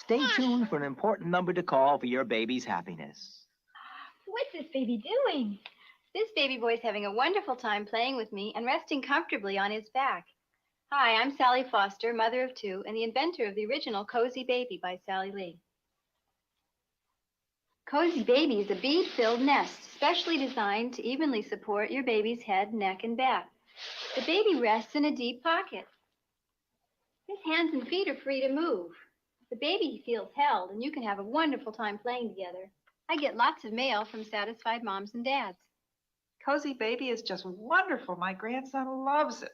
Stay tuned for an important number to call for your baby's happiness. What's this baby doing? This baby boy's having a wonderful time playing with me and resting comfortably on his back. Hi, I'm Sally Foster, mother of two, and the inventor of the original Cozy Baby by Sally Lee. Cozy Baby is a bead-filled nest, specially designed to evenly support your baby's head, neck, and back. The baby rests in a deep pocket. His hands and feet are free to move. The baby feels held, and you can have a wonderful time playing together. I get lots of mail from satisfied moms and dads. Cozy Baby is just wonderful. My grandson loves it.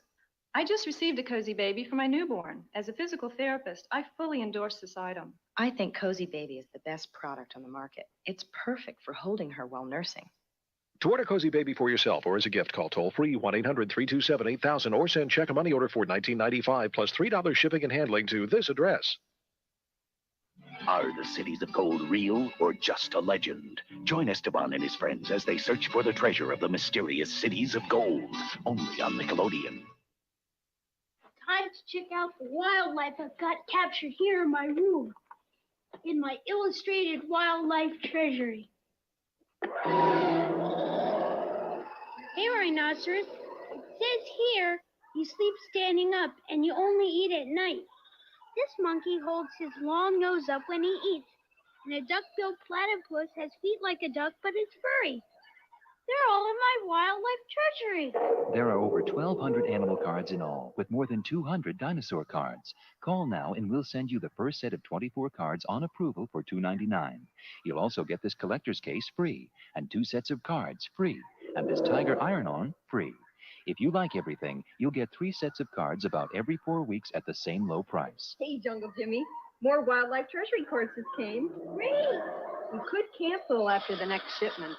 I just received a Cozy Baby for my newborn. As a physical therapist, I fully endorse this item. I think Cozy Baby is the best product on the market. It's perfect for holding her while nursing. To order Cozy Baby for yourself or as a gift, call toll-free 1-800-327-8000 or send check or money order for $19.95 plus $3 shipping and handling to this address. Are the cities of gold real or just a legend? Join Esteban and his friends as they search for the treasure of the mysterious cities of gold. Only on Nickelodeon. Time to check out the wildlife I've got captured here in my room, in my illustrated wildlife treasury. Hey, rhinoceros. It says here you sleep standing up and you only eat at night. This monkey holds his long nose up when he eats, and a duck-billed platypus has feet like a duck but is furry. They're all in my wildlife treasury. There are over 1,200 animal cards in all, with more than 200 dinosaur cards. Call now and we'll send you the first set of 24 cards on approval for $2.99. You'll also get this collector's case free, and 2 sets of cards free, and this tiger iron-on free. If you like everything, you'll get 3 sets of cards about every 4 weeks at the same low price. Hey, Jungle Jimmy. More wildlife treasury cards just came. Great! We could cancel after the next shipment.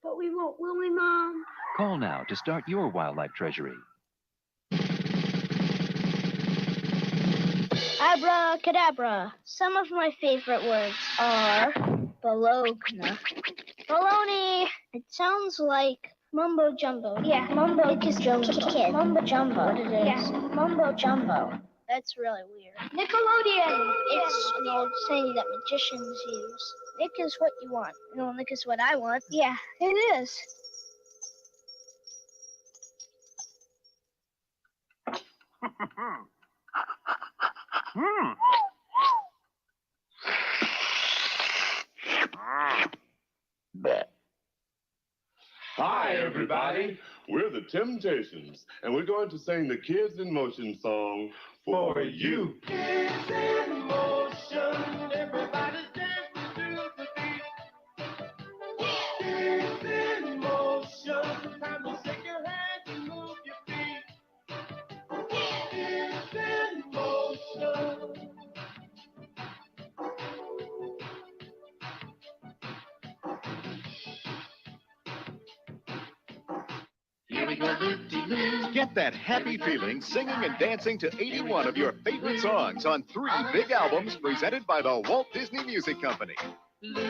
But we won't, will we, Mom? Call now to start your wildlife treasury. Abracadabra. Some of my favorite words are bologna. Baloney. It sounds like mumbo jumbo. Yeah, mumbo jumbo. Kid. Mumbo jumbo. What it is? Yeah, mumbo jumbo. That's really weird. Nickelodeon. It's an old saying that magicians use. Nick is what you want. No, Nick is what I want. Yeah, it is. Hi, everybody. We're the Temptations, and we're going to sing the Kids in Motion song for you. Kids in motion, everybody's dancing to the beat. Kids in motion, time to shake your hands and move your feet. Kids in motion. Here we go, loop-de-loo. Get that happy feeling singing and dancing to 81 of your favorite songs on 3 big albums presented by the Walt Disney Music Company.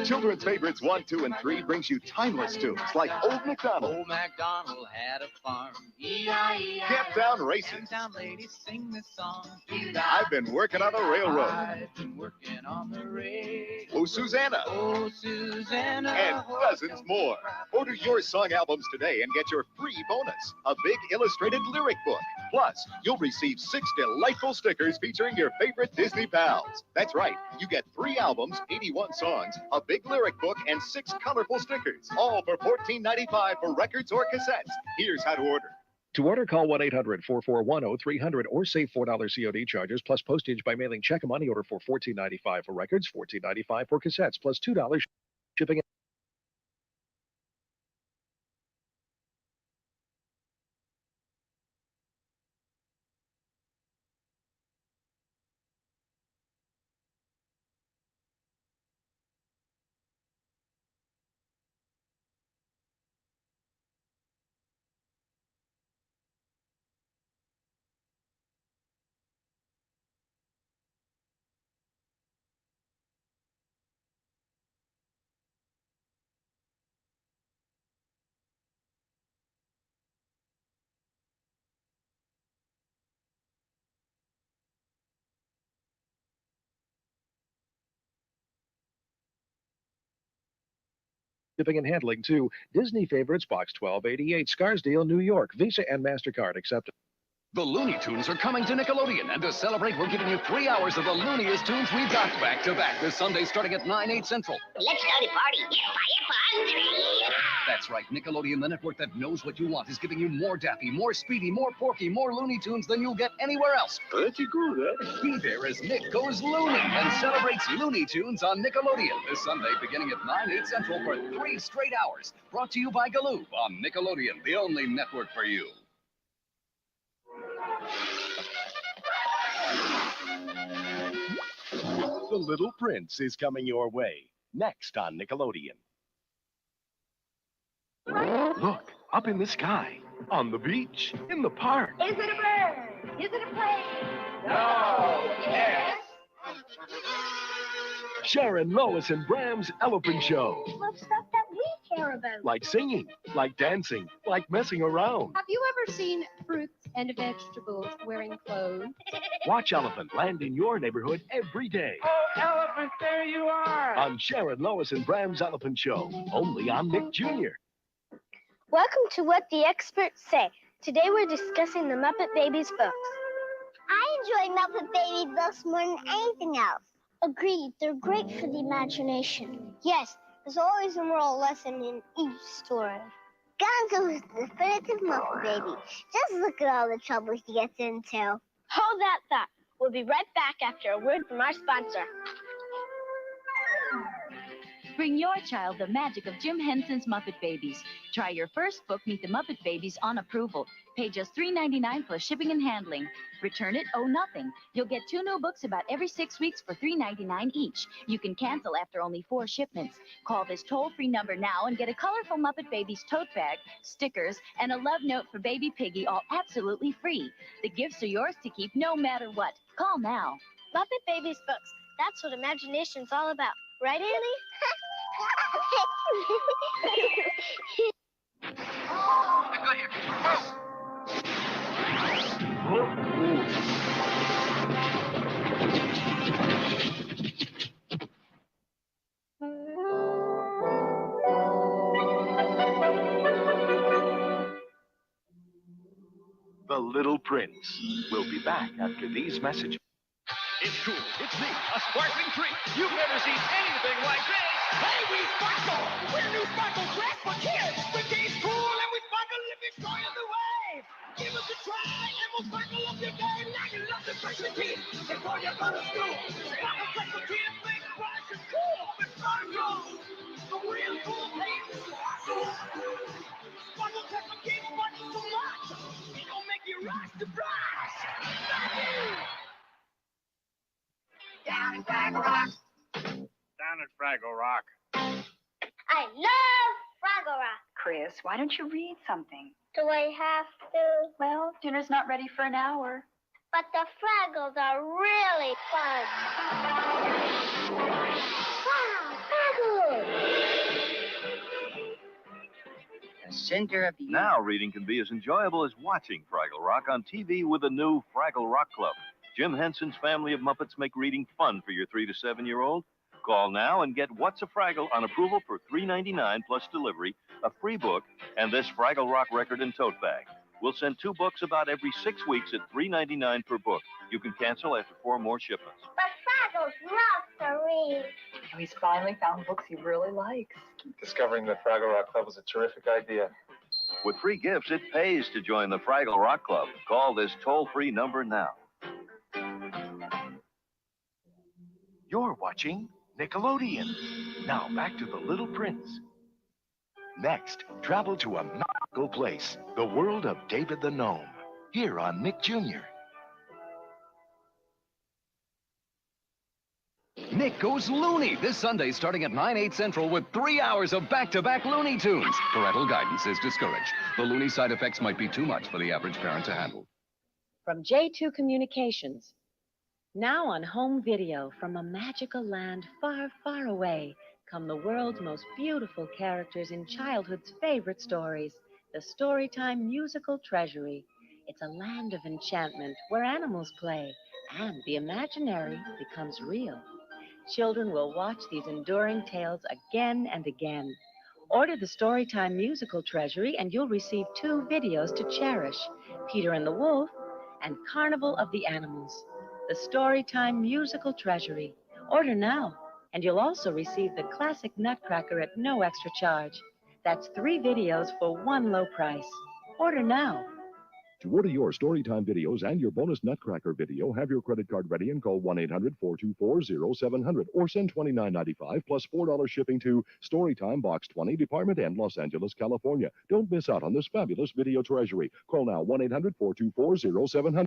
Children's Favorites 1, 2, and 3 brings you timeless tunes like Old MacDonald. Old MacDonald had a farm. E-I-E-I-O. Camp Down Races. Camp Down ladies sing this song. I've been working on a railroad. I've been working on the railroad. Oh, Susanna. Oh, Susanna. And dozens more. Order your song albums today and get your free bonus, a big illustrated lyric book. Plus, you'll receive 6 delightful stickers featuring your favorite Disney pals. That's right. You get 3 albums, 81 songs, a big lyric book, and 6 colorful stickers. All for $14.95 for records or cassettes. Here's how to order. To order, call 1-800-441-0300 or save $4 COD charges plus postage by mailing check or money order for $14.95 for records, $14.95 for cassettes, plus $2 shipping. shipping and handling to Disney Favorites, Box 1288, Scarsdale, New York. Visa and MasterCard accepted. The Looney Tunes are coming to Nickelodeon, and to celebrate, we're giving you 3 hours of the looniest tunes we've got back to back this Sunday starting at 9/8 Central. Let's go to party. That's right, Nickelodeon, the network that knows what you want, is giving you more Daffy, more Speedy, more Porky, more Looney Tunes than you'll get anywhere else. Pretty good, eh? Be there as Nick goes loony and celebrates Looney Tunes on Nickelodeon this Sunday beginning at 9/8 Central for 3 straight hours. Brought to you by Ghoul on Nickelodeon, the only network for you. The Little Prince is coming your way, next on Nickelodeon. Look, up in the sky, on the beach, in the park. Is it a bird? Is it a plane? No. Yes. Sharon, Lois, and Bram's Elephant Show. Love stuff that we care about. Like singing, like dancing, like messing around. Have you ever seen fruits and vegetables wearing clothes? Watch Elephant land in your neighborhood every day. Oh, Elephant, there you are. On Sharon, Lois, and Bram's Elephant Show, only on Nick Jr. Welcome to What the Experts Say. Today we're discussing the Muppet Babies books. I enjoy Muppet Babies books more than anything else. Agreed, they're great for the imagination. Yes, there's always a moral lesson in each story. Gonzo is the definitive Muppet Baby. Just look at all the trouble he gets into. Hold that thought. We'll be right back after a word from our sponsor. Bring your child the magic of Jim Henson's Muppet Babies. Try your first book, Meet the Muppet Babies, on approval. Pay just $3.99 plus shipping and handling. Return it, owe nothing. You'll get 2 new books about every 6 weeks for $3.99 each. You can cancel after only 4 shipments. Call this toll-free number now and get a colorful Muppet Babies tote bag, stickers, and a love note for baby Piggy, all absolutely free. The gifts are yours to keep no matter what. Call now. Muppet Babies books. That's what imagination's all about. Right, Annie? The Little Prince. We'll be back after these messages. It's cool. It's neat. A sparkling treat. You've never seen anything like this. Hey, we sparkle! We're new sparkle dress for kids. We're days cool and we sparkle if it's joy the wave. Give us a try and we'll sparkle up your day. Now you love the fresh and tea before you go to school. Sparkle fresh for kids, big fresh and cool. With sparkle, the real cool taste. Sparkle. Sparkle fresh for kids, sparkle so much. It gon' make you rush to brush. Down in Fraggle Rock. Down at Fraggle Rock. I love Fraggle Rock. Chris, why don't you read something? Do I have to? Well, dinner's not ready for an hour. But the Fraggles are really fun. Wow, Fraggles! The center of the... Now reading can be as enjoyable as watching Fraggle Rock on TV with the new Fraggle Rock Club. Jim Henson's family of Muppets make reading fun for your 3 to 7-year-old. Call now and get What's a Fraggle on approval for $3.99 plus delivery, a free book, and this Fraggle Rock record and tote bag. We'll send 2 books about every 6 weeks at $3.99 per book. You can cancel after 4 more shipments. But Fraggles loves to read. He's finally found books he really likes. Discovering the Fraggle Rock Club was a terrific idea. With free gifts, it pays to join the Fraggle Rock Club. Call this toll-free number now. You're watching Nickelodeon. Now back to The Little Prince. Next, travel to a magical place, the world of David the Gnome, here on Nick Jr. Nick goes loony this Sunday starting at 9/8 Central with 3 hours of back-to-back Looney Tunes. Parental guidance is discouraged. The loony side effects might be too much for the average parent to handle. From J2 Communications. Now on home video from a magical land far, far away come the world's most beautiful characters in childhood's favorite stories, the Storytime Musical Treasury. It's a land of enchantment where animals play and the imaginary becomes real. Children will watch these enduring tales again and again. Order the Storytime Musical Treasury and you'll receive 2 videos to cherish, Peter and the Wolf and Carnival of the Animals. The Storytime Musical Treasury. Order now, and you'll also receive the classic Nutcracker at no extra charge. That's 3 videos for 1 low price. Order now. To order your Storytime videos and your bonus Nutcracker video, have your credit card ready and call 1-800-424-0700 or send $29.95 plus $4 shipping to Storytime Box 20, Department N, Los Angeles, California. Don't miss out on this fabulous video treasury. Call now 1-800-424-0700.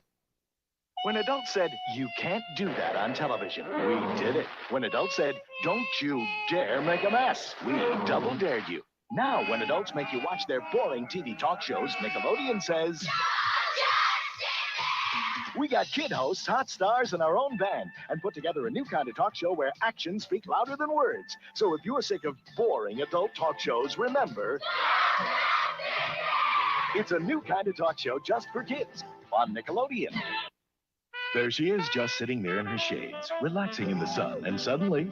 When adults said, you can't do that on television, we did it. When adults said, don't you dare make a mess, we double dared you. Now, when adults make you watch their boring TV talk shows, Nickelodeon says, we got kid hosts, hot stars, and our own band, and put together a new kind of talk show where actions speak louder than words. So if you're sick of boring adult talk shows, remember, it's a new kind of talk show just for kids on Nickelodeon. There she is, just sitting there in her shades, relaxing in the sun, and suddenly,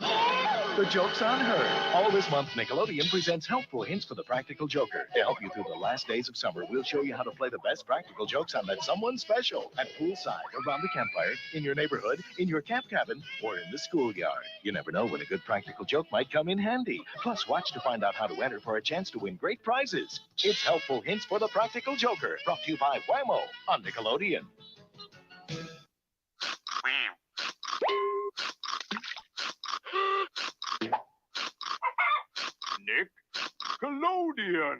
the joke's on her. All this month, Nickelodeon presents helpful hints for the practical joker. To help you through the last days of summer, we'll show you how to play the best practical jokes on that someone special at poolside, around the campfire, in your neighborhood, in your camp cabin, or in the schoolyard. You never know when a good practical joke might come in handy. Plus, watch to find out how to enter for a chance to win great prizes. It's helpful hints for the practical joker, brought to you by Whammo on Nickelodeon. Nickelodeon.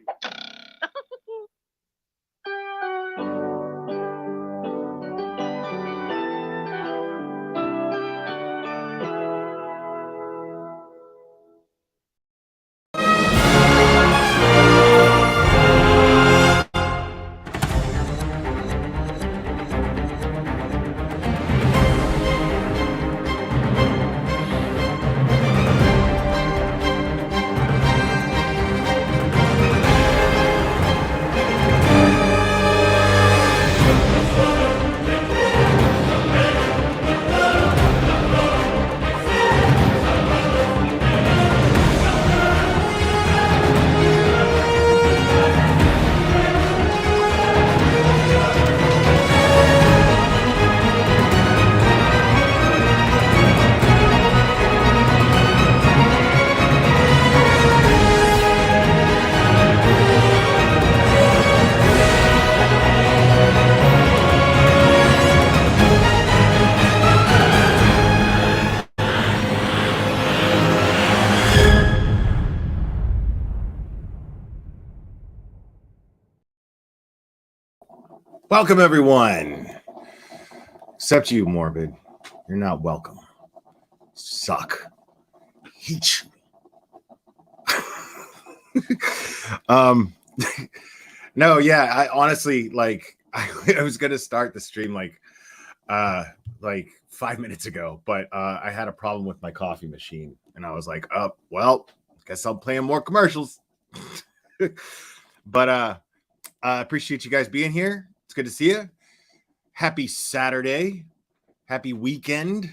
Welcome, everyone. Except you, Morbid. You're not welcome. Suck. Hate you. No, yeah, I honestly, like, I was going to start the stream like 5 minutes ago, but I had a problem with my coffee machine, and I was like, oh, well, guess I'm playing more commercials. But I appreciate you guys being here. It's good to see you. Happy Saturday. Happy weekend.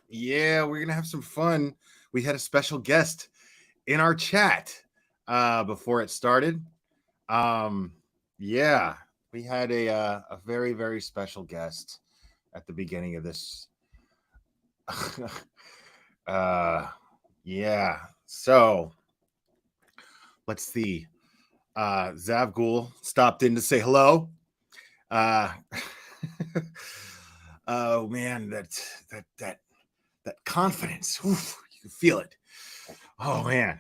Yeah, we're going to have some fun. We had a special guest in our chat before it started. Yeah, we had a very, very special guest at the beginning of this. Yeah, so let's see. Zav Ghoul stopped in to say hello. Oh man, that confidence. Oof, you can feel it. Oh man.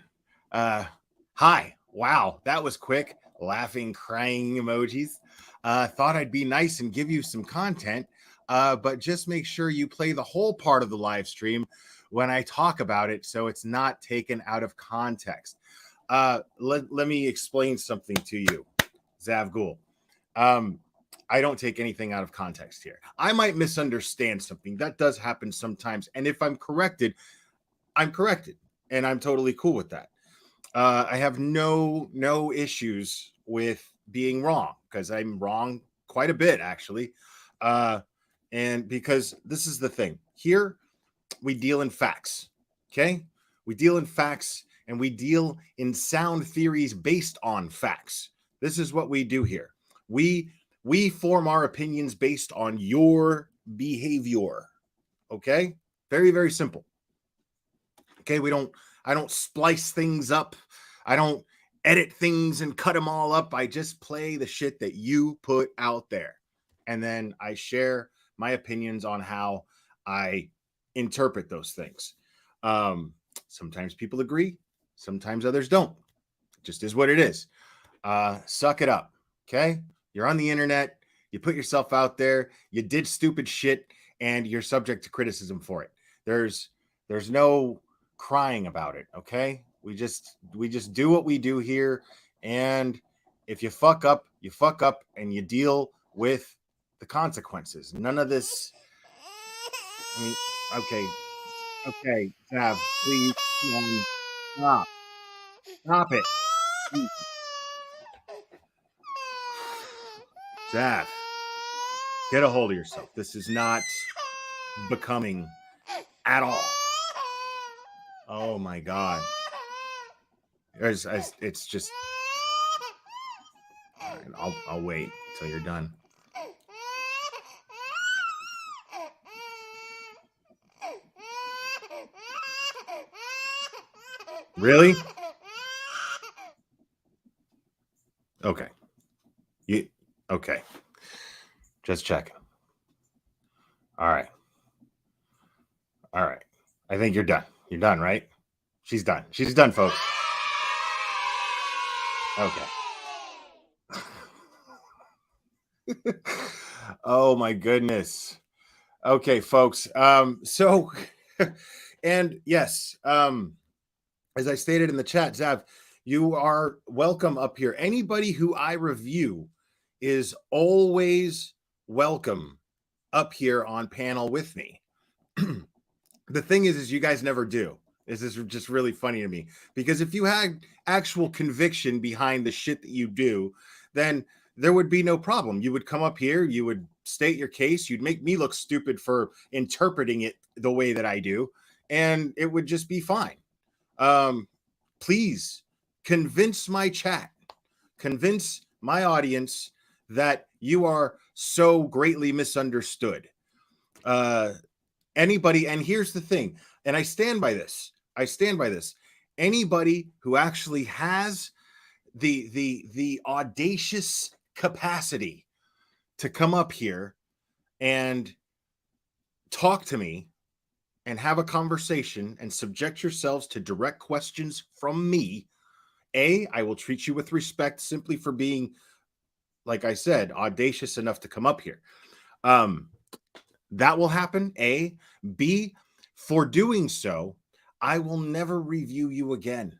Hi. Wow, that was quick. Laughing, crying emojis. Thought I'd be nice and give you some content, but just make sure you play the whole part of the live stream when I talk about it so it's not taken out of context. Let me explain something to you, Zav Ghoul. I don't take anything out of context here. I might misunderstand something. That does happen sometimes. And if I'm corrected, I'm corrected. And I'm totally cool with that. I have no issues with being wrong, because I'm wrong quite a bit, actually. And because this is the thing. Here, we deal in facts. Okay? We deal in facts, and we deal in sound theories based on facts. This is what we do here. We form our opinions based on your behavior. Okay? Very, very simple. Okay, I don't splice things up. I don't edit things and cut them all up. I just play the shit that you put out there. And then I share my opinions on how I interpret those things. Sometimes people agree, sometimes others don't. It just is what it is. Suck it up. Okay? You're on the internet, you put yourself out there, you did stupid shit, and you're subject to criticism for it. There's no crying about it. Okay? We just do what we do here, and if you fuck up, and you deal with the consequences. None of this. I mean, okay, Sav, please, stop it, Sav, get a hold of yourself. This is not becoming at all. Oh my God, it's just. I'll wait until you're done. Really? Okay. Okay. Just checking. All right. I think you're done. You're done, right? She's done. She's done, folks. Okay. Oh my goodness. Okay, folks. So and yes, as I stated in the chat, Zav, you are welcome up here. Anybody who I review is always welcome up here on panel with me. The thing is you guys never do. This is just really funny to me, because if you had actual conviction behind the shit that you do, then there would be no problem. You would come up here, you would state your case, you'd make me look stupid for interpreting it the way that I do, and it would just be fine. Please convince my chat, convince my audience that you are so greatly misunderstood. Anybody, and here's the thing, and I stand by this. Anybody who actually has the audacious capacity to come up here and talk to me and have a conversation and subject yourselves to direct questions from me, I will treat you with respect simply for being, like I said, audacious enough to come up here. That will happen, A. B, for doing so, I will never review you again.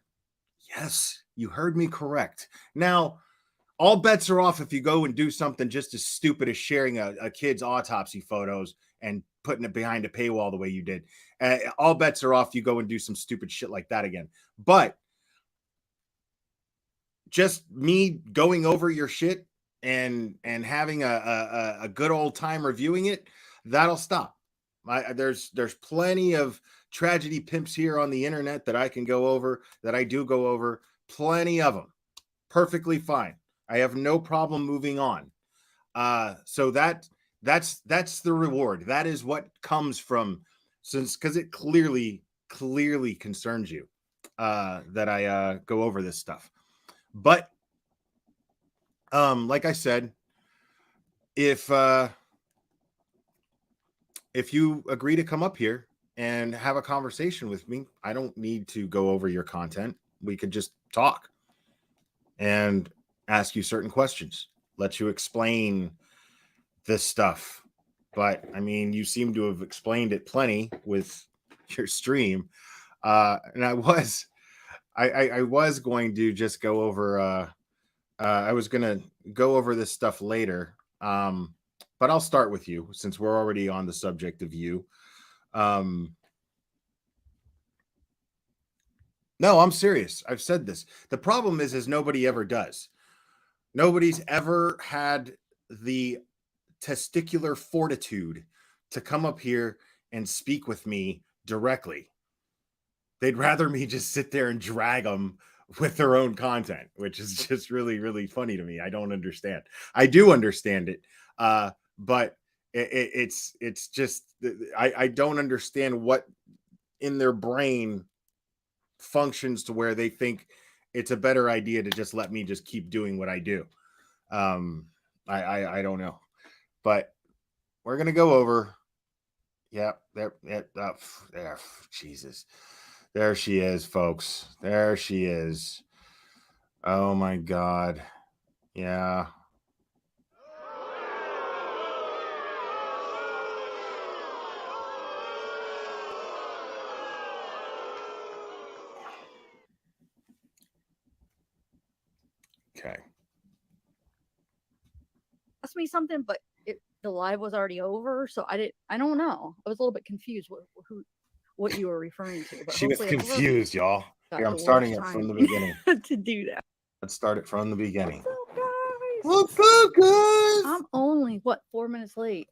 Yes, you heard me correct. Now, all bets are off if you go and do something just as stupid as sharing a kid's autopsy photos and putting it behind a paywall the way you did. All bets are off. You go and do some stupid shit like that again. But just me going over your shit and having a good old time reviewing it, that'll stop. There's plenty of tragedy pimps here on the internet that I can go over, that I do go over, plenty of them. Perfectly fine. I have no problem moving on. So that's the reward. That is what comes from, since, because it clearly concerns you that I go over this stuff. But like I said, if you agree to come up here and have a conversation with me, I don't need to go over your content. We could just talk and ask you certain questions, let you explain this stuff. But I mean, you seem to have explained it plenty with your stream. And I was going to just go over, I was going to go over this stuff later. But I'll start with you since we're already on the subject of you. No, I'm serious. I've said this. The problem is nobody ever does. Nobody's ever had the testicular fortitude to come up here and speak with me directly. They'd rather me just sit there and drag them with their own content, which is just really, really funny to me. I don't understand. I do understand it, but it's just I don't understand what in their brain functions to where they think it's a better idea to just let me just keep doing what I do. I don't know, but we're gonna go over. Yeah, there, there. Jesus, there she is, folks. There she is. Oh my God. Yeah. Okay. Asked me something, but the live was already over, so I don't know. I was a little bit confused what you were referring to. But She was hopefully confused, y'all. got Here, I'm the starting worst it from the timing beginning. to do that. Let's start it from the beginning. What's up, guys? I'm only 4 minutes late.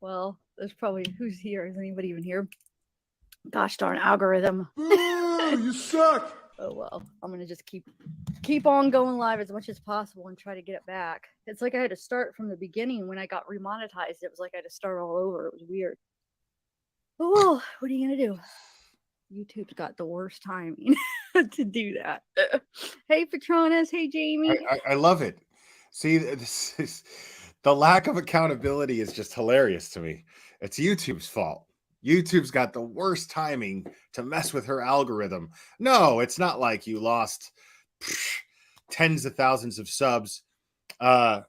Well, there's probably who's here. Is anybody even here? Gosh darn algorithm. You suck. Oh well, I'm gonna just keep on going live as much as possible and try to get it back. It's like I had to start from the beginning when I got remonetized. It was like I had to start all over. It was weird. Oh well, what are you gonna do? YouTube's got the worst timing to do that. Hey Patronus, hey Jamie. I love it. See, this is the lack of accountability is just hilarious to me. It's YouTube's fault. YouTube's got the worst timing to mess with her algorithm. No, it's not like you lost tens of thousands of subs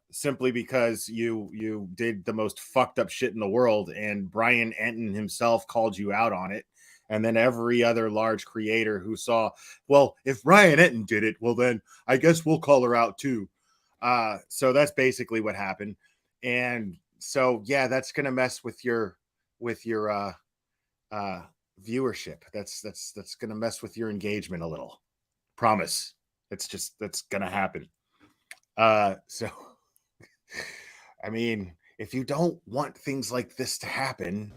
simply because you did the most fucked up shit in the world and Brian Enton himself called you out on it. And then every other large creator who saw, well, if Brian Enton did it, well, then I guess we'll call her out too. So that's basically what happened. And so, yeah, that's going to mess with your viewership. That's going to mess with your engagement a little. Promise. That's going to happen. So, I mean, if you don't want things like this to happen,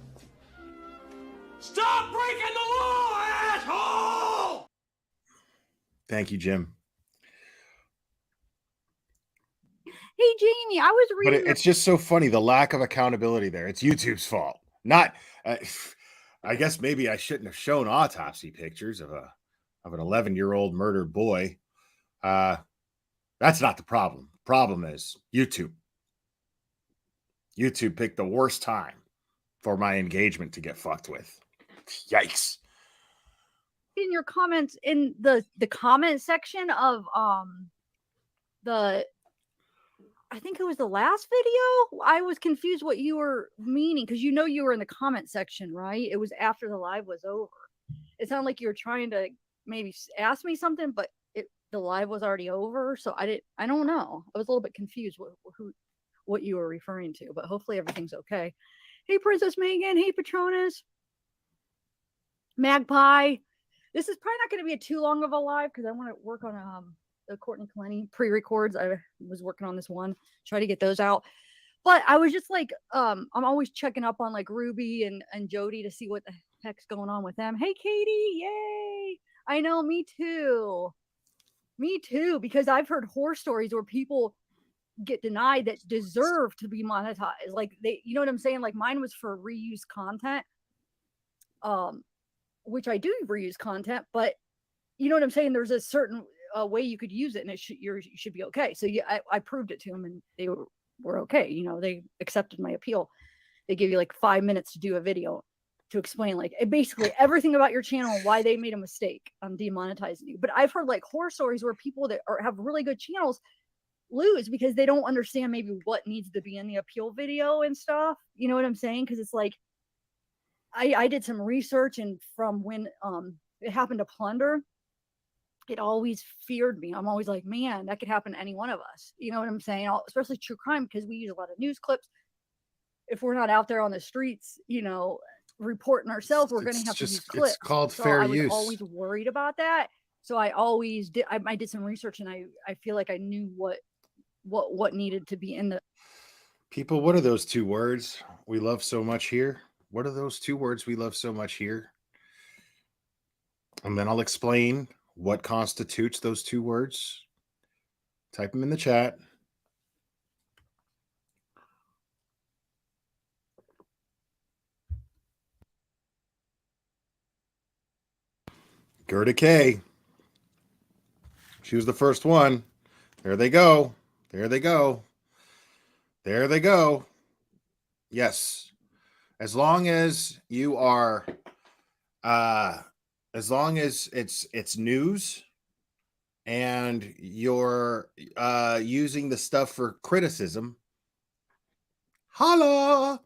Stop breaking the law, asshole! thank you, Jim. Hey Jamie, I was But reading. it's just so funny, the lack of accountability there. It's YouTube's fault. Not I guess maybe I shouldn't have shown autopsy pictures of an 11-year-old murdered boy. That's not the problem. Problem is YouTube. YouTube picked the worst time for my engagement to get fucked with. Yikes. In your comments in the comment section of I think it was the last video. I was confused what you were meaning because you were in the comment section, right? It was after the live was over. It sounded like you were trying to maybe ask me something, but the live was already over, so I don't know. I was a little bit confused what you were referring to, but hopefully everything's okay. Hey Princess Megan, hey Patronus, Magpie. This is probably not going to be too long of a live because I want to work on the Courtney Clenny pre-records. I was working on this one, try to get those out. But I was just like, I'm always checking up on like Ruby and Jody to see what the heck's going on with them. Hey Katie, yay! I know, me too, because I've heard horror stories where people get denied that deserve to be monetized. Like you know what I'm saying? Like mine was for reuse content, which I do reuse content, but you know what I'm saying? There's a certain way you could use it, and you should be okay. So yeah, I proved it to them, and they were okay. You know, they accepted my appeal. They give you like 5 minutes to do a video to explain like basically everything about your channel and why they made a mistake on demonetizing you. But I've heard like horror stories where people that have really good channels lose because they don't understand maybe what needs to be in the appeal video and stuff. You know what I'm saying? Because it's like I did some research, and from when it happened to Plunder, it always feared me. I'm always like, man, that could happen to any one of us. You know what I'm saying? Especially true crime, because we use a lot of news clips. If we're not out there on the streets, reporting ourselves, we're going to have to use clips. It's called so fair I was use. always worried about that. So I always did. I did some research, and I feel like I knew what needed to be in the. People, what are those two words we love so much here? What are those two words we love so much here? And then I'll explain what constitutes those two words. Type them in the chat. Gerda K. She was the first one. There they go. There they go. There they go. Yes. As long as you are as long as it's news and you're using the stuff for criticism, holla,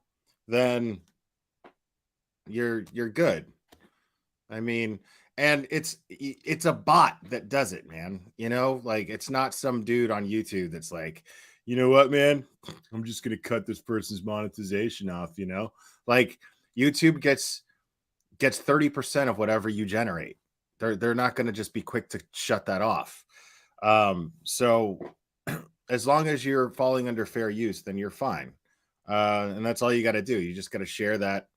then you're good. I mean, and it's a bot that does it, man. You know, like it's not some dude on YouTube that's like, you know what, man, I'm just gonna cut this person's monetization off. You know, like YouTube gets 30% of whatever you generate. They're not going to just be quick to shut that off. So as long as you're falling under fair use, then you're fine. And that's all you got to do. You just got to share that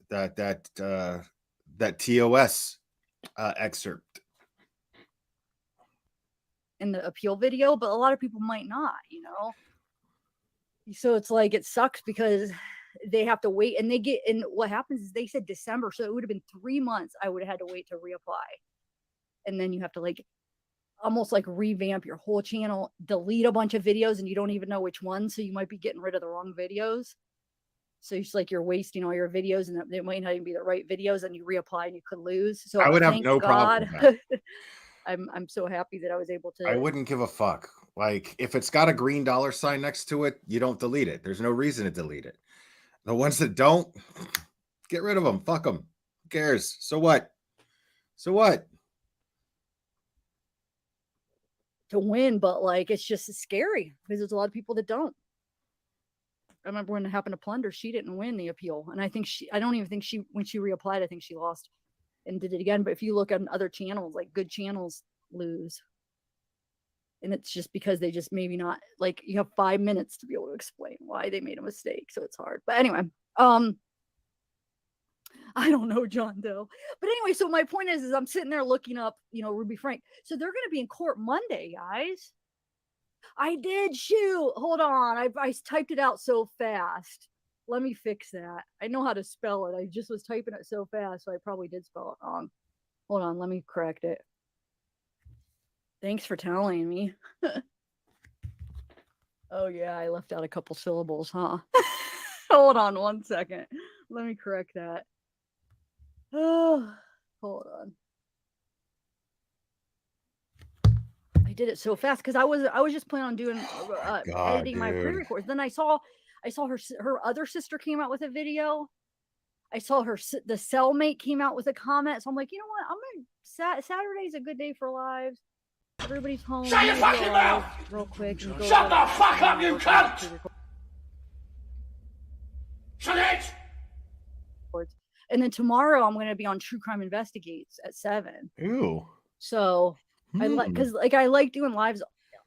that TOS excerpt in the appeal video, but a lot of people might not, you know. So it's like it sucks because they have to wait, and what happens is they said December, so it would have been 3 months I would have had to wait to reapply. And then you have to like almost like revamp your whole channel, delete a bunch of videos, and you don't even know which ones, so you might be getting rid of the wrong videos. So it's like you're wasting all your videos, and they might not even be the right videos, and you reapply and you could lose. So I would have no problem with that. I'm so happy that I was able to. I wouldn't give a fuck. Like if it's got a green dollar sign next to it, you don't delete it. There's no reason to delete it. The ones that don't, get rid of them. Fuck them. Who cares? So what? So what? To win, but like it's just scary because there's a lot of people that don't. I remember when it happened to Plunder, she didn't win the appeal, and I don't even think when she reapplied, I think she lost and did it again. But if you look at other channels, like good channels lose, and it's just because they just maybe not like you have 5 minutes to be able to explain why they made a mistake, so it's hard. But anyway, I don't know, John Doe. But anyway, so my point is I'm sitting there looking up, you know, Ruby Frank. So they're going to be in court Monday, guys. I did shoot. Hold on. I typed it out so fast. Let me fix that. I know how to spell it. I just was typing it so fast, so I probably did spell it wrong. Hold on. Let me correct it. Thanks for telling me. Oh, yeah. I left out a couple syllables, huh? Hold on 1 second. Let me correct that. Oh, hold on. I did it so fast because I was just planning on doing editing my pre-records. Then I saw her other sister came out with a video. I saw the cellmate came out with a comment. So I'm like, you know what? I'm gonna Saturday's a good day for lives. Everybody's home. Shut your fucking mouth! Real quick. And go Shut the fuck up, you cunt! Shut it! And then tomorrow I'm going to be on True Crime Investigates at 7. Ooh. So I like because I like doing lives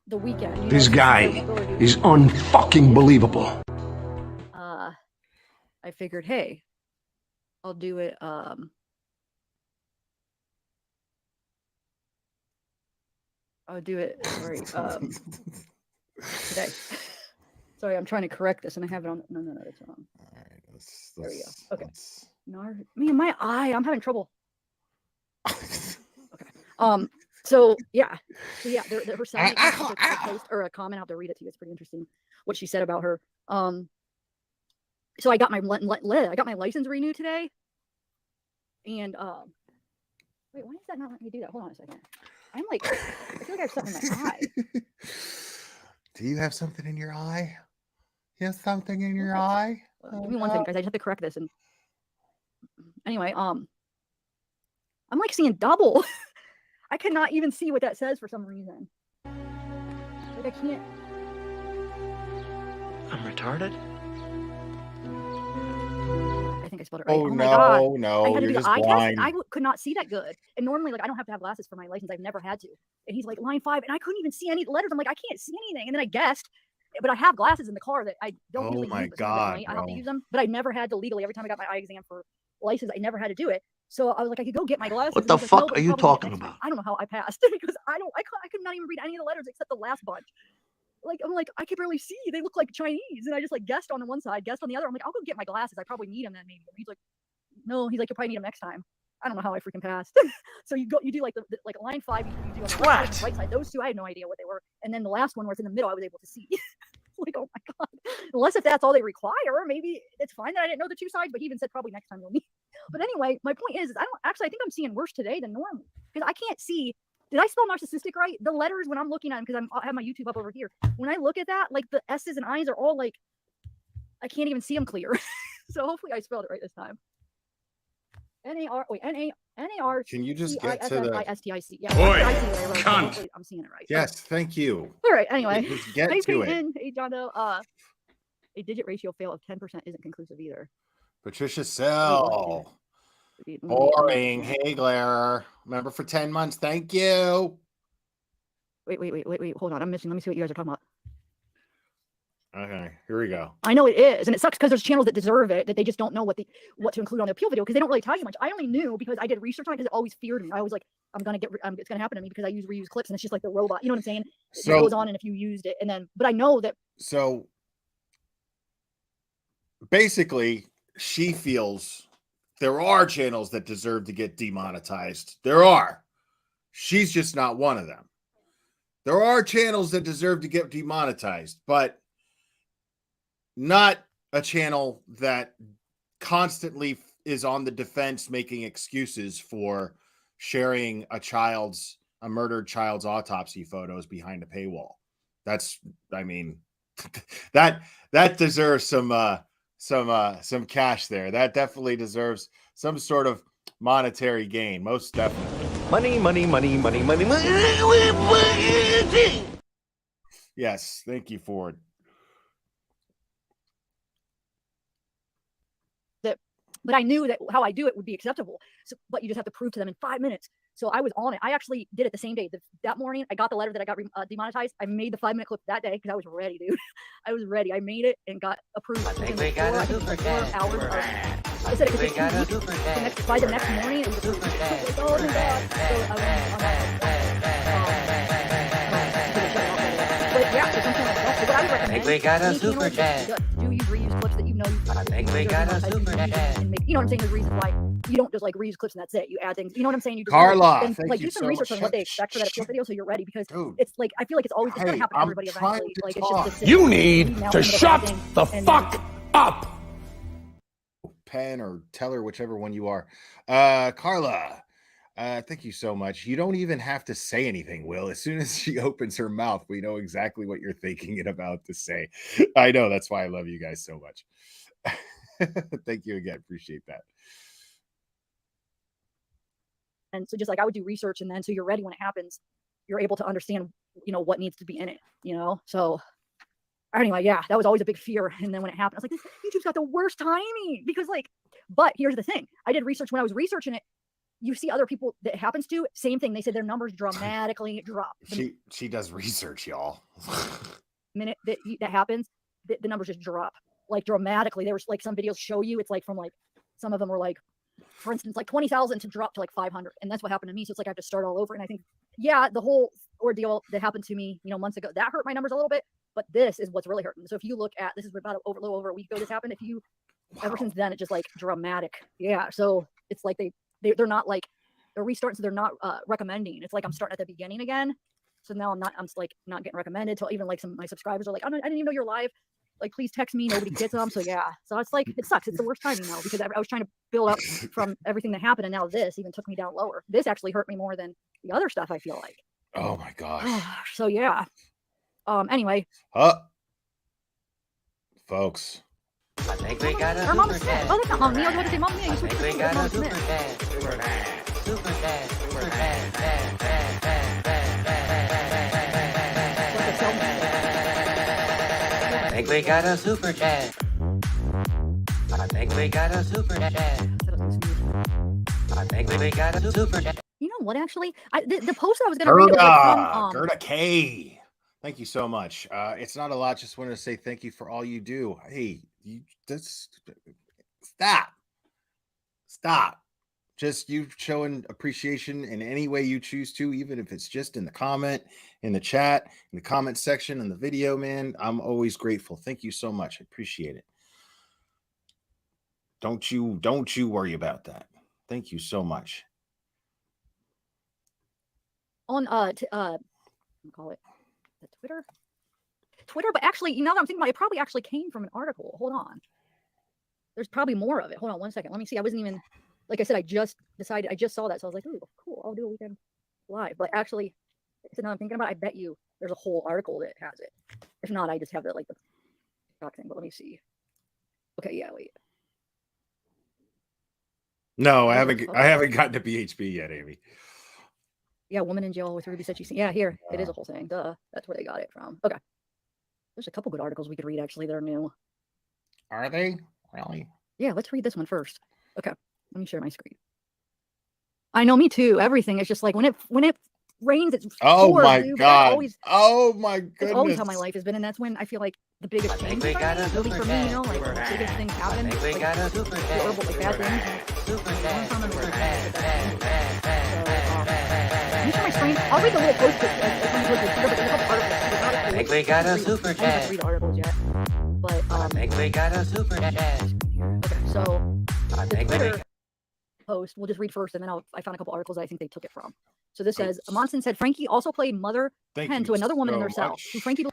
the weekend. You know, This guy is unfucking believable. I figured, hey, I'll do it. I'll do it. Sorry, today. Sorry, I'm trying to correct this, and I have it on. No, that's wrong. All right, there we go. Okay. Me and my eye, I'm having trouble. Okay. So yeah, her son a post or a comment. I have to read it to you. It's pretty interesting what she said about her. So I got my license renewed today, and wait, why is that not letting me do that? Hold on a second. I'm like, I feel like I have something in my eye. Do you have something in your eye? You have something in your eye? Give me 1 second, guys. I just have to correct this. And anyway, I'm like seeing double. I cannot even see what that says for some reason. Like I can't. I'm retarded. I think I spelled it right. Oh, my God. no, I had to you're do the just eye blind. test, and I could not see that good. And normally, like, I don't have to have glasses for my license. I've never had to. And he's like, line 5, and I couldn't even see any letters. I'm like, I can't see anything. And then I guessed, but I have glasses in the car that I don't Oh really my use. But God, I have to bro. use them, but I never had to legally. Every time I got my eye exam for license, I never had to do it. So I was like, I could go get my glasses. What And the he's like, "No, fuck but are you you probably need it talking next time." about? I don't know how I passed because I could not even read any of the letters except the last bunch. Like, I'm like, I can barely see. They look like Chinese. And I just like guessed on the one side, guessed on the other. I'm like, I'll go get my glasses. I probably need them then maybe. And he's like, no, he's like, you'll probably need them next time. I don't know how I freaking passed. So you do like like line 5, you do on the left side and the right side. Those two, I had no idea what they were. And then the last one where it's in the middle, I was able to see. Like, oh my God. Unless if that's all they require, maybe it's fine that I didn't know the two sides, but he even said probably next time you'll need. But anyway, my point is I think I'm seeing worse today than normal because I can't see. Did I spell narcissistic right? The letters when I'm looking at them, because I have my YouTube up over here. When I look at that, like the S's and I's are all like, I can't even see them clear. So hopefully I spelled it right this time. N-A-R. Can you just get to the I-S-T-I-C. Yeah, Boy, cunt. I'm seeing it right. Yes, thank you. All right. Anyway, Just get hey, to it. Peyton. Hey, John Doe. A digit ratio fail of 10% isn't conclusive either. Patricia Sell. Boring. Hey, Glare. Remember for 10 months. Thank you. Wait. Hold on. I'm missing. Let me see what you guys are talking about. Okay, here we go. I know it is, and it sucks because there's channels that deserve it that they just don't know what to include on the appeal video because they don't really tell you much. I only knew because I did research on it because it always feared me. I was like, it's gonna happen to me because I use reused clips and it's just like the robot. You know what I'm saying? It goes on, and if you used it, and then, but I know that. So basically, she feels there are channels that deserve to get demonetized. There are. She's just not one of them. There are channels that deserve to get demonetized, but not a channel that constantly is on the defense making excuses for sharing a murdered child's autopsy photos behind a paywall. That deserves some cash there. That definitely deserves some sort of monetary gain. Most definitely. Money. Yes, thank you, Ford. But I knew that how I do it would be acceptable. So, but you just have to prove to them in 5 minutes. So I was on it. I actually did it the same day. That morning, I got the letter that I got demonetized. I made the 5-minute clip that day because I was ready, dude. I was ready. I made it and got approved. I said it because by the next morning, it was approved. Oh my God. So I went on but yeah, so something like that. So what I would recommend, we got a super chat. Do use reuse clips that you know I think we got a super chat. You know what I'm saying? There's reasons why you don't just like reuse clips and that's it. You add things. You know what I'm saying? You just Carla, and, like do some research on what they expect for that appeal video, so you're ready because it's like I feel like it's always it's gonna happen to everybody eventually. Like it's just you need to shut the fuck up. Pen or Teller, whichever one you are. Carla. Thank you so much. You don't even have to say anything, Will. As soon as she opens her mouth, we know exactly what you're thinking and about to say. I know. That's why I love you guys so much. Thank you again. Appreciate that. And so just like I would do research and then so you're ready when it happens, you're able to understand, what needs to be in it, So anyway, yeah, that was always a big fear. And then when it happened, I was like, YouTube's got the worst timing because but here's the thing. I did research when I was researching it. You see other people that it happens to, same thing. They said their numbers dramatically drop. She does research, y'all. Minute that happens, the numbers just drop like dramatically. There was like some videos show you it's like from like some of them were like, for instance, like 20,000 to drop to like 500, and that's what happened to me. So it's like I have to start all over. And I think, yeah, the whole ordeal that happened to me, months ago, that hurt my numbers a little bit. But this is what's really hurting. So if you look at this is about a little over a week ago this happened. Ever since then, it's just like dramatic. Yeah. So it's like they're not like they're restarting, so they're not recommending. It's like I'm starting at the beginning again. So now I'm like not getting recommended till even like some of my subscribers are like, I didn't even know you're live. Like, please text me. Nobody gets them. So yeah. So it's like it sucks. It's the worst timing now because I was trying to build up from everything that happened, and now this even took me down lower. This actually hurt me more than the other stuff. I feel like. Oh my gosh. So yeah. Anyway. Folks. I think we got a Mom super Smith. chat. Oh, that's not Mom Me. I was about to say Mom Me. I think we got a super chat. Super chat. Super chat. Super I think we got a super chat. I think we got a super chat. I think we got a super chat. You know what? Actually, the post I was going to read was from Gerda K. Thank you so much. It's not a lot. Just wanted to say thank you for all you do. Hey, stop. just you showing appreciation in any way you choose to, even if it's just in the comment, in the chat, in the comment section, in the video, man. I'm always grateful. Thank you so much. I appreciate it. Don't you worry about that. Thank you so much. On call it the Twitter, but actually, you know what I'm thinking about, it probably actually came from an article. Hold on. There's probably more of it. Hold on 1 second. Let me see. I wasn't even, like I said, I just saw that. So I was like, ooh, cool. I'll do a weekend live. But actually, so now I'm thinking about it, I bet you there's a whole article that has it. If not, I just have the doc thing. But let me see. Okay, yeah, wait. No, I haven't gotten to BHB yet, Amy. Yeah, woman in jail with Ruby said she's seen. Yeah, here. It is a whole thing. Duh. That's where they got it from. Okay. There's a couple good articles we could read actually that are new. Are they? Really? Yeah, let's read this one first. Okay. Let me share my screen. I know, me too. Everything is just like when it rains, it's my blue, God. Oh my goodness. That's always how my life has been, and that's when I feel like the biggest change really for me, you know, like the biggest things happen. Like, the horrible, like bad things. You share my screen. I'll read the little post. I think we got a super chat. I haven't read articles yet, but I think we got a super chat. Okay, so I the think Twitter post, we'll just read first, and then I found a couple articles that I think they took it from. So this says, Monson said Frankie also played mother hen to another woman in their cell. Who Frankie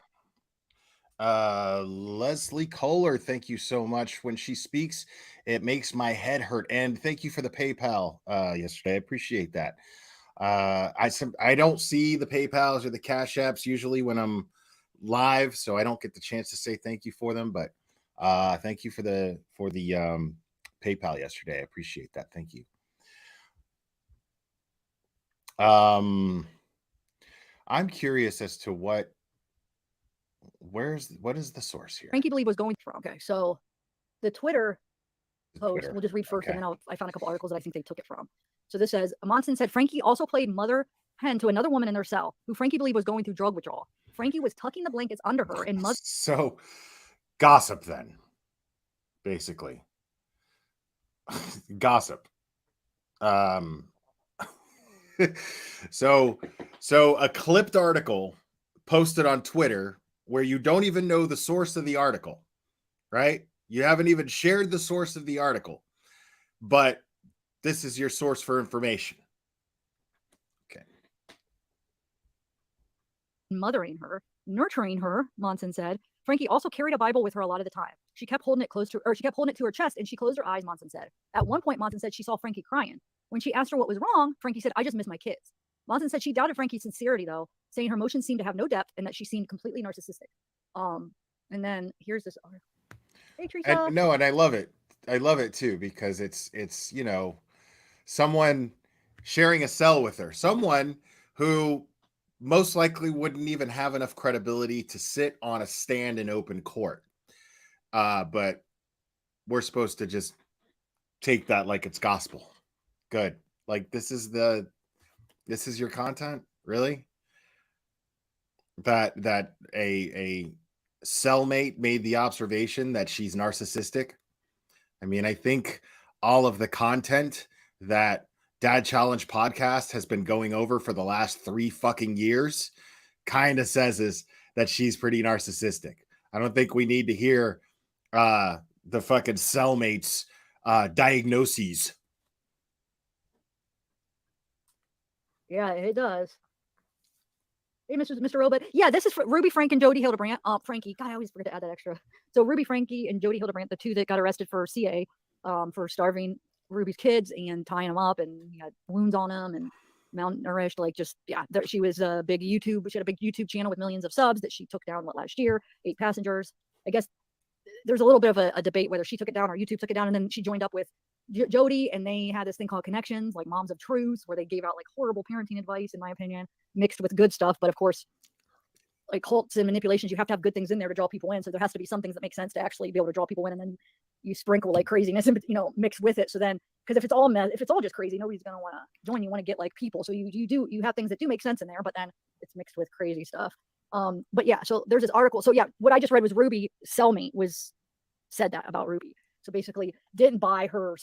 Leslie Kohler, thank you so much. When she speaks, it makes my head hurt. And thank you for the PayPal yesterday. I appreciate that. I don't see the PayPals or the Cash Apps usually when I'm live, so I don't get the chance to say thank you for them. But thank you for the PayPal yesterday. I appreciate that. Thank you. I'm curious as to what is the source here? Frankie believe was going from. Okay, so the Twitter post, we'll just read first, and then I found a couple articles that I think they took it from. So this says, Monson said Frankie also played mother hen to another woman in their cell, who Frankie believed was going through drug withdrawal. Frankie was tucking the blankets under her and So gossip then, basically. Gossip. So a clipped article posted on Twitter where you don't even know the source of the article, right? You haven't even shared the source of the article, but this is your source for information. Okay. Mothering her, nurturing her, Monson said. Frankie also carried a Bible with her a lot of the time. She kept holding it to her chest, and she closed her eyes, Monson said. At one point, Monson said she saw Frankie crying. When she asked her what was wrong, Frankie said, I just miss my kids. Monson said she doubted Frankie's sincerity, though, saying her emotions seemed to have no depth and that she seemed completely narcissistic. And then here's this article. Hey, Teresa. And I love it. I love it too, because it's you know, someone sharing a cell with her, someone who most likely wouldn't even have enough credibility to sit on a stand in open court. But we're supposed to just take that like it's gospel. Good. Like this is your content, really? That a cellmate made the observation that she's narcissistic. I mean, I think all of the content that Dad Challenge podcast has been going over for the last 3 fucking years kind of says is that she's pretty narcissistic. I don't think we need to hear the fucking cellmates diagnoses. Yeah, it does. Hey, Mr. Robot. Yeah, this is for Ruby Frank and Jody Hildebrandt. Frankie. God, I always forget to add that extra. So Ruby Frankie and Jody Hildebrandt, the two that got arrested for CA, for starving Ruby's kids and tying them up, and he had wounds on them and malnourished. Like, just, yeah, she was a big YouTube. She had a big YouTube channel with millions of subs that she took down last year. 8 passengers. I guess there's a little bit of a debate whether she took it down or YouTube took it down, and then she joined up with Jody, and they had this thing called Connections, like Moms of Truth, where they gave out like horrible parenting advice, in my opinion, mixed with good stuff. But of course, like cults and manipulations, you have to have good things in there to draw people in. So there has to be some things that make sense to actually be able to draw people in, and then you sprinkle like craziness and, you know, mix with it. So then, because if it's all just crazy, nobody's gonna want to join. You want to get like people. So you have things that do make sense in there, but then it's mixed with crazy stuff. But yeah, so there's this article. So yeah, what I just read was Ruby cellmate said that about Ruby. So basically, didn't buy her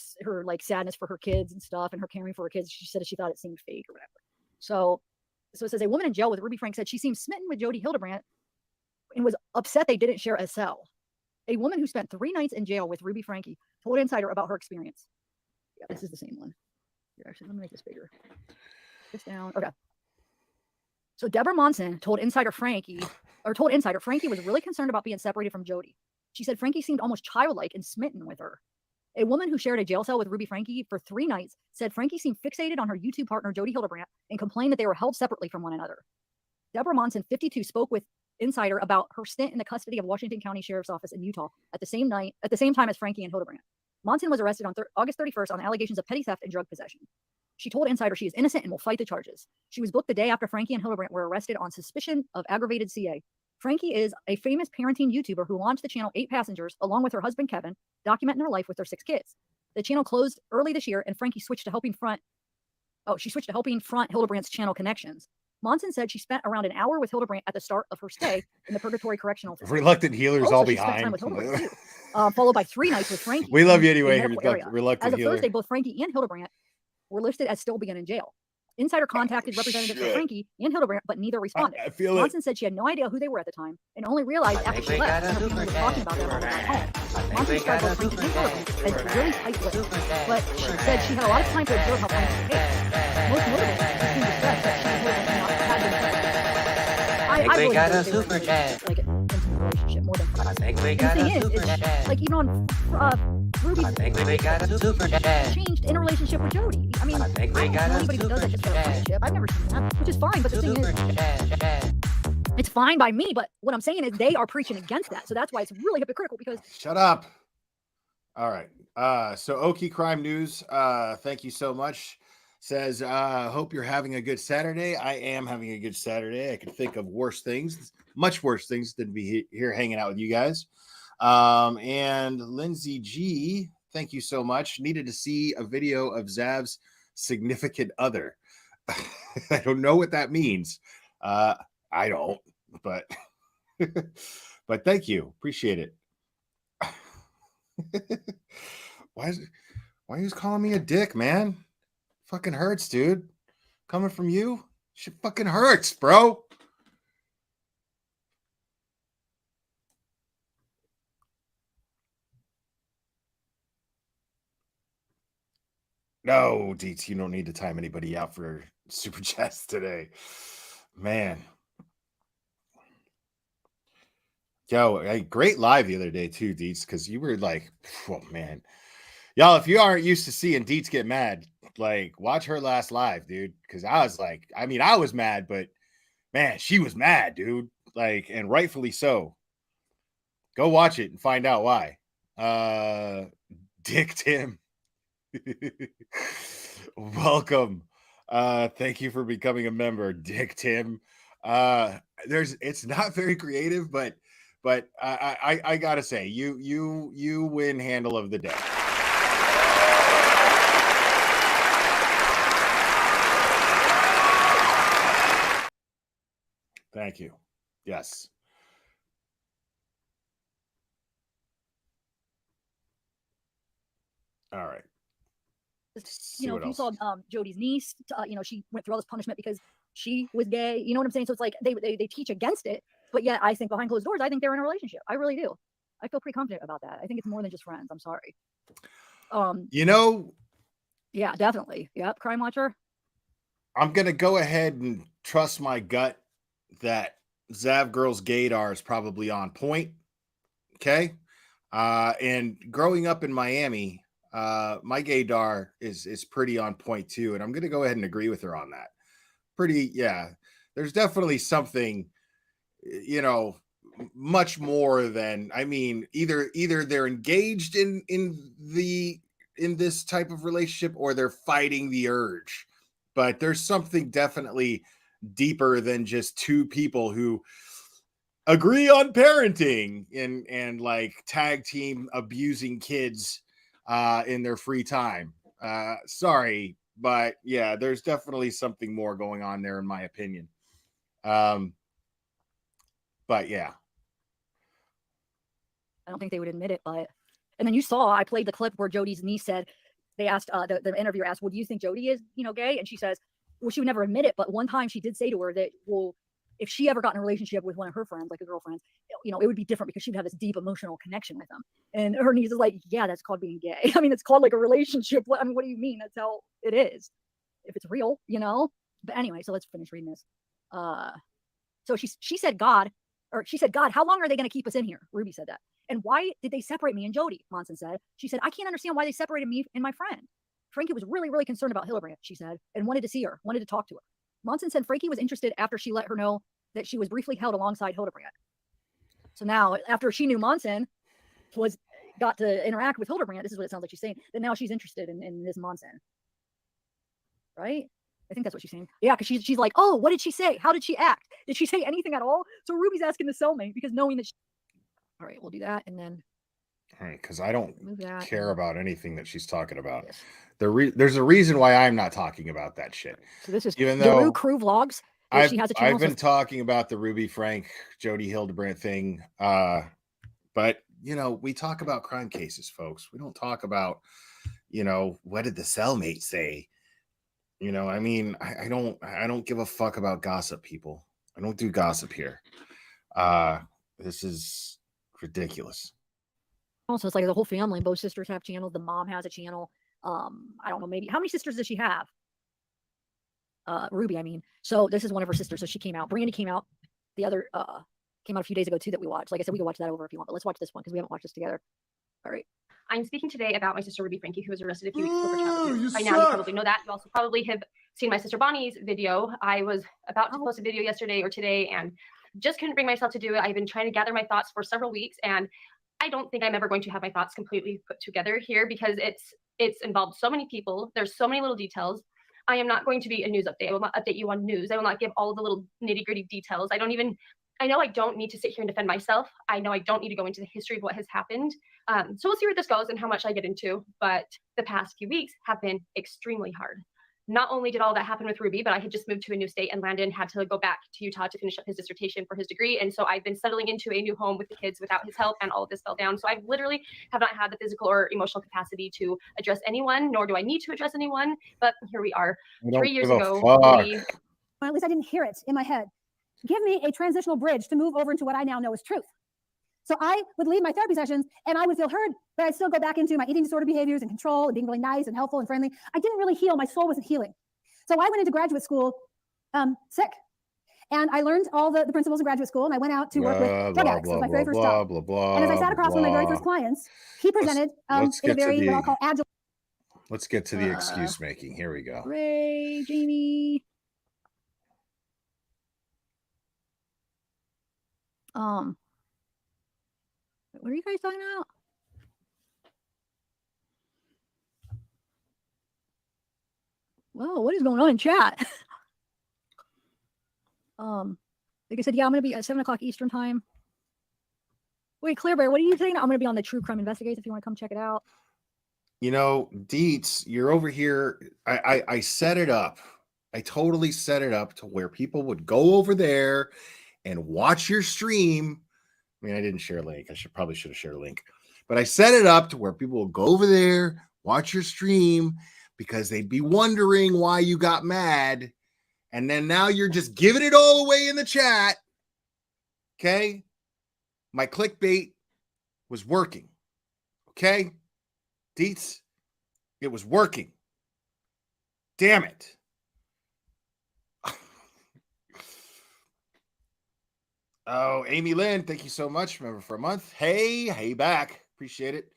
like sadness for her kids and stuff, and her caring for her kids. She said she thought it seemed fake or whatever. So it says a woman in jail with Ruby Frank said she seemed smitten with Jodi Hildebrandt and was upset they didn't share a cell. A woman who spent 3 nights in jail with Ruby Franke told Insider about her experience. Yeah, this is the same one. Here, actually, let me make this bigger. This down. Okay. So Deborah Monson told Insider Franke was really concerned about being separated from Jodi. She said Franke seemed almost childlike and smitten with her. A woman who shared a jail cell with Ruby Franke for 3 nights said Franke seemed fixated on her YouTube partner Jodi Hildebrandt and complained that they were held separately from one another. Deborah Monson, 52, spoke with Insider about her stint in the custody of Washington County Sheriff's Office in Utah at the same time as Franke and Hildebrandt. Monson was arrested on August 31st on allegations of petty theft and drug possession. She told Insider she is innocent and will fight the charges. She was booked the day after Franke and Hildebrandt were arrested on suspicion of aggravated CA. Franke is a famous parenting YouTuber who launched the channel 8 Passengers along with her husband Kevin, documenting her life with their 6 kids. The channel closed early this year, and Franke switched to helping front Hildebrandt's channel Connections. Monson said she spent around an hour with Hildebrandt at the start of her stay in the Purgatory Correctional Facility. Reluctant healers all behind. Spent time with Hildebrandt too, followed by 3 nights with Franke. We love you anyway. As of Thursday, both Franke and Hildebrandt were listed as still being in jail. Insider contacted representatives of Franke and Hildebrandt, but neither responded. Monson said she had no idea who they were at the time and only realized after she left and her family was talking about them when they got home. Monson described both Franke and Hildebrandt as really tight-lipped, but she said she had a lot of time to observe how Franke behaved. Most notably, she seemed distressed that she and Hildebrandt had been. I really got a super chat. Like an intimate relationship more than friends. I think we got a super chat. Like even on Ruby's, I think we got a super chat. Changed in a relationship with Jodi. I mean, I don't know anybody who does that just for a relationship. I've never seen that, which is fine. But the thing is, it's fine by me. But what I'm saying is they are preaching against that. So that's why it's really hypocritical because. Shut up. All right. So Okie Crime News, thank you so much. Says, hope you're having a good Saturday. I am having a good Saturday. I can think of worse things, much worse things than be here hanging out with you guys. And Lindsay G, thank you so much. Needed to see a video of Zav's significant other. I don't know what that means. I don't, but but thank you. Appreciate it. Why are you calling me a dick, man? Fucking hurts, dude. Coming from you, shit fucking hurts, bro. No, DT, you don't need to time anybody out for super chats today, man. Yo, great live the other day too, Deets, because you were like, oh man, y'all. If you aren't used to seeing Deets get mad, like watch her last live, dude. Because I was like, I mean, I was mad, but man, she was mad, dude. Like, and rightfully so. Go watch it and find out why. Dick Tim, welcome. Thank you for becoming a member, Dick Tim. It's not very creative, but I gotta say, you win handle of the day. Thank you. Yes. All right. You know, if you saw Jodi's niece, she went through all this punishment because she was gay. You know what I'm saying? So it's like they teach against it, but yet I think behind closed doors, I think they're in a relationship. I really do. I feel pretty confident about that. I think it's more than just friends. I'm sorry. Yeah, definitely. Yep. Crime Watcher. I'm gonna go ahead and trust my gut that Zav Girl's gaydar is probably on point. Okay. And growing up in Miami, my gaydar is pretty on point too. And I'm gonna go ahead and agree with her on that. There's definitely something, much more than, I mean, either they're engaged in this type of relationship or they're fighting the urge. But there's something definitely deeper than just two people who agree on parenting and like tag team abusing kids in their free time. Sorry, but yeah, there's definitely something more going on there in my opinion. But yeah. I don't think they would admit it, but And then you saw, I played the clip where Jody's niece said, they asked, the interviewer asked, well, do you think Jody is, gay? And she says, well, she would never admit it. But one time she did say to her that, well, if she ever got in a relationship with one of her friends, like a girlfriend, it would be different because she would have this deep emotional connection with them. And her niece is like, yeah, that's called being gay. I mean, it's called like a relationship. I mean, what do you mean? That's how it is. If it's real, But anyway, so let's finish reading this. So she said, God, how long are they going to keep us in here? Ruby said that. And why did they separate me and Jody? Monson said. She said, I can't understand why they separated me and my friend. Frankie was really, really concerned about Hildebrandt, she said, and wanted to see her, wanted to talk to her. Monson said Frankie was interested after she let her know that she was briefly held alongside Hildebrandt. So now, after she knew Monson got to interact with Hildebrandt, this is what it sounds like she's saying, that now she's interested in this Monson. Right? I think that's what she's saying. Yeah, because she's like, oh, what did she say? How did she act? Did she say anything at all? So Ruby's asking the cellmate because knowing that all right, we'll do that and then. All right, because I don't care about anything that she's talking about. Yes. There's a reason why I'm not talking about that shit. So this is even the though Rue Crew Vlogs. She has a channel. I've been talking about the Ruby Frank, Jody Hildebrandt thing. But we talk about crime cases, folks. We don't talk about, what did the cellmate say? I mean, I don't give a fuck about gossip, people. I don't do gossip here. This is ridiculous. Also, it's like the whole family. Both sisters have channels. The mom has a channel. I don't know, maybe how many sisters does she have? Ruby, I mean. So this is one of her sisters. So she came out. Brandy came out. The other came out a few days ago too that we watched. Like I said, we can watch that over if you want, but let's watch this one because we haven't watched this together. All right. I'm speaking today about my sister Ruby Frankie, who was arrested a few weeks ago for child abuse. By now, you probably know that. You also probably have seen my sister Bonnie's video. I was about to post a video yesterday or today and just couldn't bring myself to do it. I've been trying to gather my thoughts for several weeks, and I don't think I'm ever going to have my thoughts completely put together here because it's involved so many people. There's so many little details. I am not going to be a news update. I will not update you on news. I will not give all of the little nitty-gritty details. I know I don't need to sit here and defend myself. I know I don't need to go into the history of what has happened. So we'll see where this goes and how much I get into. But the past few weeks have been extremely hard. Not only did all that happen with Ruby, but I had just moved to a new state and Landon had to go back to Utah to finish up his dissertation for his degree. And so I've been settling into a new home with the kids without his help, and all of this fell down. So I literally have not had the physical or emotional capacity to address anyone, nor do I need to address anyone. But here we are. 3 years ago, well, at least I didn't hear it in my head. Give me a transitional bridge to move over into what I now know is truth. So I would leave my therapy sessions and I would feel heard, but I'd still go back into my eating disorder behaviors and control and being really nice and helpful and friendly. I didn't really heal. My soul wasn't healing. So I went into graduate school sick. And I learned all the principles in graduate school, and I went out to work with drug addicts. It was my very first job. And as I sat across from my very first clients, he presented in a very, what I'll call agile. Let's get to the excuse making. Here we go. Ray, Jamie. What are you guys talking about? Whoa, what is going on in chat? Like I said, yeah, I'm gonna be at 7 o'clock Eastern time. Wait, Claire, what are you saying? I'm gonna be on the True Crime Investigates if you want to come check it out. Deets, you're over here. I set it up. I totally set it up to where people would go over there and watch your stream. I mean, I didn't share a link. I probably should have shared a link, but I set it up to where people will go over there, watch your stream, because they'd be wondering why you got mad. And then now you're just giving it all away in the chat. Okay. My clickbait was working. Okay. Deets, it was working. Damn it. Oh, Amy Lynn, thank you so much. Remember for a month. Hey back. Appreciate it.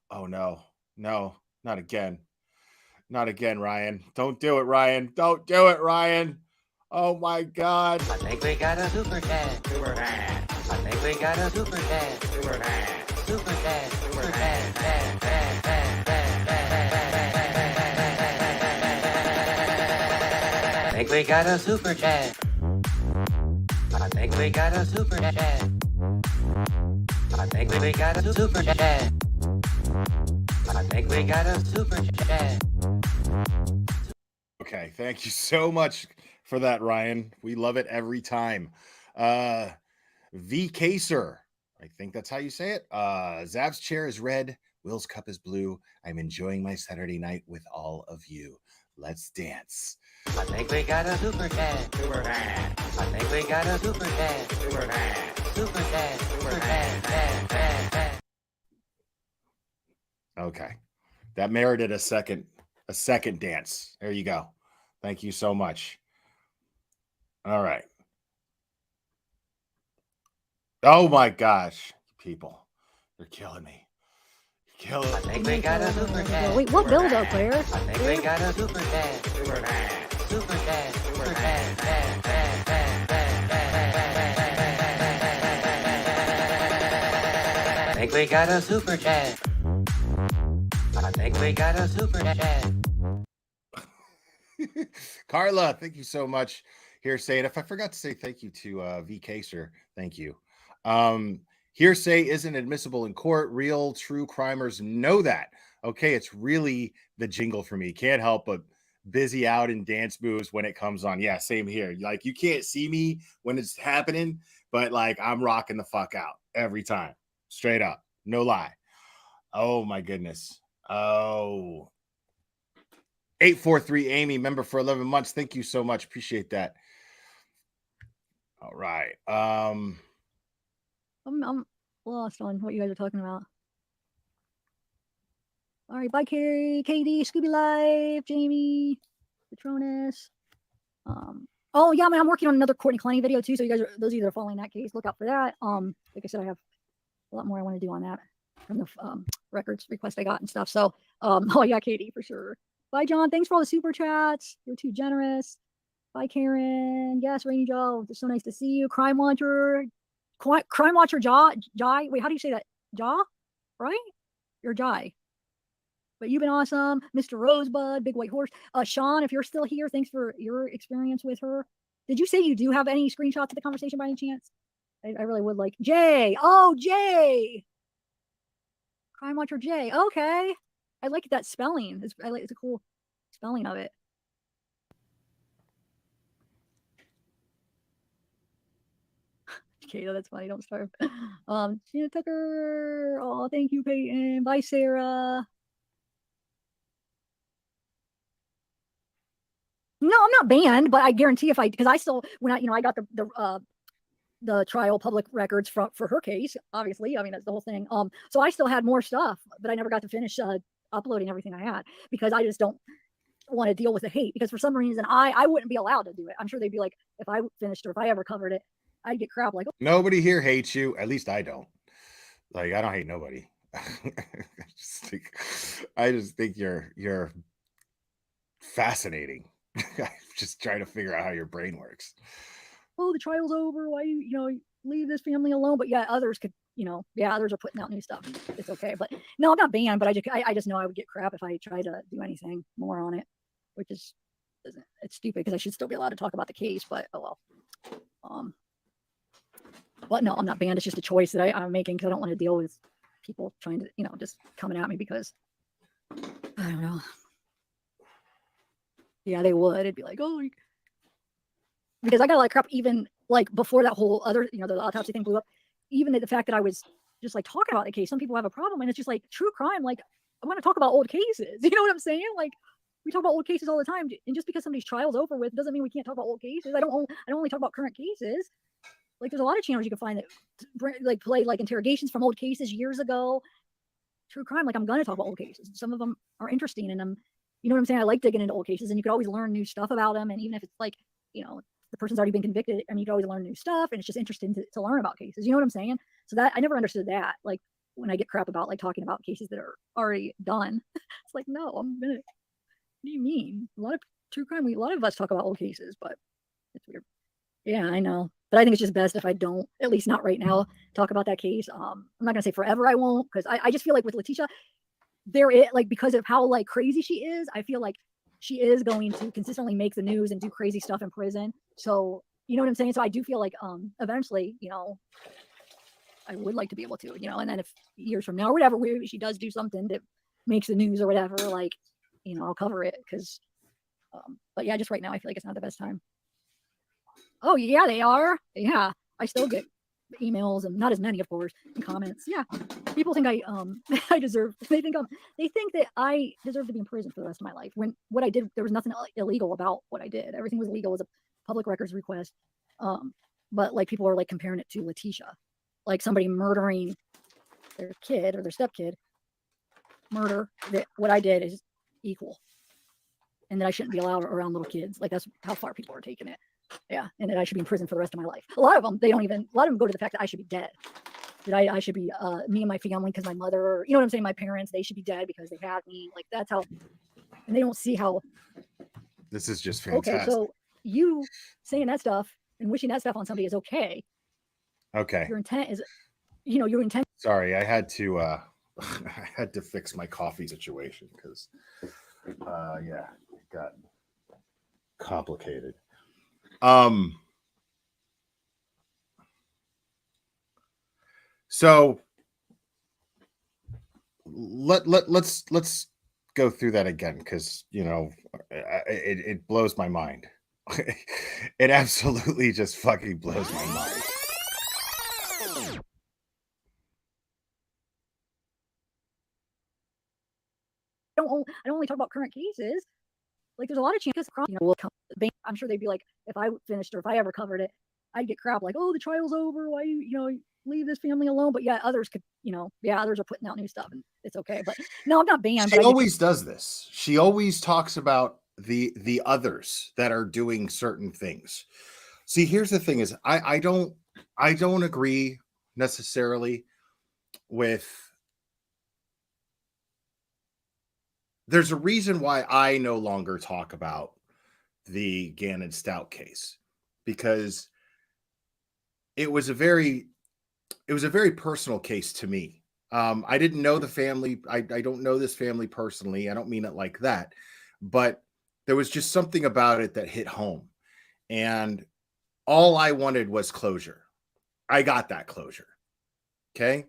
Oh, no, not again. Not again, Ryan. Don't do it, Ryan. Don't do it, Ryan. Oh, my God. I think we got a super chat. Super chat. I think we got a super chat. Super chat. Super chat. Super chat. I think we got a super chat. I think we got a super chat. I think we got a super chat. I think we got a super chat. Okay, thank you so much for that, Ryan. We love it every time. V. Kaser, I think that's how you say it. Zav's chair is red. Will's cup is blue. I'm enjoying my Saturday night with all of you. Let's dance. I think we got a super chat. Super chat. I think we got a super chat. Super chat. Super chat. Super chat. Okay. That merited a second dance. There you go. Thank you so much. All right. Oh my gosh, people. You're killing me. You're killing me. I think we got a super chat. Wait, what build up there? I think we got a super chat. Super chat. Super chat. Super chat. I think we got a super chat. I think we got a super chat. Carla, thank you so much. Hearsay. And if I forgot to say thank you to VK, sir, thank you. Hearsay isn't admissible in court. Real true crimers know that. Okay, it's really the jingle for me. Can't help but busy out in dance moves when it comes on. Yeah, same here. Like, you can't see me when it's happening, but like, I'm rocking the fuck out every time. Straight up. No lie. Oh my goodness. Oh, 843 Amy, member for 11 months. Thank you so much. Appreciate that. All right. I'm lost on what you guys are talking about. All right, bye, Carrie, Katie, Scooby Life, Jamie, Patronus. Oh yeah, man, I'm working on another Courtney Clenny video too. So you guys, those of you that are following that case, look out for that. Like I said, I have a lot more I want to do on that from the records request I got and stuff. So, oh yeah, Katie, for sure. Bye, John. Thanks for all the super chats. You're too generous. Bye, Karen. Yes, Rainy Joe. It's so nice to see you. Crime Watcher. Crime Watcher Jai. Wait, how do you say that? Jaw? Right? You're Jai. But you've been awesome. Mr. Rosebud, Big White Horse. Sean, if you're still here, thanks for your experience with her. Did you say you do have any screenshots of the conversation by any chance? I really would like. Jay. Oh, Jay. Crime Watcher Jay. Okay. I like that spelling. It's a cool spelling of it. Okay, that's funny. Don't starve. Tina Tucker. Oh, thank you, Peyton. Bye, Sarah. No, I'm not banned, but I guarantee because I still, when I got the trial public records for her case, obviously. I mean, that's the whole thing. So I still had more stuff, but I never got to finish uploading everything I had because I just don't want to deal with the hate, because for some reason I wouldn't be allowed to do it. I'm sure they'd be like, if I finished or if I ever covered it, I'd get crap like, oh. Nobody here hates you. At least I don't. Like, I don't hate nobody. I just think you're fascinating. I'm just trying to figure out how your brain works. Oh, the trial's over. Why you leave this family alone? But yeah, others could, others are putting out new stuff. It's okay. But no, I'm not banned, but I just know I would get crap if I tried to do anything more on it, which is, it's stupid because I should still be allowed to talk about the case, but oh well. But no, I'm not banned. It's just a choice that I'm making because I don't want to deal with people trying to, just coming at me because I don't know. Yeah, they would. It'd be like, oh, because I got a lot of crap even like before that whole other, the autopsy thing blew up. Even the fact that I was just like talking about the case, some people have a problem, and it's just like true crime. Like, I want to talk about old cases. You know what I'm saying? Like, we talk about old cases all the time, and just because somebody's trial's over with doesn't mean we can't talk about old cases. I don't only talk about current cases. Like, there's a lot of channels you can find that play like interrogations from old cases years ago. True crime, like, I'm gonna talk about old cases. Some of them are interesting, and you know what I'm saying? I like digging into old cases, and you could always learn new stuff about them. And even if it's like, the person's already been convicted, I mean, you can always learn new stuff, and it's just interesting to learn about cases. You know what I'm saying? So that I never understood that. Like, when I get crap about like talking about cases that are already done, it's like, no, what do you mean? A lot of true crime, a lot of us talk about old cases, but it's weird. Yeah, I know. But I think it's just best if I don't, at least not right now, talk about that case. I'm not gonna say forever I won't, because I just feel like with Letitia, because of how like crazy she is, I feel like she is going to consistently make the news and do crazy stuff in prison. So, you know what I'm saying? So I do feel like eventually, I would like to be able to, and then if years from now or whatever, she does do something that makes the news or whatever, like, I'll cover it because, but yeah, just right now, I feel like it's not the best time. Oh yeah, they are. Yeah, I still get emails, and not as many, of course, and comments. Yeah, people think I I deserve. They think that I deserve to be in prison for the rest of my life. When what I did, there was nothing illegal about what I did. Everything was legal. It was a public records request. But like people are like comparing it to Letitia, like somebody murdering their kid or their stepkid. Murder. That what I did is equal, and that I shouldn't be allowed around little kids. Like that's how far people are taking it. Yeah, and that I should be in prison for the rest of my life. A lot of them, a lot of them go to the fact that I should be dead. That I should be, me and my family, because my mother, you know what I'm saying? My parents, they should be dead because they had me. Like that's how, and they don't see how. This is just fantastic. Okay, so you saying that stuff and wishing that stuff on somebody is okay. Okay. Your intent is, your intent. Sorry, I had to I had to fix my coffee situation because yeah, it got complicated. So let's go through that again, because it blows my mind. It absolutely just fucking blows my mind. I don't only talk about current cases. Like there's a lot of chances will come. I'm sure they'd be like, if I finished or if I ever covered it, I'd get crap like, oh, the trial's over. Why leave this family alone? But yeah, others could, others are putting out new stuff and it's okay. But no, I'm not banned. She always does this. She always talks about the others that are doing certain things. See, here's the thing: is I don't agree necessarily with. There's a reason why I no longer talk about the Gannon Stout case, because it was a very personal case to me. I didn't know the family. I don't know this family personally. I don't mean it like that, but there was just something about it that hit home, and all I wanted was closure. I got that closure. Okay.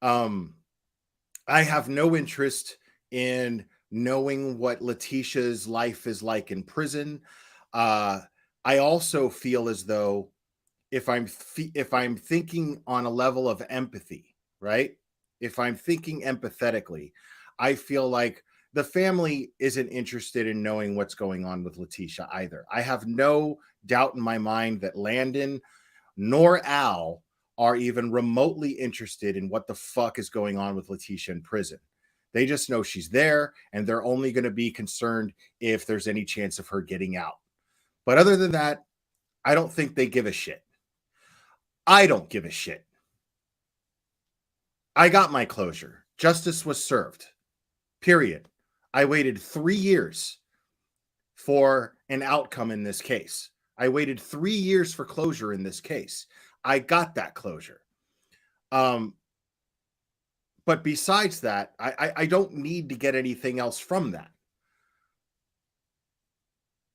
I have no interest in knowing what Letitia's life is like in prison. I also feel as though if I'm thinking on a level of empathy, right? If I'm thinking empathetically, I feel like the family isn't interested in knowing what's going on with Letitia either. I have no doubt in my mind that Landon nor Al are even remotely interested in what the fuck is going on with Letitia in prison. They just know she's there, and they're only going to be concerned if there's any chance of her getting out. But other than that, I don't think they give a shit. I don't give a shit. I got my closure. Justice was served. Period. I waited 3 years for an outcome in this case. I waited 3 years for closure in this case. I got that closure. But besides that, I don't need to get anything else from that.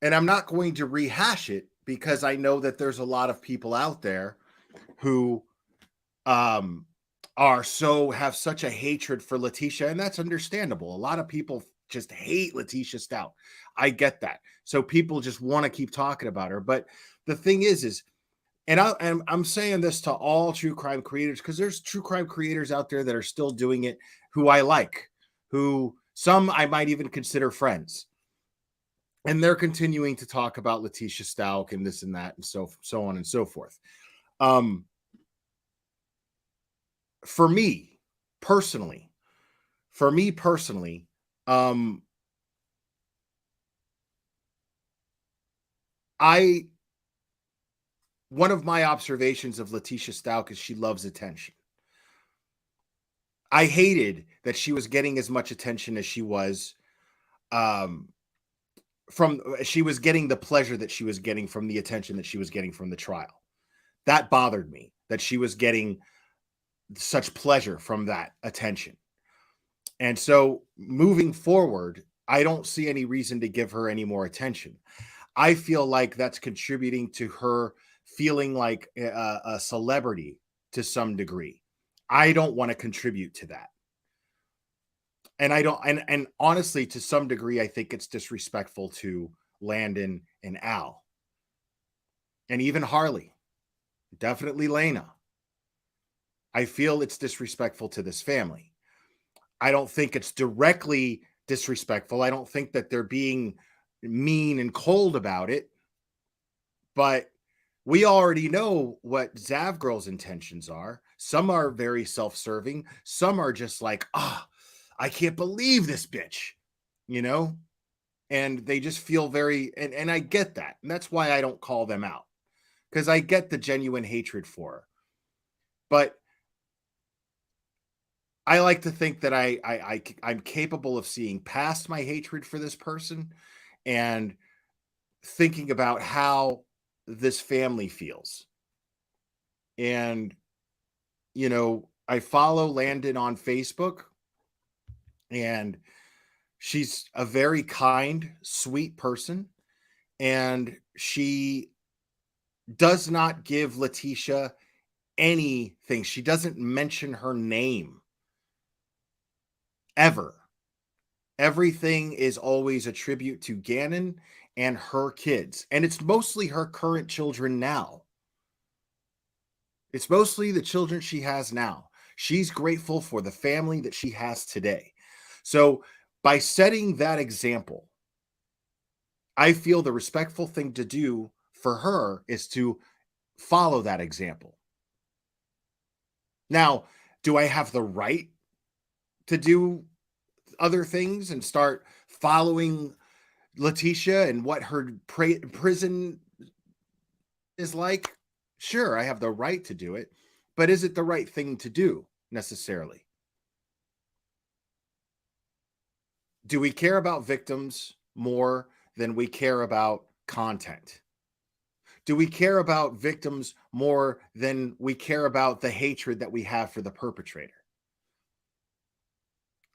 And I'm not going to rehash it because I know that there's a lot of people out there who have such a hatred for Letitia, and that's understandable. A lot of people just hate Letitia Stout. I get that. So people just want to keep talking about her. But the thing is and I'm saying this to all true crime creators, because there's true crime creators out there that are still doing it who I like, who some I might even consider friends. And they're continuing to talk about Letitia Stout and this and that and so on and so forth. For me personally, one of my observations of Letitia Stout is she loves attention. I hated that she was getting as much attention as she was. She was getting the pleasure that she was getting from the attention that she was getting from the trial. That bothered me, that she was getting such pleasure from that attention. And so moving forward, I don't see any reason to give her any more attention. I feel like that's contributing to her feeling like a celebrity to some degree. I don't want to contribute to that. And I don't, and honestly, to some degree, I think it's disrespectful to Landon and Al. And even Harley. Definitely Lena. I feel it's disrespectful to this family. I don't think it's directly disrespectful. I don't think that they're being mean and cold about it. But we already know what Zav Girl's intentions are. Some are very self-serving. Some are just like, I can't believe this bitch, you know? And they just feel very, and I get that. And that's why I don't call them out, because I get the genuine hatred for her. But I like to think that I'm capable of seeing past my hatred for this person and thinking about how this family feels. And, you know, I follow Landon on Facebook, and she's a very kind, sweet person. And she does not give Letitia anything. She doesn't mention her name ever. Everything is always a tribute to Gannon and her kids. And it's mostly her current children now. It's mostly the children she has now. She's grateful for the family that she has today. So by setting that example, I feel the respectful thing to do for her is to follow that example. Now, do I have the right to do other things and start following Letitia and what her prison is like? Sure, I have the right to do it, but is it the right thing to do necessarily? Do we care about victims more than we care about content? Do we care about victims more than we care about the hatred that we have for the perpetrator?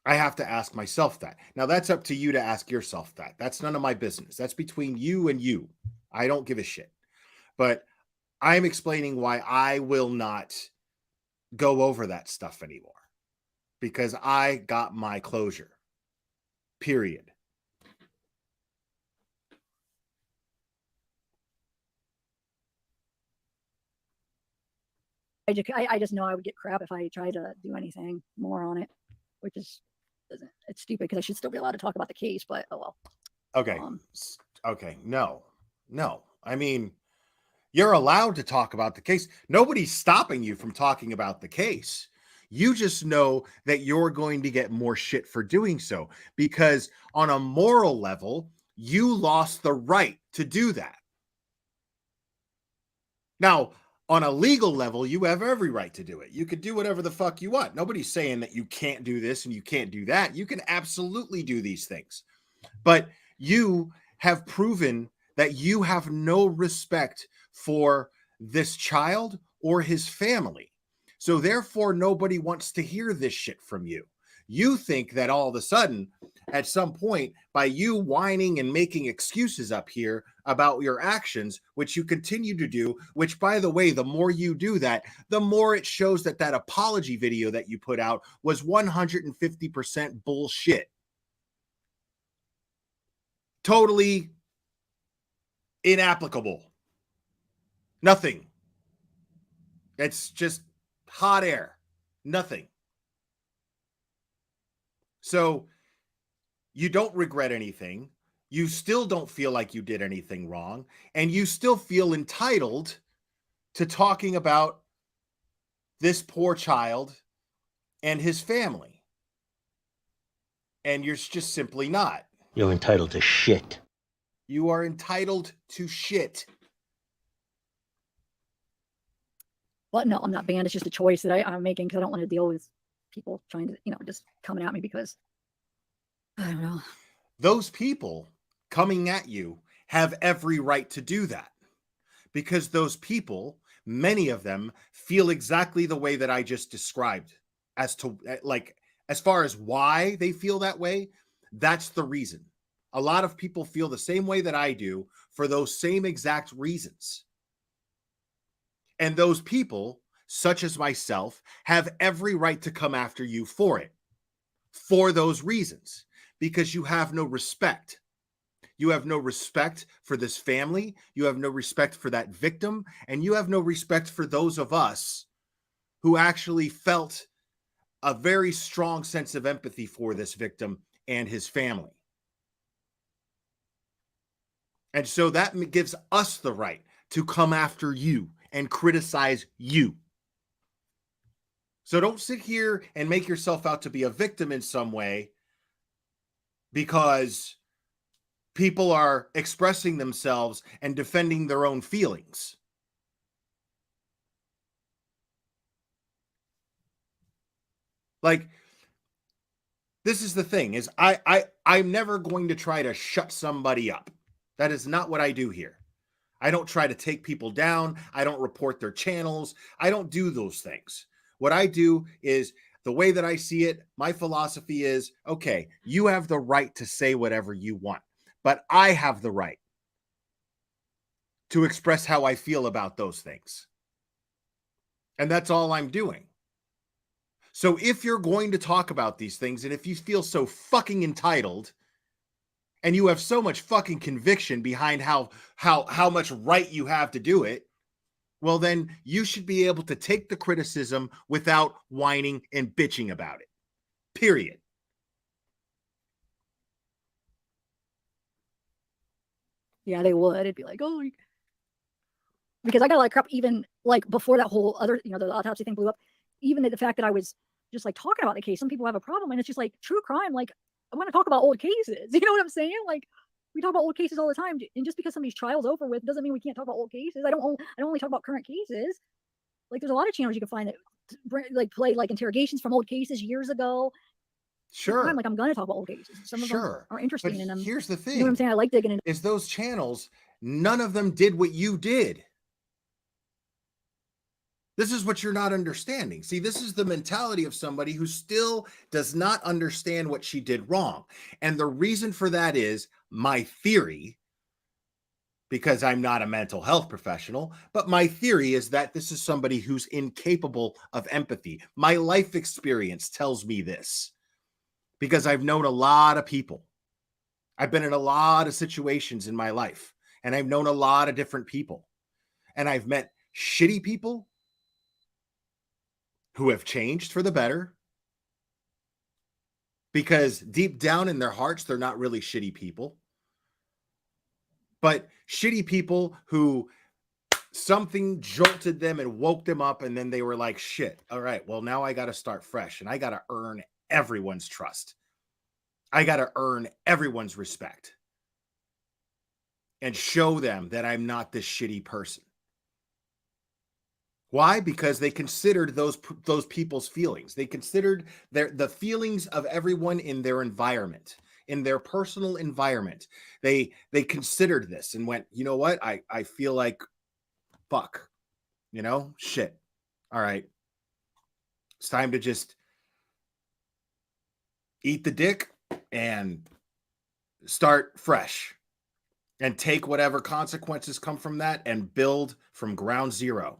I have to ask myself that. Now, that's up to you to ask yourself that. That's none of my business. That's between you and you. I don't give a shit. But I'm explaining why I will not go over that stuff anymore, because I got my closure. Period. I just know I would get crap if I tried to do anything more on it, which is, it's stupid because I should still be allowed to talk about the case, but oh well. Okay. Okay. No. I mean, you're allowed to talk about the case. Nobody's stopping you from talking about the case. You just know that you're going to get more shit for doing so, because on a moral level, you lost the right to do that. Now, on a legal level, you have every right to do it. You could do whatever the fuck you want. Nobody's saying that you can't do this and you can't do that. You can absolutely do these things. But you have proven that you have no respect for this child or his family. So therefore, nobody wants to hear this shit from you. You think that all of a sudden, at some point, by you whining and making excuses up here about your actions, which you continue to do, which, by the way, the more you do that, the more it shows that that apology video that you put out was 150% bullshit. Totally inapplicable. Nothing. It's just hot air. Nothing. So you don't regret anything. You still don't feel like you did anything wrong. And you still feel entitled to talking about this poor child and his family. And you're just simply not. You're entitled to shit. You are entitled to shit. Well, no, I'm not banned. It's just a choice that I'm making because I don't want to deal with people trying to, just coming at me because I don't know. Those people coming at you have every right to do that, because those people, many of them, feel exactly the way that I just described as to, like, as far as why they feel that way. That's the reason. A lot of people feel the same way that I do for those same exact reasons. And those people, such as myself, have every right to come after you for it, for those reasons, because you have no respect. You have no respect for this family. You have no respect for that victim. And you have no respect for those of us who actually felt a very strong sense of empathy for this victim and his family. And so that gives us the right to come after you and criticize you. So don't sit here and make yourself out to be a victim in some way because people are expressing themselves and defending their own feelings. Like, this is the thing, is I'm never going to try to shut somebody up. That is not what I do here. I don't try to take people down. I don't report their channels. I don't do those things. What I do is, the way that I see it, my philosophy is, okay, you have the right to say whatever you want, but I have the right to express how I feel about those things. And that's all I'm doing. So if you're going to talk about these things, and if you feel so fucking entitled, and you have so much fucking conviction behind how much right you have to do it, well, then you should be able to take the criticism without whining and bitching about it. Period. Yeah, they would. It'd be like, oh, because I got a lot of crap even like before that whole other, the autopsy thing blew up. Even the fact that I was just like talking about the case. Some people have a problem, and it's just like true crime. Like, I want to talk about old cases. You know what I'm saying? Like, we talk about old cases all the time, and just because somebody's trial's over with doesn't mean we can't talk about old cases. I don't only talk about current cases. Like, there's a lot of channels you can find that like play like interrogations from old cases years ago. Sure. I'm like, I'm gonna talk about old cases. Some of them are interesting, but and here's the thing. You know what I'm saying? I like digging into. Is those channels, none of them did what you did. This is what you're not understanding. See, this is the mentality of somebody who still does not understand what she did wrong. And the reason for that is my theory, because I'm not a mental health professional, but my theory is that this is somebody who's incapable of empathy. My life experience tells me this, because I've known a lot of people. I've been in a lot of situations in my life, and I've known a lot of different people. And I've met shitty people who have changed for the better, because deep down in their hearts, they're not really shitty people. But shitty people who something jolted them and woke them up, and then they were like, shit, all right, well, now I got to start fresh, and I got to earn everyone's trust. I got to earn everyone's respect and show them that I'm not this shitty person. Why? Because they considered those people's feelings. They considered the feelings of everyone in their environment, in their personal environment. They considered this and went, you know what? I feel like fuck, shit. All right. It's time to just eat the dick and start fresh and take whatever consequences come from that and build from ground zero.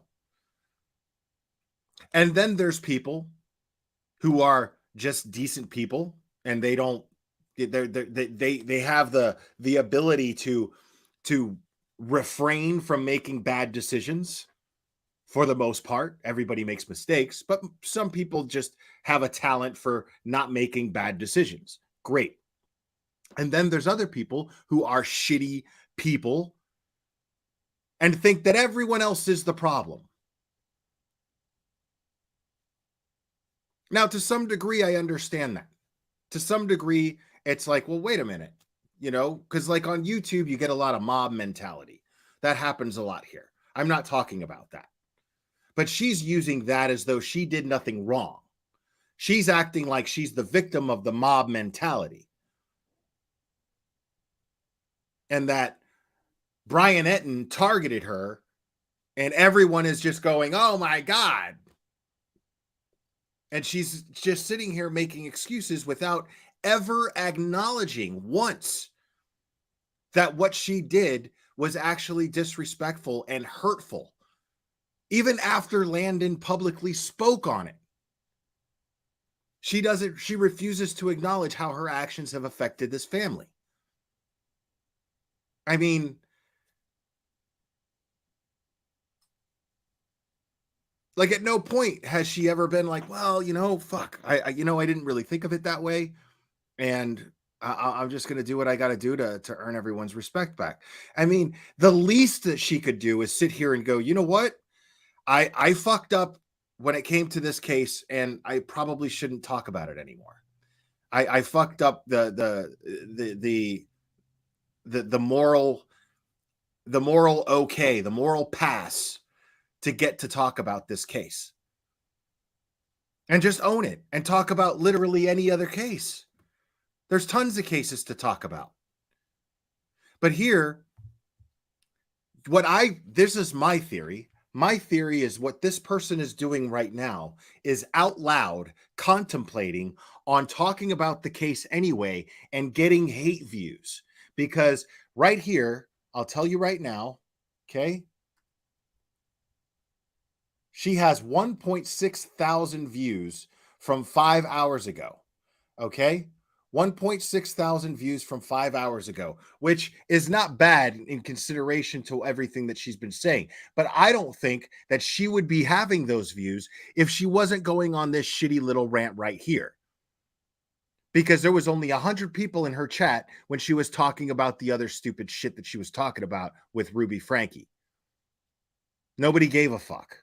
And then there's people who are just decent people, and they don't, they have the ability to refrain from making bad decisions. For the most part, everybody makes mistakes, but some people just have a talent for not making bad decisions. Great. And then there's other people who are shitty people and think that everyone else is the problem. Now, to some degree, I understand that. To some degree, it's like, well, wait a minute, because like on YouTube, you get a lot of mob mentality. That happens a lot here. I'm not talking about that. But she's using that as though she did nothing wrong. She's acting like she's the victim of the mob mentality. And that Brian Etten targeted her, and everyone is just going, oh my God. And she's just sitting here making excuses without ever acknowledging once that what she did was actually disrespectful and hurtful. Even after Landon publicly spoke on it, she refuses to acknowledge how her actions have affected this family. I mean, Like at no point has she ever been like, well, fuck, I didn't really think of it that way. And I'm just going to do what I got to do to earn everyone's respect back. I mean, the least that she could do is sit here and go, you know what? I fucked up when it came to this case, and I probably shouldn't talk about it anymore. I fucked up the moral okay, the moral pass to get to talk about this case. And just own it and talk about literally any other case. There's tons of cases to talk about. But here, this is my theory. My theory is what this person is doing right now is out loud contemplating on talking about the case anyway and getting hate views. Because right here, I'll tell you right now, okay? She has 1.6 thousand views from 5 hours ago, okay? 1.6 thousand views from 5 hours ago, which is not bad in consideration to everything that she's been saying. But I don't think that she would be having those views if she wasn't going on this shitty little rant right here. Because there was only 100 people in her chat when she was talking about the other stupid shit that she was talking about with Ruby Frankie. Nobody gave a fuck.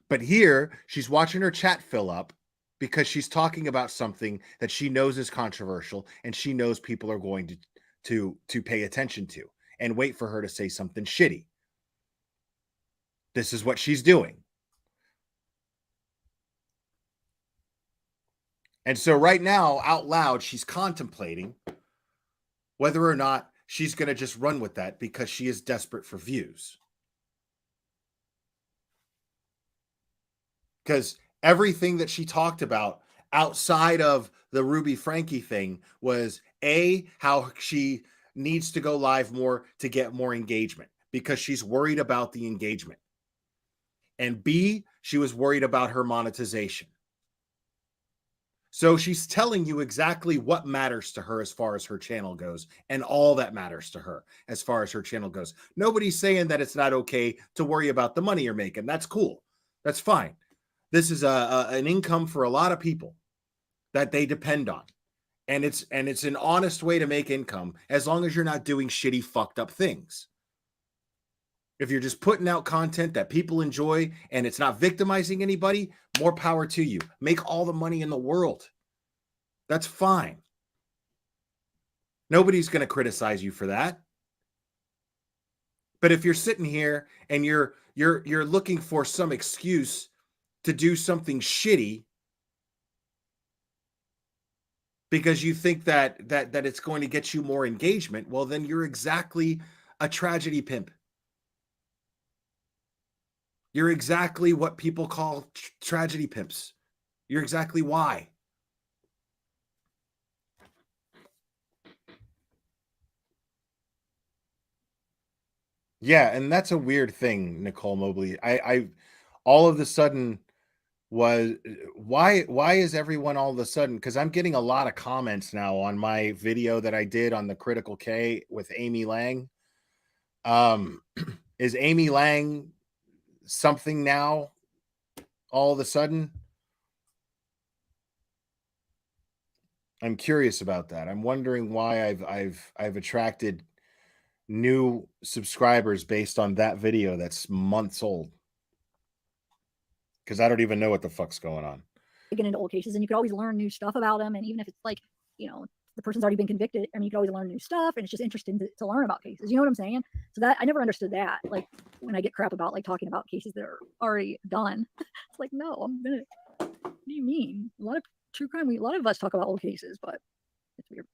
But here, she's watching her chat fill up because she's talking about something that she knows is controversial and she knows people are going to pay attention to and wait for her to say something shitty. This is what she's doing. And so right now, out loud, she's contemplating whether or not she's going to just run with that because she is desperate for views. Because everything that she talked about outside of the Ruby Frankie thing was how she needs to go live more to get more engagement because she's worried about the engagement. And B, she was worried about her monetization. So she's telling you exactly what matters to her as far as her channel goes and all that matters to her as far as her channel goes. Nobody's saying that it's not okay to worry about the money you're making. That's cool. That's fine. This is an income for a lot of people that they depend on. And it's an honest way to make income as long as you're not doing shitty, fucked up things. If you're just putting out content that people enjoy and it's not victimizing anybody, more power to you. Make all the money in the world. That's fine. Nobody's going to criticize you for that. But if you're sitting here and you're looking for some excuse to do something shitty because you think that it's going to get you more engagement, well, then you're exactly a tragedy pimp. You're exactly what people call tragedy pimps. You're exactly why. Yeah, and that's a weird thing, Nicole Mobley. I all of a sudden was why is everyone all of a sudden, because I'm getting a lot of comments now on my video that I did on the Critical K with Amy Lang. Is Amy Lang something now all of a sudden? I'm curious about that. I'm wondering why I've attracted new subscribers based on that video that's months old. Because I don't even know what the fuck's going on. Get into old cases, and you could always learn new stuff about them. And even if it's like, the person's already been convicted, I mean, you can always learn new stuff, and it's just interesting to learn about cases. You know what I'm saying? So that I never understood that. Like when I get crap about like talking about cases that are already done, it's like, no, what do you mean? A lot of true crime, a lot of us talk about old cases, but it's weird.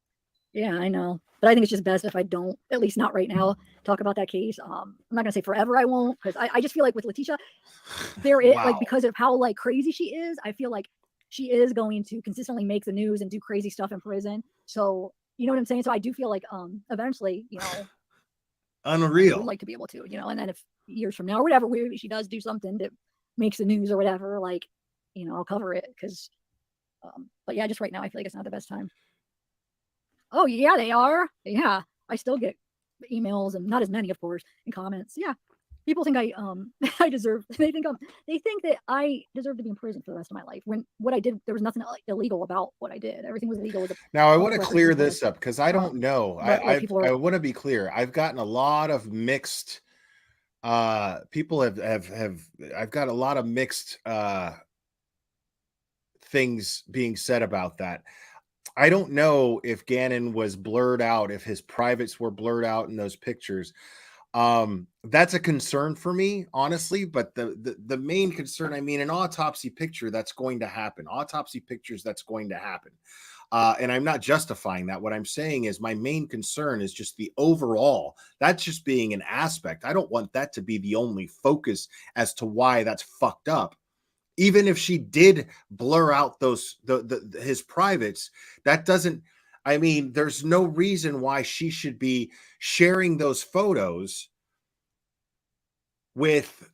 Yeah, I know. But I think it's just best if I don't, at least not right now, talk about that case. I'm not gonna say forever I won't, because I just feel like with Letitia, there is like, because of how like crazy she is, I feel like she is going to consistently make the news and do crazy stuff in prison. So you know what I'm saying? So I do feel like eventually, unreal. I would like to be able to, and then if years from now or whatever, she does do something that makes the news or whatever, like, I'll cover it. Because but yeah, just right now I feel like it's not the best time. Oh yeah, they are. Yeah, I still get emails, and not as many, of course, and comments. Yeah, People think I deserve. They think that I deserve to be in prison for the rest of my life. When what I did, there was nothing illegal about what I did. Everything was legal. Now I Public want to records clear recorded. this up because I don't know. But like people I are want to be clear. I've gotten a lot of mixed. People have I've got a lot of mixed things being said about that. I don't know if Gannon was blurred out, if his privates were blurred out in those pictures. That's a concern for me, honestly. But the main concern, I mean, an autopsy picture, that's going to happen. Autopsy pictures, that's going to happen. And I'm not justifying that. What I'm saying is my main concern is just the overall. That's just being an aspect. I don't want that to be the only focus as to why that's fucked up. Even if she did blur out those his privates, that doesn't. I mean, there's no reason why she should be sharing those photos with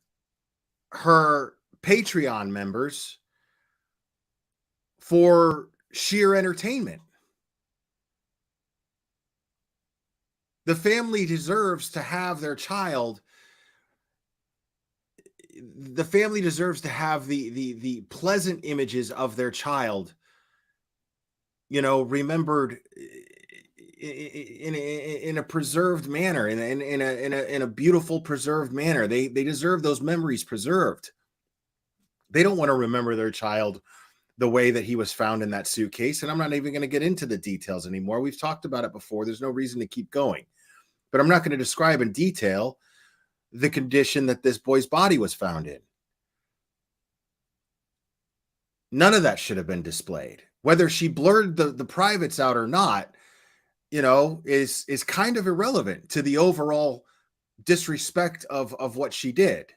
her Patreon members for sheer entertainment. The family deserves to have their child. The family deserves to have the pleasant images of their child, you know, remembered in a preserved manner, in a beautiful preserved manner. They deserve those memories preserved. They don't want to remember their child the way that he was found in that suitcase. And I'm not even going to get into the details anymore. We've talked about it before. There's no reason to keep going. But I'm not going to describe in detail the condition that this boy's body was found in. None of that should have been displayed. Whether she blurred the privates out or not, you know, is kind of irrelevant to the overall disrespect of what she did.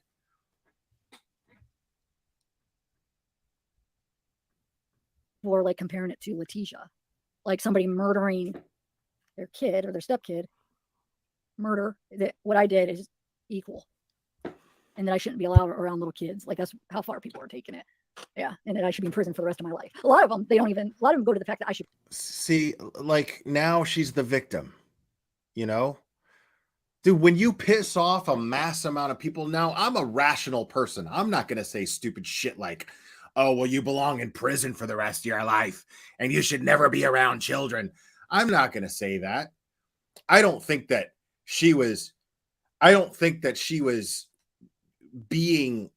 Or like comparing it to Letitia, like somebody murdering their kid or their stepkid. Murder, that what I did is equal, and that I shouldn't be allowed around little kids. Like that's how far people are taking it. Yeah, and that I should be in prison for the rest of my life. A lot of them go to the fact that I should see. Like now she's the victim, you know. Dude, when you piss off a mass amount of people, now I'm a rational person. I'm not gonna say stupid shit like, oh, well, you belong in prison for the rest of your life and you should never be around children. I'm not going to say that. I don't think that she was being,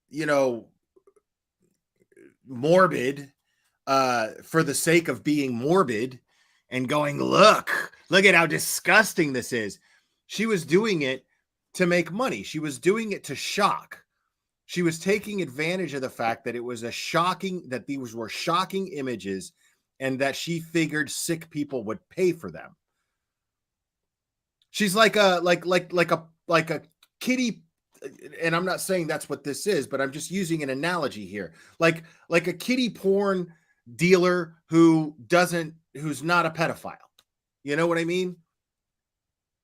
you know, morbid, for the sake of being morbid and going, look at how disgusting this is. She was doing it to make money. She was doing it to shock. She was taking advantage of the fact that it was that these were shocking images and that she figured sick people would pay for them. She's like a kitty, and I'm not saying that's what this is, but I'm just using an analogy here. Like a kitty porn dealer who's not a pedophile. You know what I mean?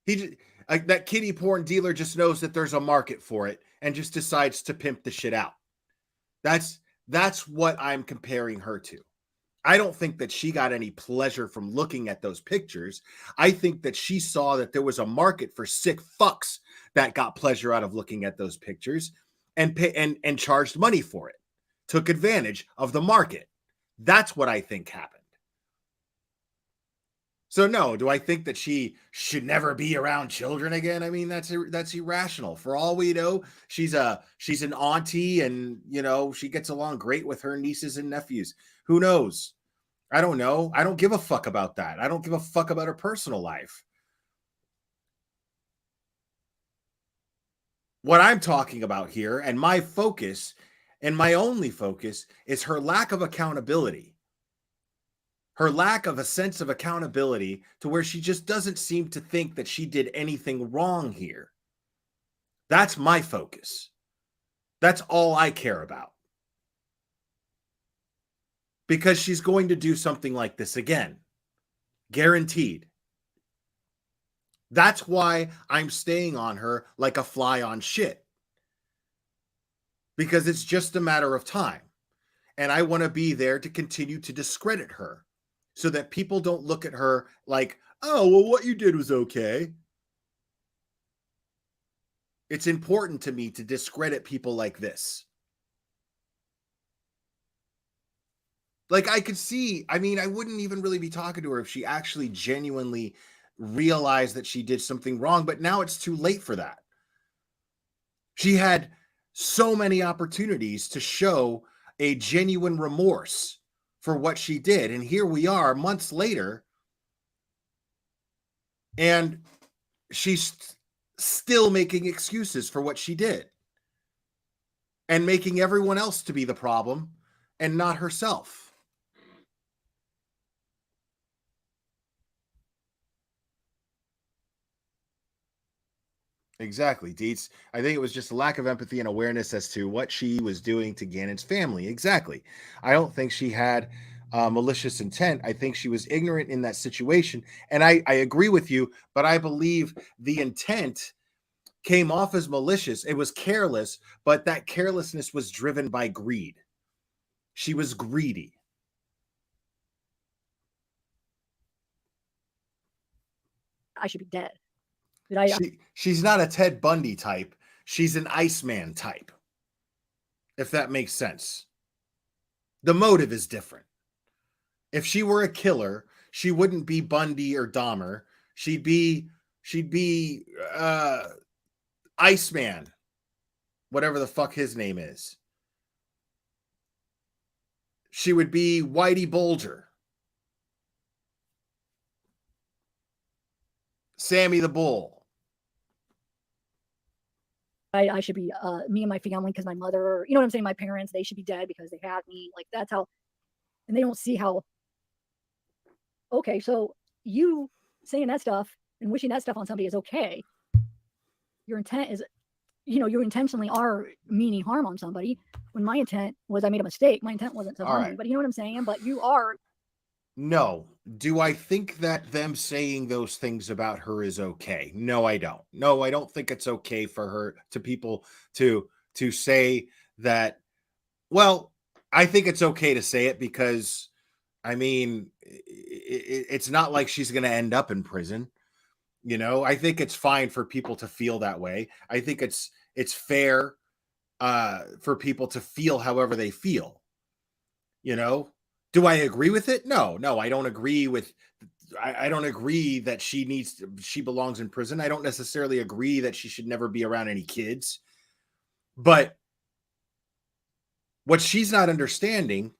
That kitty porn dealer just knows that there's a market for it and just decides to pimp the shit out. That's what I'm comparing her to. I don't think that she got any pleasure from looking at those pictures. I think that she saw that there was a market for sick fucks that got pleasure out of looking at those pictures and charged money for it. Took advantage of the market. That's what I think happened. So no, do I think that she should never be around children again? I mean, that's irrational. For all we know, she's an auntie, and you know she gets along great with her nieces and nephews. Who knows? I don't know. I don't give a fuck about that. I don't give a fuck about her personal life. What I'm talking about here, and my focus, and my only focus, is her lack of accountability. Her lack of a sense of accountability to where she just doesn't seem to think that she did anything wrong here. That's my focus. That's all I care about. Because she's going to do something like this again. Guaranteed. That's why I'm staying on her like a fly on shit. Because it's just a matter of time. And I want to be there to continue to discredit her. So that people don't look at her like, oh, well, what you did was okay. It's important to me to discredit people like this. Like, I could see, I mean, I wouldn't even really be talking to her if she actually genuinely realized that she did something wrong, but now it's too late for that. She had so many opportunities to show a genuine remorse for what she did. And here we are months later, and she's still making excuses for what she did and making everyone else to be the problem and not herself. Exactly, Dietz. I think it was just a lack of empathy and awareness as to what she was doing to Gannon's family. Exactly. I don't think she had malicious intent. I think she was ignorant in that situation. And I agree with you, but I believe the intent came off as malicious. It was careless, but that carelessness was driven by greed. She was greedy. I should be dead. She's not a Ted Bundy type. She's an Iceman type, if that makes sense. The motive is different. If she were a killer, she wouldn't be Bundy or Dahmer. She'd be Iceman, whatever the fuck his name is. She would be Whitey Bulger, Sammy the Bull. I should be me and my family, because my mother, you know what I'm saying, my parents, they should be dead because they had me. Like, that's how, and they don't see how. Okay, so you saying that stuff and wishing that stuff on somebody is okay. Your intent is, you intentionally are meaning harm on somebody, when my intent was I made a mistake. My intent wasn't to harm anybody. You know what I'm saying? But you are. No. Do I think that them saying those things about her is okay? No, I don't. No, I don't think it's okay for her to people to say that. Well, I think it's okay to say it because, I mean, it's not like she's going to end up in prison. I think it's fine for people to feel that way. I think it's fair for people to feel however they feel. Do I agree with it? No, I don't agree with. I don't agree that she belongs in prison. I don't necessarily agree that she should never be around any kids. But what she's not understanding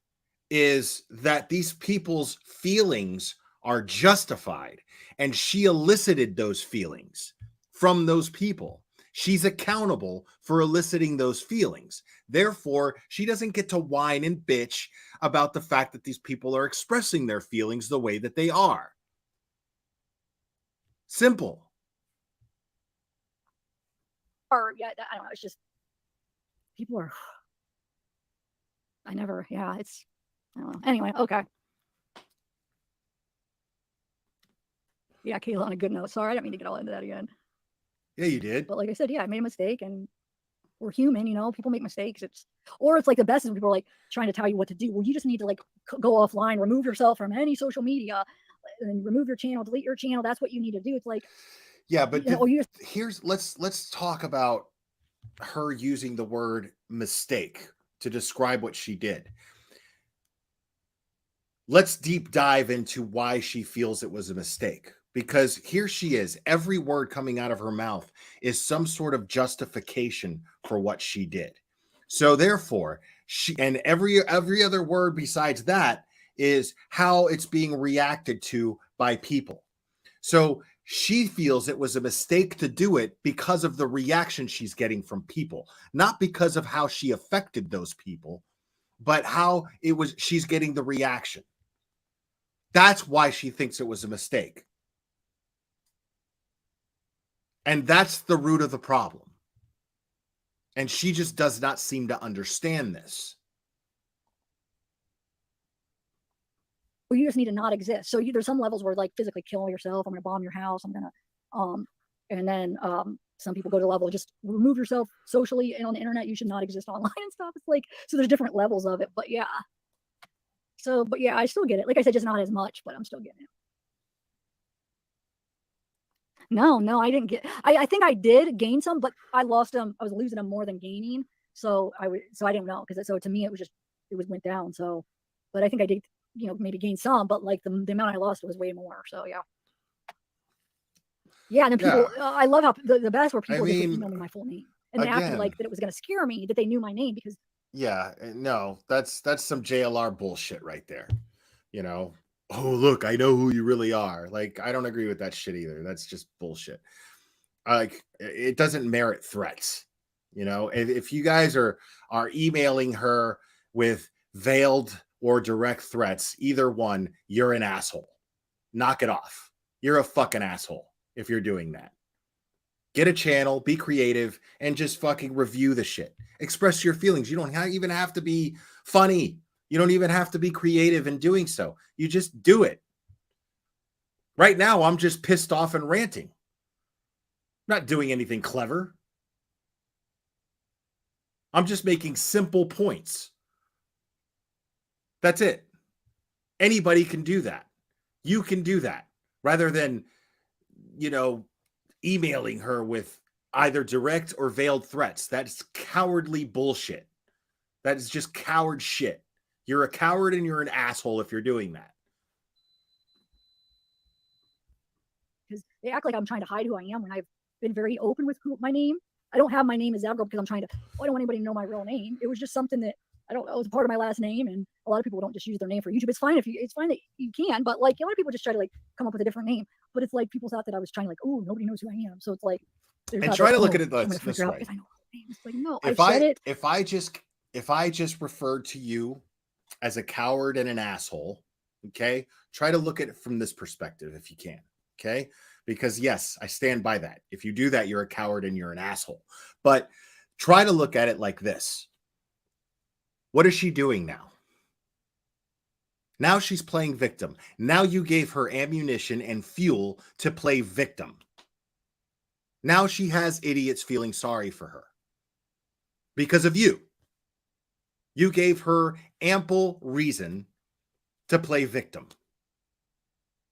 is that these people's feelings are justified, and she elicited those feelings from those people. She's accountable for eliciting those feelings. Therefore, she doesn't get to whine and bitch about the fact that these people are expressing their feelings the way that they are. Simple. Or yeah, I don't know. It's just people are. I don't know. Anyway, okay. Yeah, Kayla, on a good note. Sorry, I didn't mean to get all into that again. Yeah, you did. But like I said, yeah, I made a mistake, and we're human, people make mistakes. It's like the best is people are like trying to tell you what to do. Well, you just need to like go offline, remove yourself from any social media, and remove your channel, delete your channel. That's what you need to do. It's like, yeah, but let's talk about her using the word mistake to describe what she did. Let's deep dive into why she feels it was a mistake. Because here she is, every word coming out of her mouth is some sort of justification for what she did. So therefore, every other word besides that is how it's being reacted to by people. So she feels it was a mistake to do it because of the reaction she's getting from people, not because of how she affected those people, but how she's getting the reaction. That's why she thinks it was a mistake. And that's the root of the problem. And she just does not seem to understand this. Well, you just need to not exist. So there's some levels where like physically kill yourself. I'm going to bomb your house. I'm going to, and then some people go to level, just remove yourself socially and on the internet. You should not exist online and stuff. It's like, so there's different levels of it, but yeah. But yeah, I still get it. Like I said, just not as much, but I'm still getting it. No, I didn't get. I think I did gain some, but I lost them. I was losing them more than gaining. So I didn't know because so to me it was just went down. So, but I think I did, maybe gain some, but like the amount I lost was way more. So yeah. Yeah, and then people, I love how the best were people that would email me my full name and they acted like that it was going to scare me that they knew my name because. Yeah, no, that's some JLR bullshit right there. Oh, look, I know who you really are. Like, I don't agree with that shit either. That's just bullshit. Like, it doesn't merit threats. If you guys are emailing her with veiled or direct threats, either one, you're an asshole. Knock it off. You're a fucking asshole if you're doing that. Get a channel, be creative, and just fucking review the shit. Express your feelings. You don't even have to be funny. You don't even have to be creative in doing so. You just do it. Right now, I'm just pissed off and ranting. I'm not doing anything clever. I'm just making simple points. That's it. Anybody can do that. You can do that rather than, emailing her with either direct or veiled threats. That's cowardly bullshit. That is just coward shit. You're a coward and you're an asshole if you're doing that. Because they act like I'm trying to hide who I am when I've been very open with my name. I don't have my name as Avril because I'm trying to, I don't want anybody to know my real name. It was just something that I don't know, it's part of my last name, and a lot of people don't just use their name for YouTube. It's fine that you can, but like a lot of people just try to like come up with a different name. But it's like people thought that I was trying to like, oh, nobody knows who I am. So it's like, and try to look at it this way. If I know name. It's like, no, I've said it. If I just referred to you as a coward and an asshole, okay, try to look at it from this perspective if you can, okay? Because yes, I stand by that. If you do that, you're a coward and you're an asshole. But try to look at it like this. What is she doing now? Now she's playing victim. Now you gave her ammunition and fuel to play victim. Now she has idiots feeling sorry for her because of you. You gave her ample reason to play victim.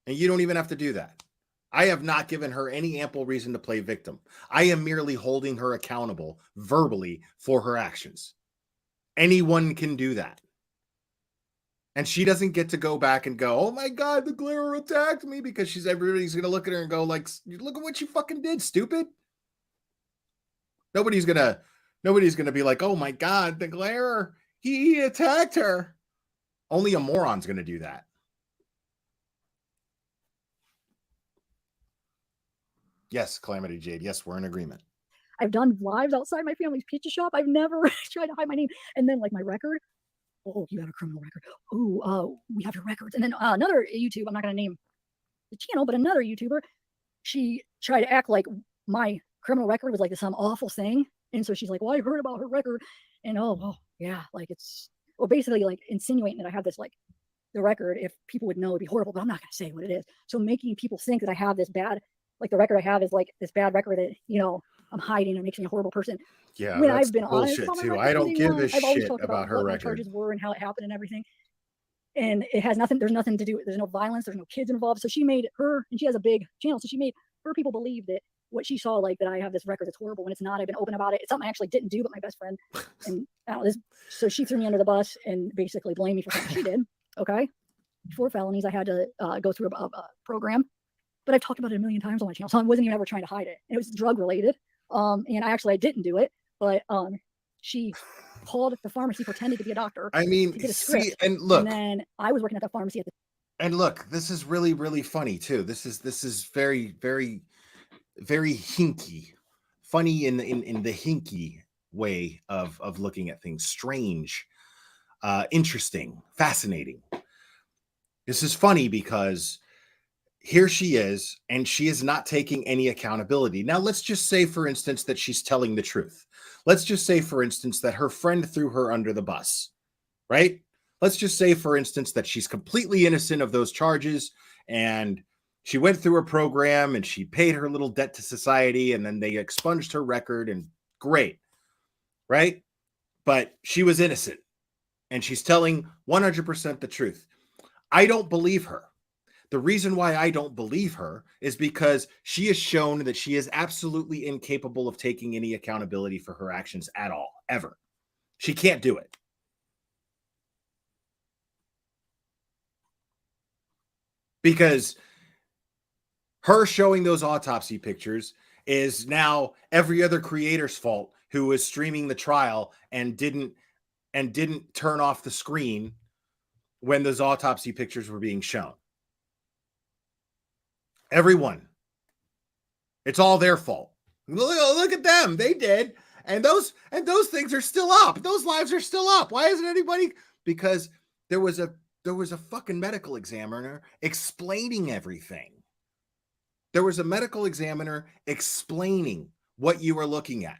And you don't even have to do that. I have not given her any ample reason to play victim. I am merely holding her accountable verbally for her actions. Anyone can do that. And she doesn't get to go back and go, oh my God, the Glare attacked me, because everybody's going to look at her and go like, look at what you fucking did, stupid. Nobody's going to be like, oh my God, the Glare, he attacked her. Only a moron's going to do that. Yes, Calamity Jade. Yes, we're in agreement. I've done lives outside my family's pizza shop. I've never tried to hide my name. And then like my record. Oh, you have a criminal record. Oh, we have your records. And then another YouTube, I'm not going to name the channel, but another YouTuber, she tried to act like my criminal record was like some awful thing. And so she's like, well, I heard about her record. And yeah, like basically like insinuating that I have this like the record, if people would know, it'd be horrible, but I'm not going to say what it is. So making people think that I have this bad, like the record I have is like this bad record that, I'm hiding and makes me a horrible person. Yeah, when that's I've been bullshit honest too. I don't give a shit about her what record. my charges were and how it happened and everything. And it has nothing. There's nothing to do. There's no violence. There's no kids involved. So she made her, and she has a big channel. So she made her people believe that what she saw, like that I have this record that's horrible, when it's not. I've been open about it. It's something I actually didn't do, but my best friend. And so she threw me under the bus and basically blamed me for something she did. Okay, 4 felonies. I had to go through a program, but I've talked about it a million times on my channel, so I wasn't even ever trying to hide it. And it was drug related. And I didn't do it, but she called the pharmacy, pretended to be a doctor. I mean, to get a script, see, and look, and then I was working at the pharmacy at the. And look, this is really, really funny too. This is very, very, very hinky, funny in the hinky way of looking at things. Strange, interesting, fascinating. This is funny because here she is, and she is not taking any accountability. Now, let's just say, for instance, that she's telling the truth. Let's just say, for instance, that her friend threw her under the bus, right? Let's just say, for instance, that she's completely innocent of those charges, and she went through a program, and she paid her little debt to society, and then they expunged her record, and great, right? But she was innocent, and she's telling 100% the truth. I don't believe her. The reason why I don't believe her is because she has shown that she is absolutely incapable of taking any accountability for her actions at all, ever. She can't do it. Because her showing those autopsy pictures is now every other creator's fault who was streaming the trial and didn't turn off the screen when those autopsy pictures were being shown. Everyone. It's all their fault. Look at them. They did. And those things are still up. Those lives are still up. Why isn't anybody? Because there was a fucking medical examiner explaining everything. There was a medical examiner explaining what you were looking at.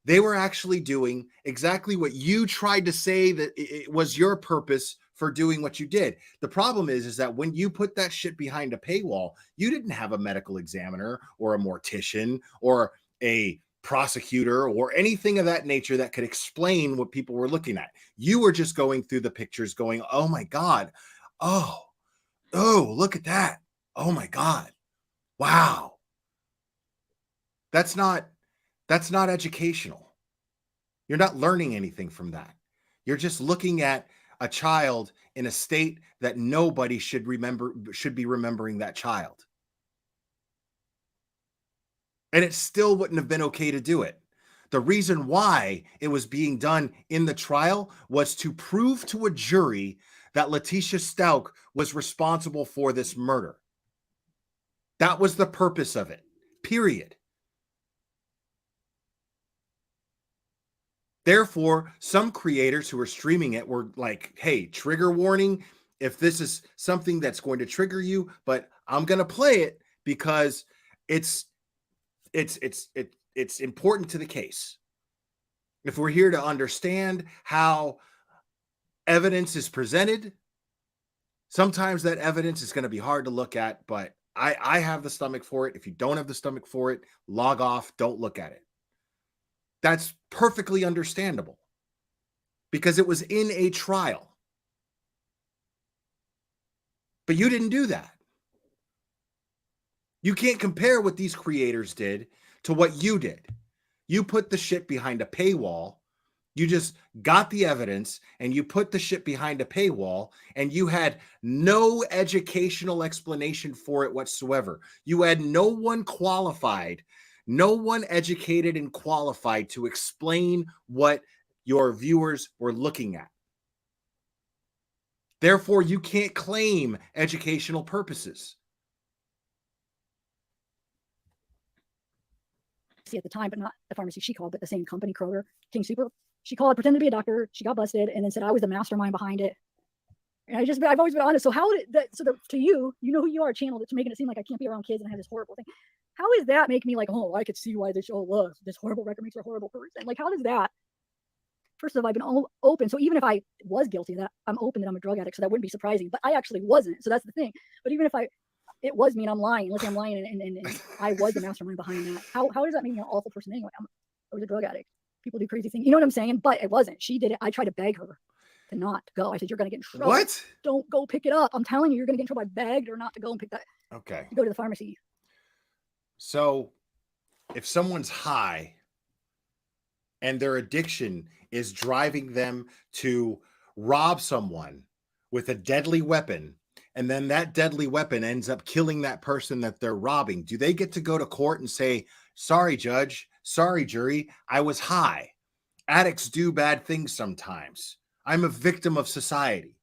They were actually doing exactly what you tried to say that it was your purpose for doing what you did. The problem is that when you put that shit behind a paywall, you didn't have a medical examiner or a mortician or a prosecutor or anything of that nature that could explain what people were looking at. You were just going through the pictures going, oh my God. Oh, look at that. Oh my God. Wow. That's not educational. You're not learning anything from that. You're just looking at a child in a state that nobody should be remembering that child. And it still wouldn't have been okay to do it. The reason why it was being done in the trial was to prove to a jury that Letitia Stout was responsible for this murder. That was the purpose of it, period. Therefore, some creators who are streaming it were like, hey, trigger warning, if this is something that's going to trigger you, but I'm going to play it because it's important to the case. If we're here to understand how evidence is presented, sometimes that evidence is going to be hard to look at, but I have the stomach for it. If you don't have the stomach for it, log off, don't look at it. That's perfectly understandable because it was in a trial. But you didn't do that. You can't compare what these creators did to what you did. You put the shit behind a paywall. You just got the evidence and you put the shit behind a paywall and you had no educational explanation for it whatsoever. You had no one qualified, no one educated and qualified to explain what your viewers were looking at. Therefore, you can't claim educational purposes. At the time, but not the pharmacy she called, but the same company, Kroger, King Super. She called, pretended to be a doctor. She got busted, and then said I was the mastermind behind it. And I've always been honest. So how did that? To you, you know who you are, channel that's making it seem like I can't be around kids and I have this horrible thing. How is that make me like, oh, I could see why this show was this horrible record makes her a horrible person? Like, how does that? First of all, I've been open. So even if I was guilty of that, I'm open that I'm a drug addict. So that wouldn't be surprising. But I actually wasn't. So that's the thing. But even if it was me and I'm lying. Let's say I'm lying and I was the mastermind behind that. How does that make me an awful person anyway? I was a drug addict. People do crazy things. You know what I'm saying? But it wasn't. She did it. I tried to beg her to not go. I said, you're going to get in trouble. What? Don't go pick it up. I'm telling you, you're going to get in trouble. I begged her not to go and pick that. Okay. Go to the pharmacy. So if someone's high and their addiction is driving them to rob someone with a deadly weapon, and then that deadly weapon ends up killing that person that they're robbing, do they get to go to court and say, sorry, judge, sorry, jury, I was high. Addicts do bad things sometimes. I'm a victim of society.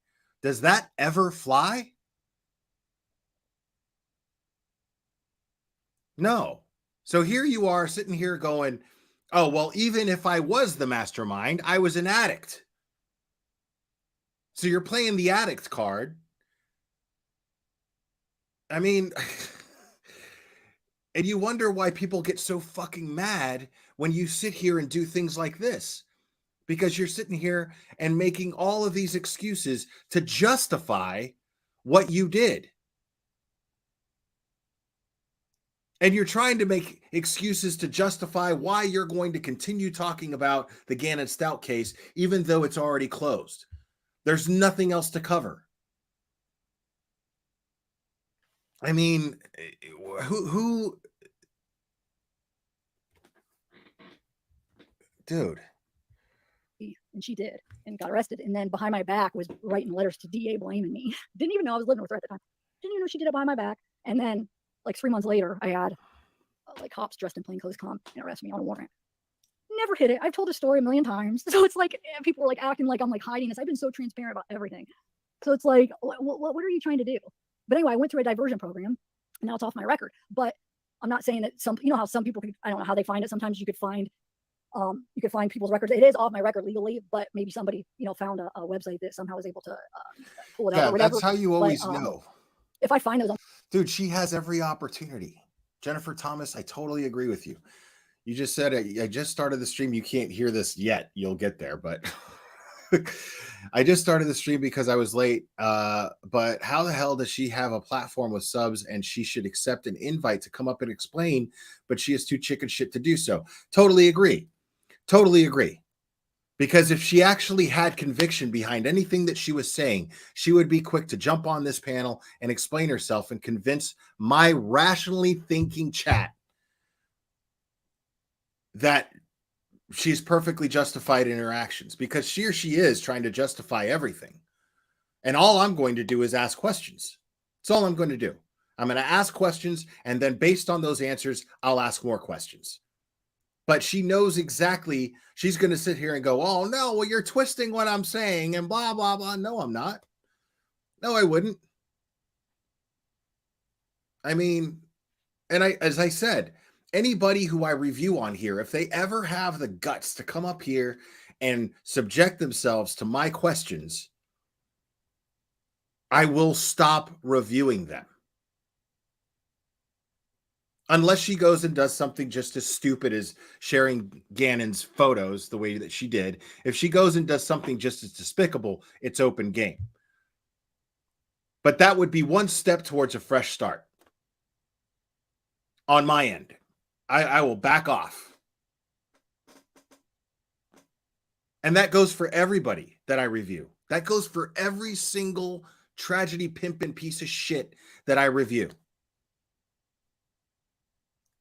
Does that ever fly? No. So here you are sitting here going, oh, well, even if I was the mastermind, I was an addict. So you're playing the addict card. I mean, and you wonder why people get so fucking mad when you sit here and do things like this, because you're sitting here and making all of these excuses to justify what you did. And you're trying to make excuses to justify why you're going to continue talking about the Gannon Stout case, even though it's already closed. There's nothing else to cover. I mean, who, dude? And she did, and got arrested. And then behind my back was writing letters to DA blaming me. Didn't even know I was living with her at the time. Didn't even know she did it behind my back. And then, like 3 months later, I had like cops dressed in plainclothes come and arrest me on a warrant. Never hid it. I've told the story a million times. So it's like people are like acting like I'm like hiding this. I've been so transparent about everything. So it's like, what are you trying to do? But anyway, I went through a diversion program, and now it's off my record. But I'm not saying that some, you know how some people could, I don't know how they find it. Sometimes you could find people's records. It is off my record legally, but maybe somebody, you know, found a website that somehow was able to pull it out or whatever. That's how you always but, know. If I find those, dude, she has every opportunity. Jennifer Thomas, I totally agree with you. You just said I just started the stream. You can't hear this yet. You'll get there, but I just started the stream because I was late. But how the hell does she have a platform with subs and she should accept an invite to come up and explain, but she is too chicken shit to do so? Totally agree. Totally agree. Because if she actually had conviction behind anything that she was saying, she would be quick to jump on this panel and explain herself and convince my rationally thinking chat that she's perfectly justified in her actions, because she is trying to justify everything. And all I'm going to do is ask questions. That's all I'm going to do. I'm going to ask questions, and then based on those answers, I'll ask more questions. But she knows exactly, she's going to sit here and go, oh, no, well, you're twisting what I'm saying and blah, blah, blah. No, I'm not. No, I wouldn't. I mean, and as I said, anybody who I review on here, if they ever have the guts to come up here and subject themselves to my questions, I will stop reviewing them. Unless she goes and does something just as stupid as sharing Gannon's photos the way that she did. If she goes and does something just as despicable, it's open game. But that would be one step towards a fresh start. On my end, I will back off. And that goes for everybody that I review. That goes for every single tragedy pimpin' piece of shit that I review.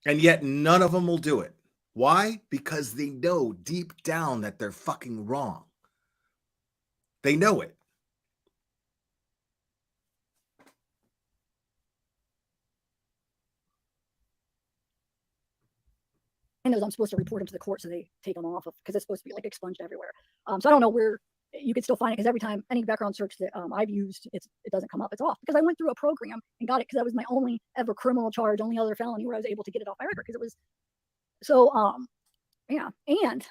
And yet none of them will do it. Why? Because they know deep down that they're fucking wrong. They know it. and those I'm supposed to report them to the court so they take them off of, because it's supposed to be like expunged everywhere. So I don't know where you could still find it, because every time any background search that I've used, it doesn't come up. It's off, because I went through a program and got it, because that was my only ever criminal charge, only other felony where I was able to get it off my record, because it was so yeah. And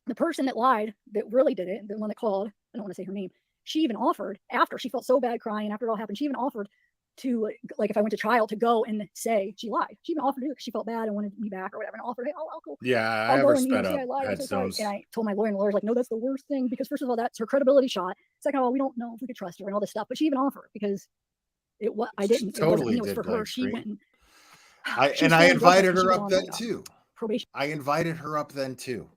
the person that lied, that really did it, the one that called, I don't want to say her name, she even offered, after she felt so bad crying after it all happened, she even offered to, like, if I went to trial, to go and say she lied. She even offered to do it because she felt bad and wanted me back or whatever, and offered, hey, I'll go. Yeah, I'll I go ever and, sped say up I lied. I'm so sorry. headstones. And I told my lawyer, and the lawyer's like, no, that's the worst thing, because first of all, that's her credibility shot. Second of all, we don't know if we could trust her and all this stuff. But she even offered, because it was, I didn't, it wasn't me, it was for her. She went and I invited her up then too. Probation. I invited her up then too.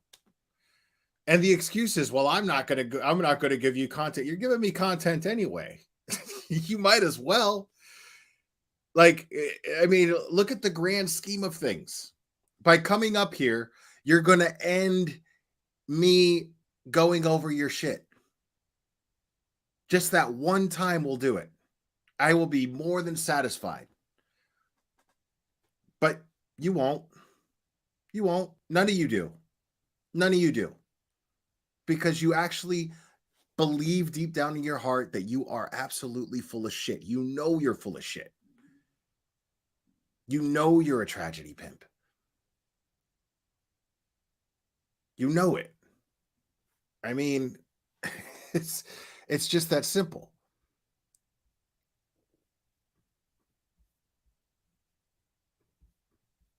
And the excuse is, well, I'm not going to give you content. You're giving me content anyway. You might as well. Like, I mean, look at the grand scheme of things. By coming up here, you're going to end me going over your shit. Just that one time will do it. I will be more than satisfied. But you won't. You won't. None of you do. None of you do. Because you actually believe deep down in your heart that you are absolutely full of shit. You know you're full of shit. You know you're a tragedy pimp. You know it. I mean, it's just that simple.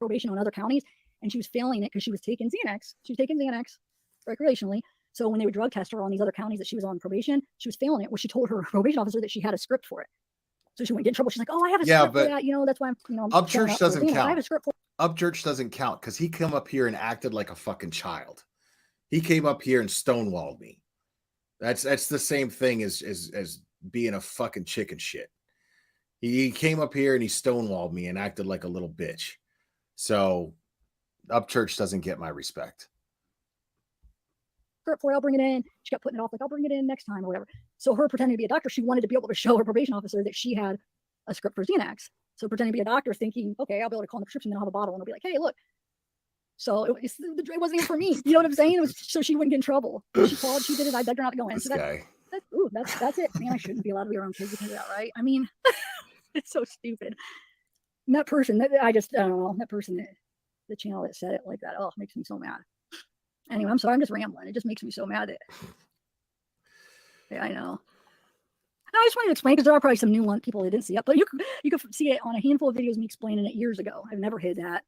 Probation on other counties, and she was failing it because she was taking Xanax. She was taking Xanax recreationally. So when they would drug test her on these other counties that she was on probation, she was failing it. Well, she told her probation officer that she had a script for it. So she wouldn't get in trouble. She's like, oh, I have a script for that. You know, that's why I'm, Upchurch doesn't count. I have a script for Upchurch doesn't count because he came up here and acted like a fucking child. He came up here and stonewalled me. That's the same thing as being a fucking chicken shit. He came up here and he stonewalled me and acted like a little bitch. So Upchurch doesn't get my respect. For I'll bring it in. She kept putting it off, like I'll bring it in next time or whatever. So her pretending to be a doctor, she wanted to be able to show her probation officer that she had a script for Xanax. So pretending to be a doctor, thinking, okay, I'll be able to call in the prescription, then I'll have a bottle, and I'll be like, hey, look. So it wasn't even for me. You know what I'm saying? It was so she wouldn't get in trouble. She called, she did it. I begged her not to go in. This So guy. that's it. Man, I shouldn't be allowed to be around kids because of that, right? I mean, it's so stupid. And that person, I don't know. That person, the channel that said it like that, oh, makes me so mad. Anyway, I'm sorry, I'm just rambling. It just makes me so mad that. Yeah, I know. I just wanted to explain because there are probably some new people that didn't see it, but you could see it on a handful of videos me explaining it years ago. I've never hid that.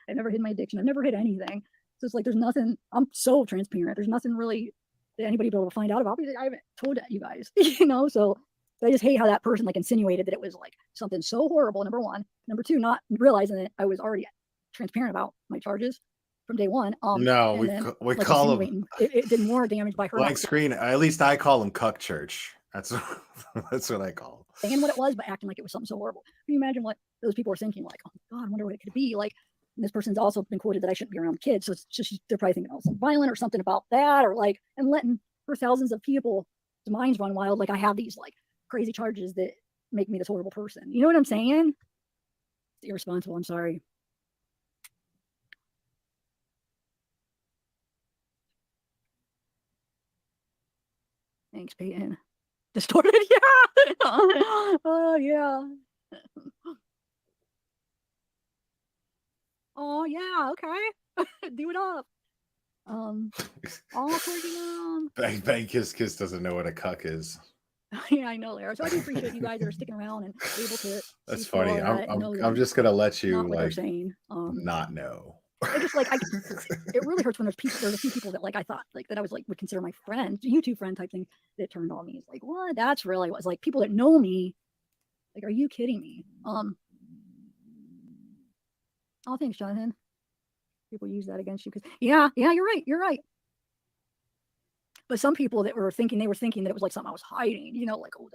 I've never hid my addiction. I've never hid anything. So it's like there's nothing. I'm so transparent. There's nothing really that anybody be able to find out about. I haven't told you guys, you know. So I just hate how that person like insinuated that it was like something so horrible. Number one, number two, not realizing that I was already transparent about my charges from day one. No, we like, call them. It did more damage by her. Blank screen. At least I call them cuck church. That's what I call them. Saying what it was, but acting like it was something so horrible. Can you imagine what those people were thinking? Like, oh my God, I wonder what it could be. Like, and this person's also been quoted that I shouldn't be around kids. So it's just, they're probably thinking, oh, something violent or something about that, or like, and letting for thousands of people's minds run wild. Like I have these like crazy charges that make me this horrible person. You know what I'm saying? It's irresponsible. I'm sorry. Thanks, Peyton. Distorted, yeah. Oh, yeah. Oh, yeah. Okay. Do it up. Bang Kiss Kiss doesn't know what a cuck is. Yeah, I know, Lara. So I do appreciate you guys that are sticking around and able to. That's funny. I'm just gonna let you like saying. Not know. I just like it really hurts when there's a few people that like I thought like that I was like would consider my friend, YouTube friend type thing that turned on me. It's like, what? That's really what it's like. People that know me, like, are you kidding me? Oh, thanks, Jonathan. People use that against you because yeah, you're right. But some people that were thinking that it was like something I was hiding, you know, like, oh,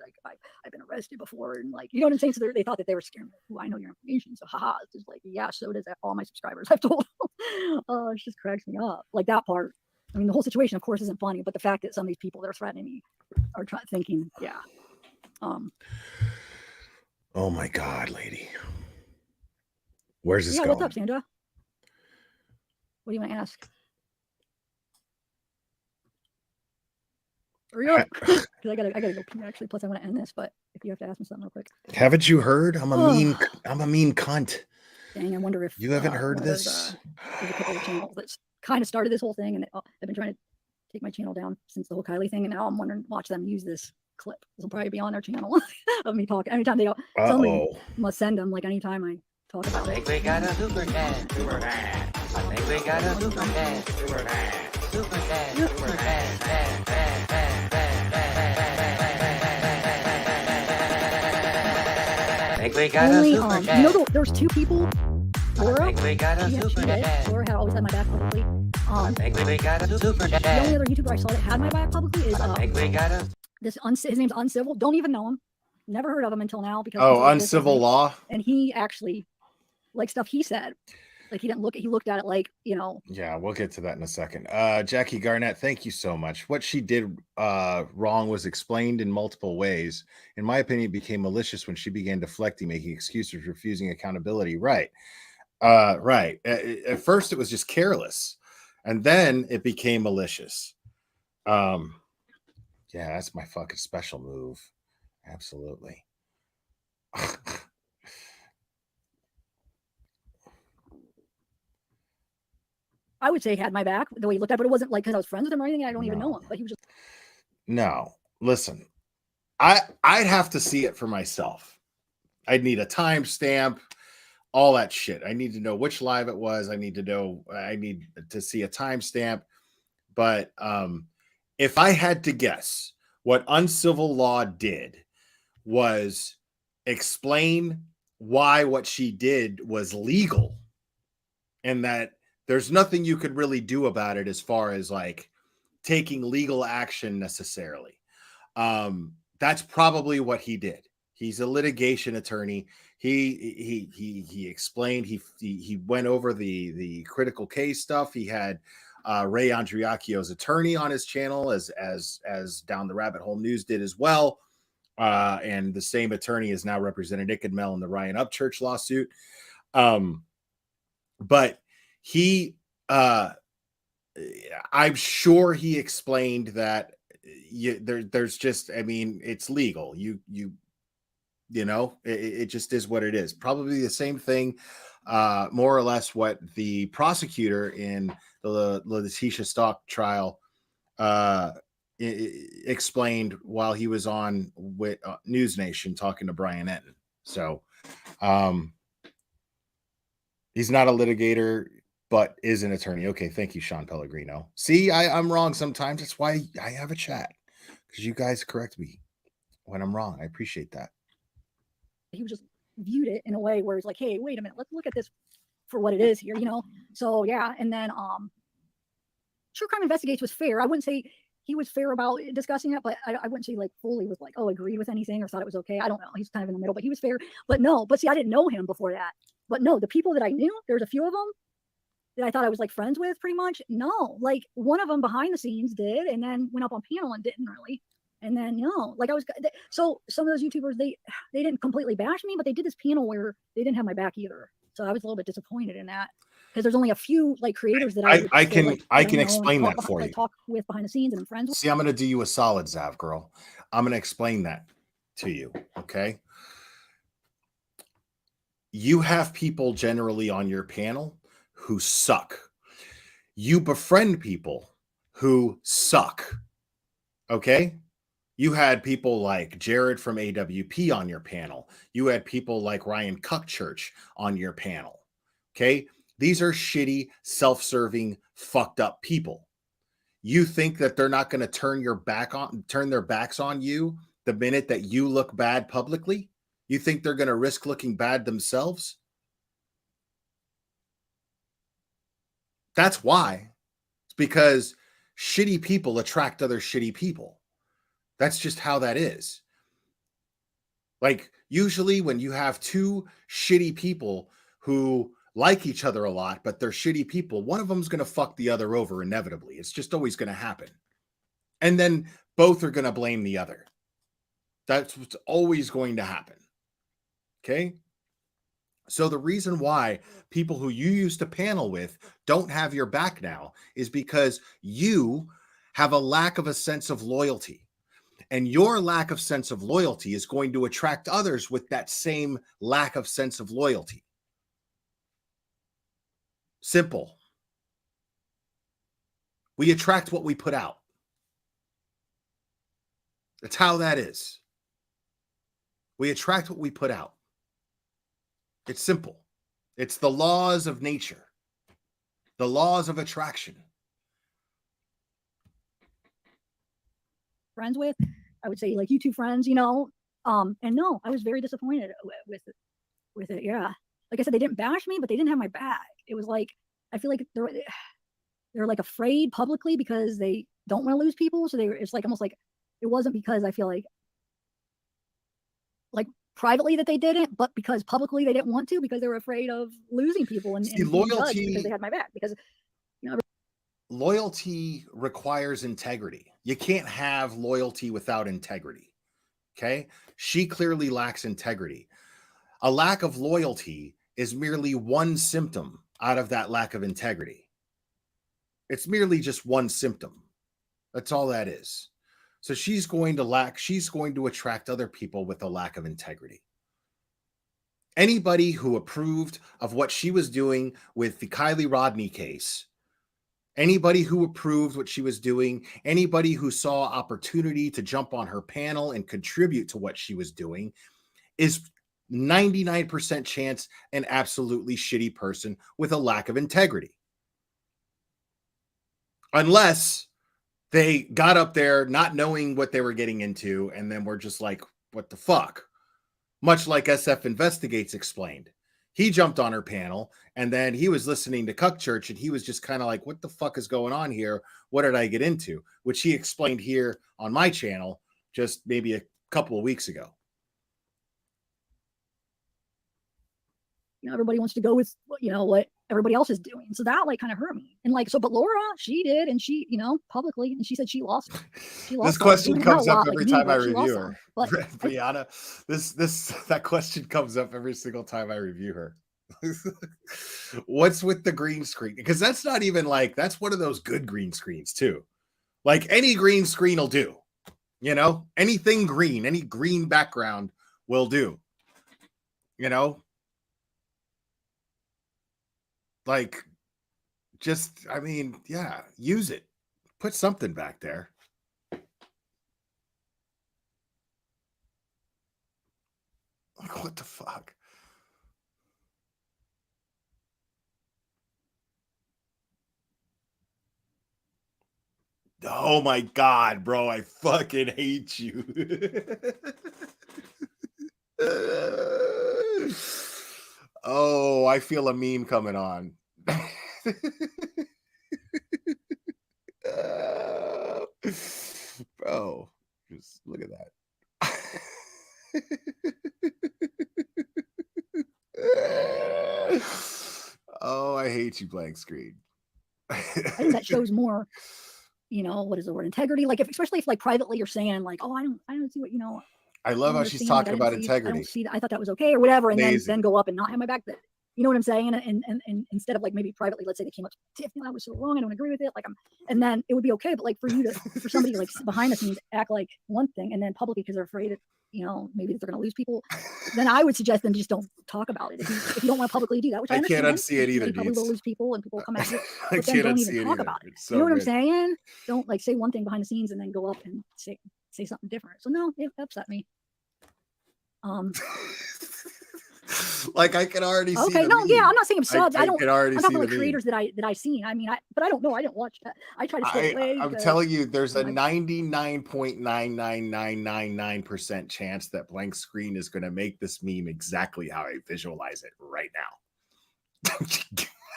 I've been arrested before, and like, you know what I'm saying? So they thought that they were scared. Like, oh, I know your information, so haha. It's just like, yeah, so does all my subscribers. I've told them. Oh, it just cracks me up. Like that part. I mean, the whole situation, of course, isn't funny, but the fact that some of these people that are threatening me are thinking, yeah. Oh my God, lady. Where's this going? What's up, Sandra? What do you want to ask? Hurry up, because I gotta go pee, actually. Plus, I want to end this, but if you have to ask me something real quick. Haven't you heard? I'm a mean cunt. Dang, I wonder if you haven't heard this. There's a couple of channels that's kind of started this whole thing, and I've been trying to take my channel down since the whole Kylie thing, and now I'm wondering, watch them use this clip. This will probably be on their channel of me talking. Anytime they go, somebody must send them. Like anytime I talk about it. I think we got a super chat. Super chat. I think we got a super chat. Super chat. Super chat. Super chat. I think we got a super chat. You know, there's two people. Laura, I think we got a super chat. Laura had always had my back publicly. I think we got a super chat. The only other YouTuber I saw that had my back publicly is I think we got a. His name's Uncivil. Don't even know him. Never heard of him until now because Uncivil Law. And he actually, like stuff he said, like he looked at it like, you know. Yeah, we'll get to that in a second. Jackie Garnett, thank you so much. What she did wrong was explained in multiple ways. In my opinion, it became malicious when she began deflecting, making excuses, refusing accountability. Right. Right. At first, it was just careless, and then it became malicious. Yeah, that's my fucking special move. Absolutely. I would say he had my back the way he looked at it, but it wasn't like because I was friends with him or anything. I don't even know him, but he was just. No, listen, I'd have to see it for myself. I'd need a timestamp, all that shit. I need to know which live it was. I need to see a timestamp. But if I had to guess, what Uncivil Law did was explain why what she did was legal, and that there's nothing you could really do about it as far as like taking legal action necessarily. That's probably what he did. He's a litigation attorney. He explained, he went over the critical case stuff. He had Ray Andriacchio's attorney on his channel, as Down the Rabbit Hole News did as well. And the same attorney has now represented Nick and Mel in the Ryan Upchurch lawsuit. But he, I'm sure he explained that there's just, I mean, it's legal. You know, it just is what it is. Probably the same thing, more or less what the prosecutor in the Letitia Stock trial explained while he was on with News Nation talking to Brian Enton. So he's not a litigator, but is an attorney. Okay, thank you, Sean Pellegrino. See, I'm wrong sometimes. That's why I have a chat, because you guys correct me when I'm wrong. I appreciate that. He just viewed it in a way where it's like, hey, wait a minute, let's look at this for what it is here, you know? So yeah, and then True Crime Investigates was fair. I wouldn't say he was fair about discussing it, but I wouldn't say like fully was like, oh, agreed with anything or thought it was okay. I don't know. He's kind of in the middle, but he was fair. But no, but see, I didn't know him before that. But no, the people that I knew, there's a few of them that I thought I was like friends with pretty much. No, like one of them behind the scenes did, and then went up on panel and didn't really. And then, no, like I was, so some of those YouTubers, they didn't completely bash me, but they did this panel where they didn't have my back either. So I was a little bit disappointed in that, because there's only a few like creators that I can explain that for you. Talk with behind the scenes and I'm friends with. See, I'm going to do you a solid, Zav girl. I'm going to explain that to you. Okay. You have people generally on your panel who suck. You befriend people who suck. Okay. You had people like Jared from AWP on your panel. You had people like Ryan Cuckchurch on your panel. Okay. These are shitty, self-serving, fucked up people. You think that they're not going to turn their backs on you the minute that you look bad publicly? You think they're going to risk looking bad themselves? That's why. It's because shitty people attract other shitty people. That's just how that is. Like, usually when you have two shitty people who like each other a lot, but they're shitty people, one of them's going to fuck the other over inevitably. It's just always going to happen. And then both are going to blame the other. That's what's always going to happen. Okay? So the reason why people who you used to panel with don't have your back now is because you have a lack of a sense of loyalty. And your lack of sense of loyalty is going to attract others with that same lack of sense of loyalty. Simple. We attract what we put out. That's how that is. We attract what we put out. It's simple. It's the laws of nature, the laws of attraction. Friends with, I would say like YouTube friends, you know, and no, I was very disappointed with it. Yeah. Like I said, they didn't bash me, but they didn't have my back. It was like, I feel like they're like afraid publicly because they don't want to lose people. So it's like almost like it wasn't because I feel like privately that they didn't, but because publicly they didn't want to, because they were afraid of losing people and loyalty, because they had my back. Because loyalty requires integrity. You can't have loyalty without integrity. Okay? She clearly lacks integrity. A lack of loyalty is merely one symptom out of that lack of integrity. It's merely just one symptom. That's all that is. So she's going to attract other people with a lack of integrity. Anybody who approved of what she was doing with the Kylie Rodney case, anybody who approved what she was doing, anybody who saw opportunity to jump on her panel and contribute to what she was doing, is 99% chance an absolutely shitty person with a lack of integrity. Unless they got up there not knowing what they were getting into, and then we're just like, what the fuck? Much like SF Investigates explained. He jumped on her panel, and then he was listening to Cuckchurch, and he was just kind of like, what the fuck is going on here? What did I get into? Which he explained here on my channel just maybe a couple of weeks ago. everybody wants to go with what everybody else is doing. So that like kind of hurt me. And like, so, but Laura, she did, and she, publicly, and she said she lost. This question comes up every time I review her. But Brianna, that question comes up every single time I review her. What's with the green screen? Because that's not even like, that's one of those good green screens too. Like any green screen will do. Anything green, any green background will do. Like, just, I mean, yeah, use it. Put something back there. Like, what the fuck? Oh my God, bro, I fucking hate you. Oh, I feel a meme coming on. Bro, just look at that. Oh, I hate you, blank screen. I think that shows more, what is the word, integrity? Like, especially if like privately you're saying like, oh, I don't see what, I love how she's talking about integrity. I don't see that. I thought that was okay or whatever. And Amazing. then go up and not have my back. You know what I'm saying? And instead of like maybe privately, let's say they came up to Tiff, that was so wrong. I don't agree with it. Like and then it would be okay. But like for somebody like behind the scenes act like one thing and then publicly because they're afraid maybe they're going to lose people, then I would suggest then just don't talk about it. If you don't want to publicly do that, which I can't unsee it either. You probably will lose people and people will come at you. I But then can't don't unsee even it talk either. about it. So you know what good. I'm saying? Don't like say one thing behind the scenes and then go up and say something different. So no, it upset me. Like I can already see. Okay, no, meme. yeah, I'm not saying I'm subs. I don't. can already I'm see talking the about creators that I seen. I mean, but I don't know. I didn't watch that. I try to stay away. I'm telling you, there's a 99.99999% chance that blank screen is going to make this meme exactly how I visualize it right now.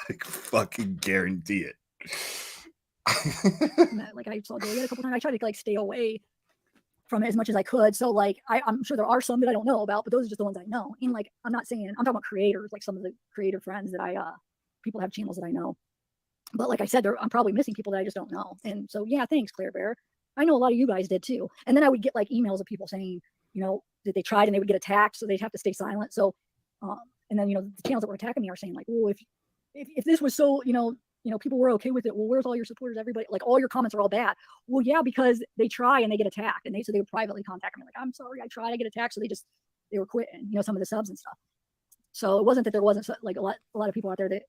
I fucking guarantee it. Like I saw Juliet a couple times. I tried to like stay away from it as much as I could. So like I'm sure there are some that I don't know about, but those are just the ones I know. And like I'm talking about creators, like some of the creator friends that people have channels that I know. But like I said, I'm probably missing people that I just don't know. And so yeah, thanks, Claire Bear. I know a lot of you guys did too. And then I would get like emails of people saying, that they tried and they would get attacked, so they'd have to stay silent. So and then the channels that were attacking me are saying like, well, if this was so, people were okay with it. Well, where's all your supporters? Everybody, like all your comments are all bad. Well, yeah, because they try and they get attacked, and they would privately contact me like, I'm sorry, I tried, I get attacked. So they were quitting, some of the subs and stuff. So it wasn't that there wasn't like a lot of people out there that.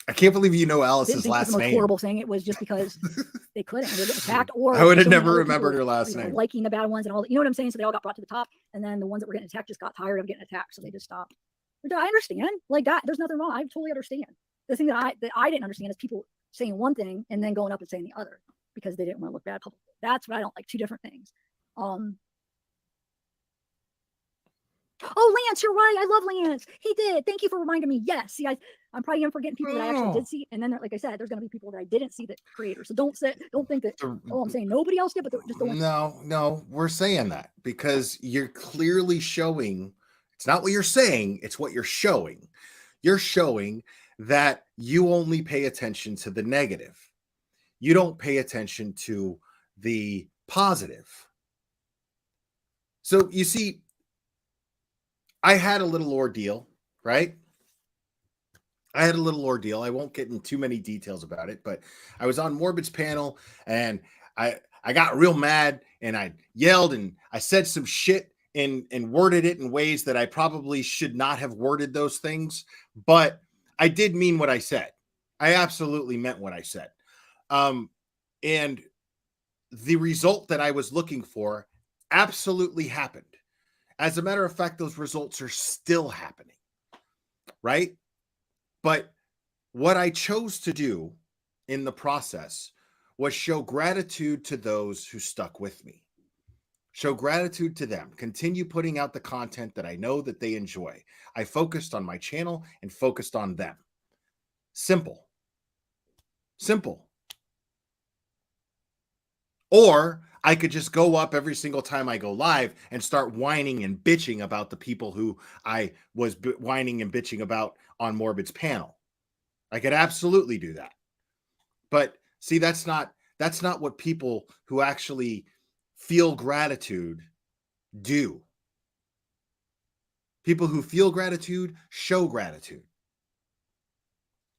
I can't believe Alice's didn't think last it was the most name. Horrible thing. It was just because they couldn't. They get attacked, or I would have never remembered her last name. Liking the bad ones and all. You know what I'm saying? So they all got brought to the top, and then the ones that were getting attacked just got tired of getting attacked, so they just stopped. But I understand, like that. There's nothing wrong. I totally understand. The thing that I didn't understand is people saying one thing and then going up and saying the other because they didn't want to look bad publicly. That's what I don't like. Two different things. Oh, Lance, you're right. I love Lance. He did. Thank you for reminding me. Yes. See, I'm probably forgetting people that I actually did see. And then, like I said, there's going to be people that I didn't see that creators. So don't think that, I'm saying nobody else did, but just don't. No, we're saying that because you're clearly showing, it's not what you're saying, it's what you're showing. You're showing that you only pay attention to the negative. You don't pay attention to the positive. So you see, I had a little ordeal, right? I had a little ordeal. I won't get into too many details about it, but I was on Morbid's panel and I got real mad and I yelled and I said some shit and worded it in ways that I probably should not have worded those things, but I did mean what I said. I absolutely meant what I said. And the result that I was looking for absolutely happened. As a matter of fact, those results are still happening, right? But what I chose to do in the process was show gratitude to those who stuck with me. Show gratitude to them. Continue putting out the content that I know that they enjoy. I focused on my channel and focused on them. Simple. Or I could just go up every single time I go live and start whining and bitching about the people who I was whining and bitching about on Morbid's panel. I could absolutely do that. But see, that's not what people who actually feel gratitude do. People who feel gratitude show gratitude.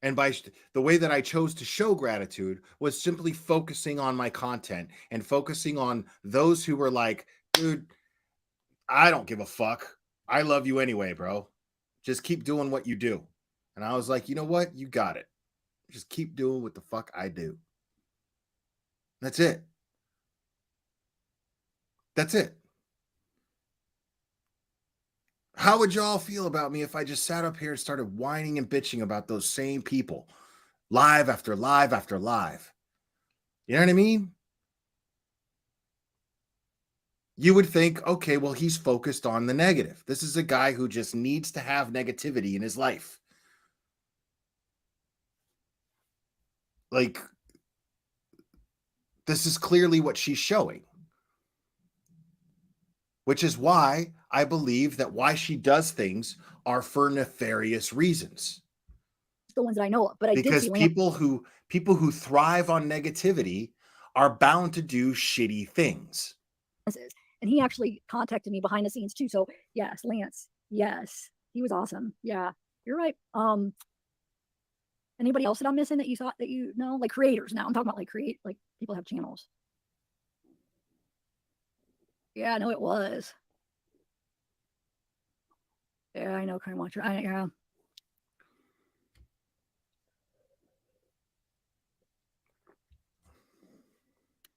And by the way that I chose to show gratitude was simply focusing on my content and focusing on those who were like, dude, I don't give a fuck. I love you anyway, bro. Just keep doing what you do. And I was like, you know what? You got it. Just keep doing what the fuck I do. That's it. That's it. How would y'all feel about me if I just sat up here and started whining and bitching about those same people? Live after live after live. You know what I mean? You would think, okay, well, he's focused on the negative. This is a guy who just needs to have negativity in his life. Like, this is clearly what she's showing. Which is why I believe that why she does things are for nefarious reasons. The ones that I know of, but I because did see people who thrive on negativity are bound to do shitty things. And he actually contacted me behind the scenes too. So yes, Lance, yes, he was awesome. Yeah, you're right. Anybody else that I'm missing that you thought that you know, like creators? Now I'm talking about like like people have channels. Yeah, no, it was. Yeah, I know, Crime Watcher. Yeah.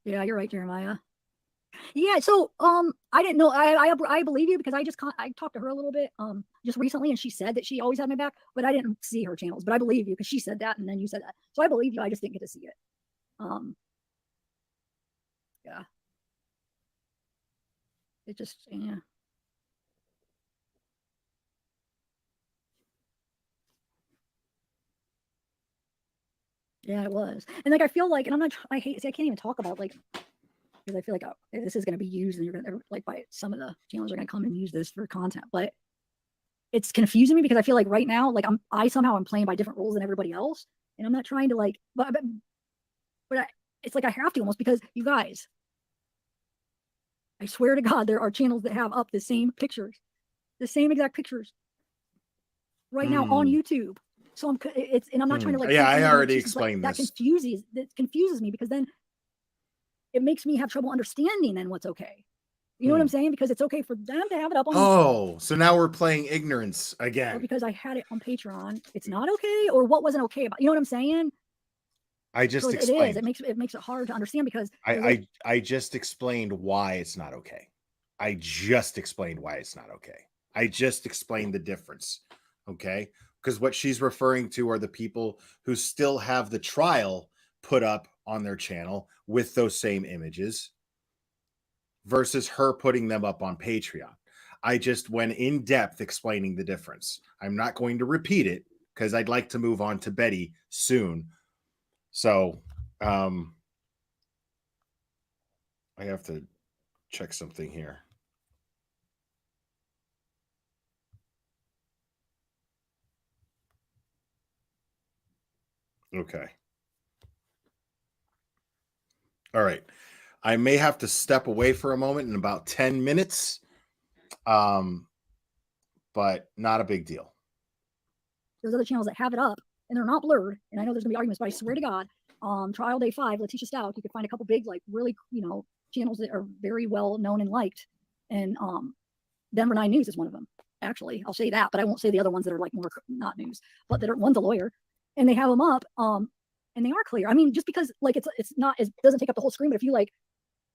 Yeah, you're right, Jeremiah. Yeah, so I didn't know. I believe you because I talked to her a little bit just recently, and she said that she always had my back, but I didn't see her channels. But I believe you because she said that, and then you said that, so I believe you. I just didn't get to see it. Yeah. It just yeah. Yeah, it was, and like I feel like, and I'm not. I hate. See, I can't even talk about like because I feel like this is going to be used, and you're going to like by some of the channels are going to come and use this for content, but it's confusing me because I feel like right now, like I somehow am playing by different rules than everybody else, and I'm not trying to like, but it's like I have to almost because you guys, I swear to God, there are channels that have up the same pictures, the same exact pictures, right now on YouTube. So I'm not trying to like. Yeah, I already explained this. That confuses me because then it makes me have trouble understanding then what's okay. You know what I'm saying? Because it's okay for them to have it up on. Oh, so now we're playing ignorance again. Or because I had it on Patreon, it's not okay, or what wasn't okay about? You know what I'm saying? I just explained. It makes it hard to understand because I just explained why it's not okay. I just explained why it's not okay. I just explained the difference. Okay, because what she's referring to are the people who still have the trial put up on their channel with those same images versus her putting them up on Patreon. I just went in depth explaining the difference. I'm not going to repeat it because I'd like to move on to Betty soon. So I have to check something here. Okay. All right. I may have to step away for a moment in about 10 minutes. But not a big deal. There's other channels that have it up and they're not blurred. And I know there's gonna be arguments, but I swear to God, Trial Day 5, Letitia Stout, you could find a couple big, like really, channels that are very well known and liked. And Denver 9 News is one of them. Actually, I'll say that, but I won't say the other ones that are like more not news, but that are one's a lawyer, and they have them up, and they are clear. I mean, just because like it's not, it doesn't take up the whole screen, but if you like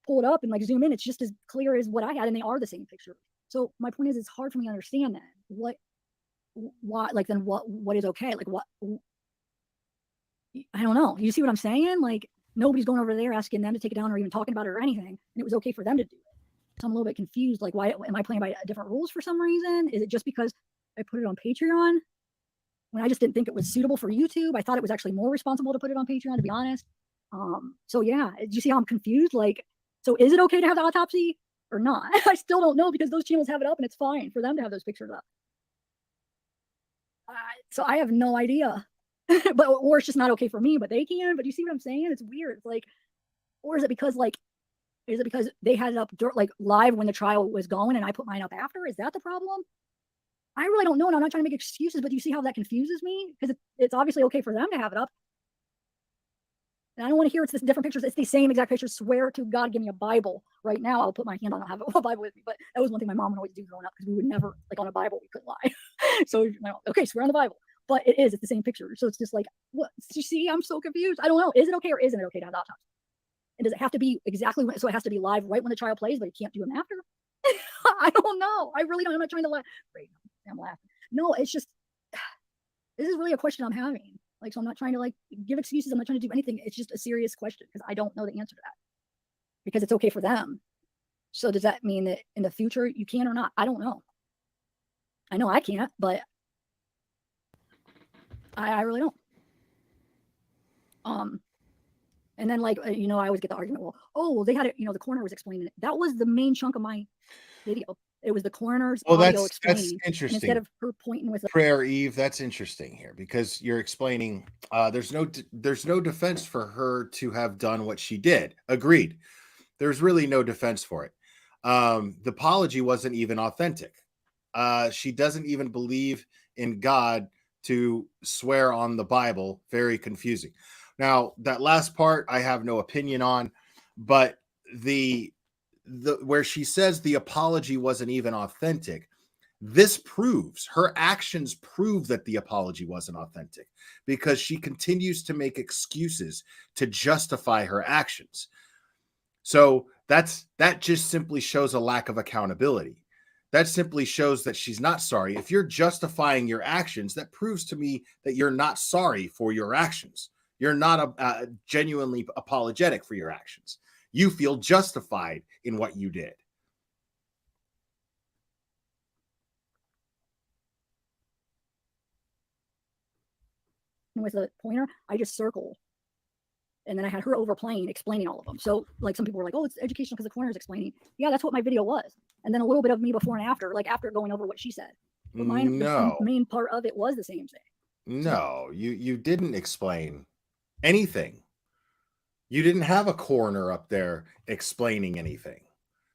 pull it up and like zoom in, it's just as clear as what I had, and they are the same picture. So my point is, it's hard for me to understand that why, like then what is okay? Like what, I don't know. You see what I'm saying? Like nobody's going over there asking them to take it down or even talking about it or anything, and it was okay for them to do it. So I'm a little bit confused. Like, why am I playing by different rules for some reason? Is it just because I put it on Patreon when I just didn't think it was suitable for YouTube? I thought it was actually more responsible to put it on Patreon, to be honest. So yeah, do you see how I'm confused? Like, So is it okay to have the autopsy or not? I still don't know because those channels have it up and it's fine for them to have those pictures up. So I have no idea. But or it's just not okay for me, but they can. But you see what I'm saying? It's weird. It's like, or is it because they had it up like live when the trial was going and I put mine up after? Is that the problem? I really don't know, and I'm not trying to make excuses, but you see how that confuses me? Because it's obviously okay for them to have it up. And I don't want to hear it's this different pictures. It's the same exact pictures. Swear to God, give me a Bible right now. I'll put my hand on. I'll have a Bible with me. But that was one thing my mom would always do growing up because we would never, like on a Bible, we couldn't lie. So, okay, swear on the Bible. But it's the same picture. So it's just like, what? You see, I'm so confused. I don't know. Is it okay or isn't it okay to have the autopsy? And does it have to be exactly when? So it has to be live right when the trial plays, but you can't do them after? I don't know. I really don't. I'm not trying to laugh. Great. I'm laughing. No, it's just, this is really a question I'm having. Like, so I'm not trying to like give excuses. I'm not trying to do anything. It's just a serious question because I don't know the answer to that because it's okay for them. So does that mean that in the future you can or not? I don't know. I know I can't, but I really don't. And then like, I always get the argument, well, they had it, the coroner was explaining it. That was the main chunk of my video. It was the coroner's audio explaining. That's interesting. Instead of her pointing with Prayer Eve, that's interesting here because you're explaining there's no defense for her to have done what she did. Agreed. There's really no defense for it. The apology wasn't even authentic. She doesn't even believe in God to swear on the Bible. Very confusing. Now, that last part I have no opinion on, but the where she says the apology wasn't even authentic, this proves her actions prove that the apology wasn't authentic because she continues to make excuses to justify her actions. So that just simply shows a lack of accountability. That simply shows that she's not sorry. If you're justifying your actions, that proves to me that you're not sorry for your actions. You're not genuinely apologetic for your actions. You feel justified in what you did. with a pointer, I just circle. And then I had her overplaying, explaining all of them. So like some people were like, oh, it's educational because the coroner's explaining. Yeah, that's what my video was. And then a little bit of me before and after, like after going over what she said. But the main part of it was the same thing. No, you didn't explain anything. You didn't have a coroner up there explaining anything.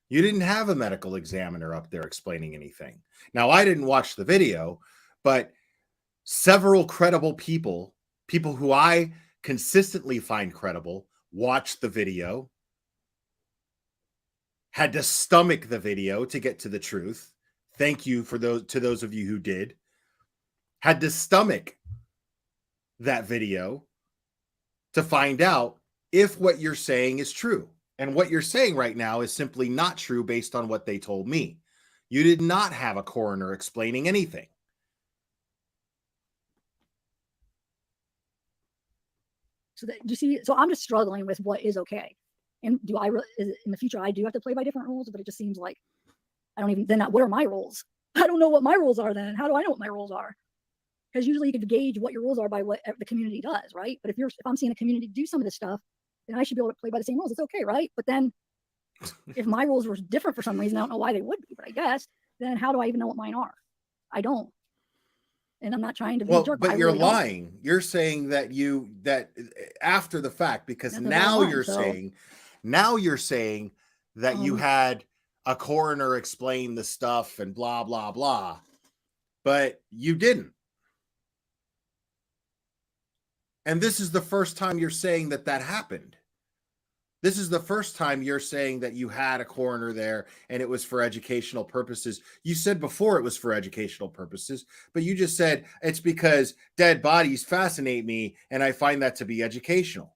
You didn't have a medical examiner up there explaining anything. Now, I didn't watch the video, but several credible people who I consistently find credible, watched the video, had to stomach the video to get to the truth. Thank you for those of you who did. Had to stomach that video to find out if what you're saying is true. And what you're saying right now is simply not true based on what they told me. You did not have a coroner explaining anything. So that you see, so I'm just struggling with what is okay. And do I in the future I do have to play by different rules, but it just seems like I don't even what are my rules? I don't know what my rules are then. How do I know what my rules are? Because usually you can gauge what your rules are by what the community does, right? But if I'm seeing a community do some of this stuff, then I should be able to play by the same rules. It's okay, right? But then if my rules were different for some reason, I don't know why they would be, but I guess, then how do I even know what mine are? I don't. And I'm not trying to be a jerk. But you're lying. You're saying that after the fact, because now you're saying that you had a coroner explain the stuff and blah, blah, blah, but you didn't. And this is the first time you're saying that happened. This is the first time you're saying that you had a coroner there and it was for educational purposes. You said before it was for educational purposes, but you just said it's because dead bodies fascinate me and I find that to be educational.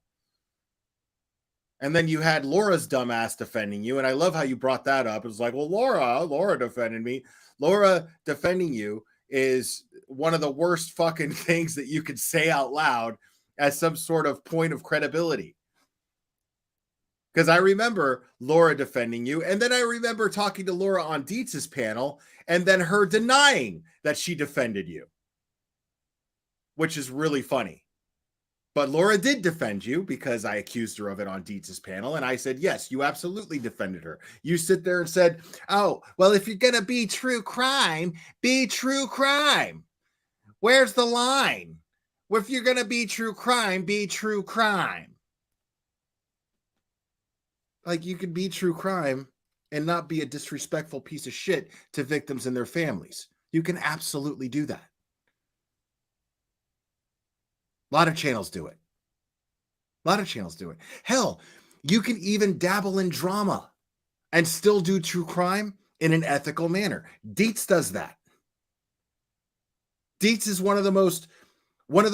And then you had Laura's dumbass defending you. And I love how you brought that up. It was like, well, Laura defended me. Laura defending you is one of the worst fucking things that you could say out loud as some sort of point of credibility. Because I remember Laura defending you, and then I remember talking to Laura on Dietz's panel, and then her denying that she defended you, which is really funny. But Laura did defend you because I accused her of it on Dietz's panel. And I said, yes, you absolutely defended her. You sit there and said, oh, well, if you're going to be true crime, be true crime. Where's the line? Well, if you're going to be true crime, be true crime. Like, you could be true crime and not be a disrespectful piece of shit to victims and their families. You can absolutely do that. A lot of channels do it. A lot of channels do it. Hell, you can even dabble in drama and still do true crime in an ethical manner. Dietz does that. Dietz is one of the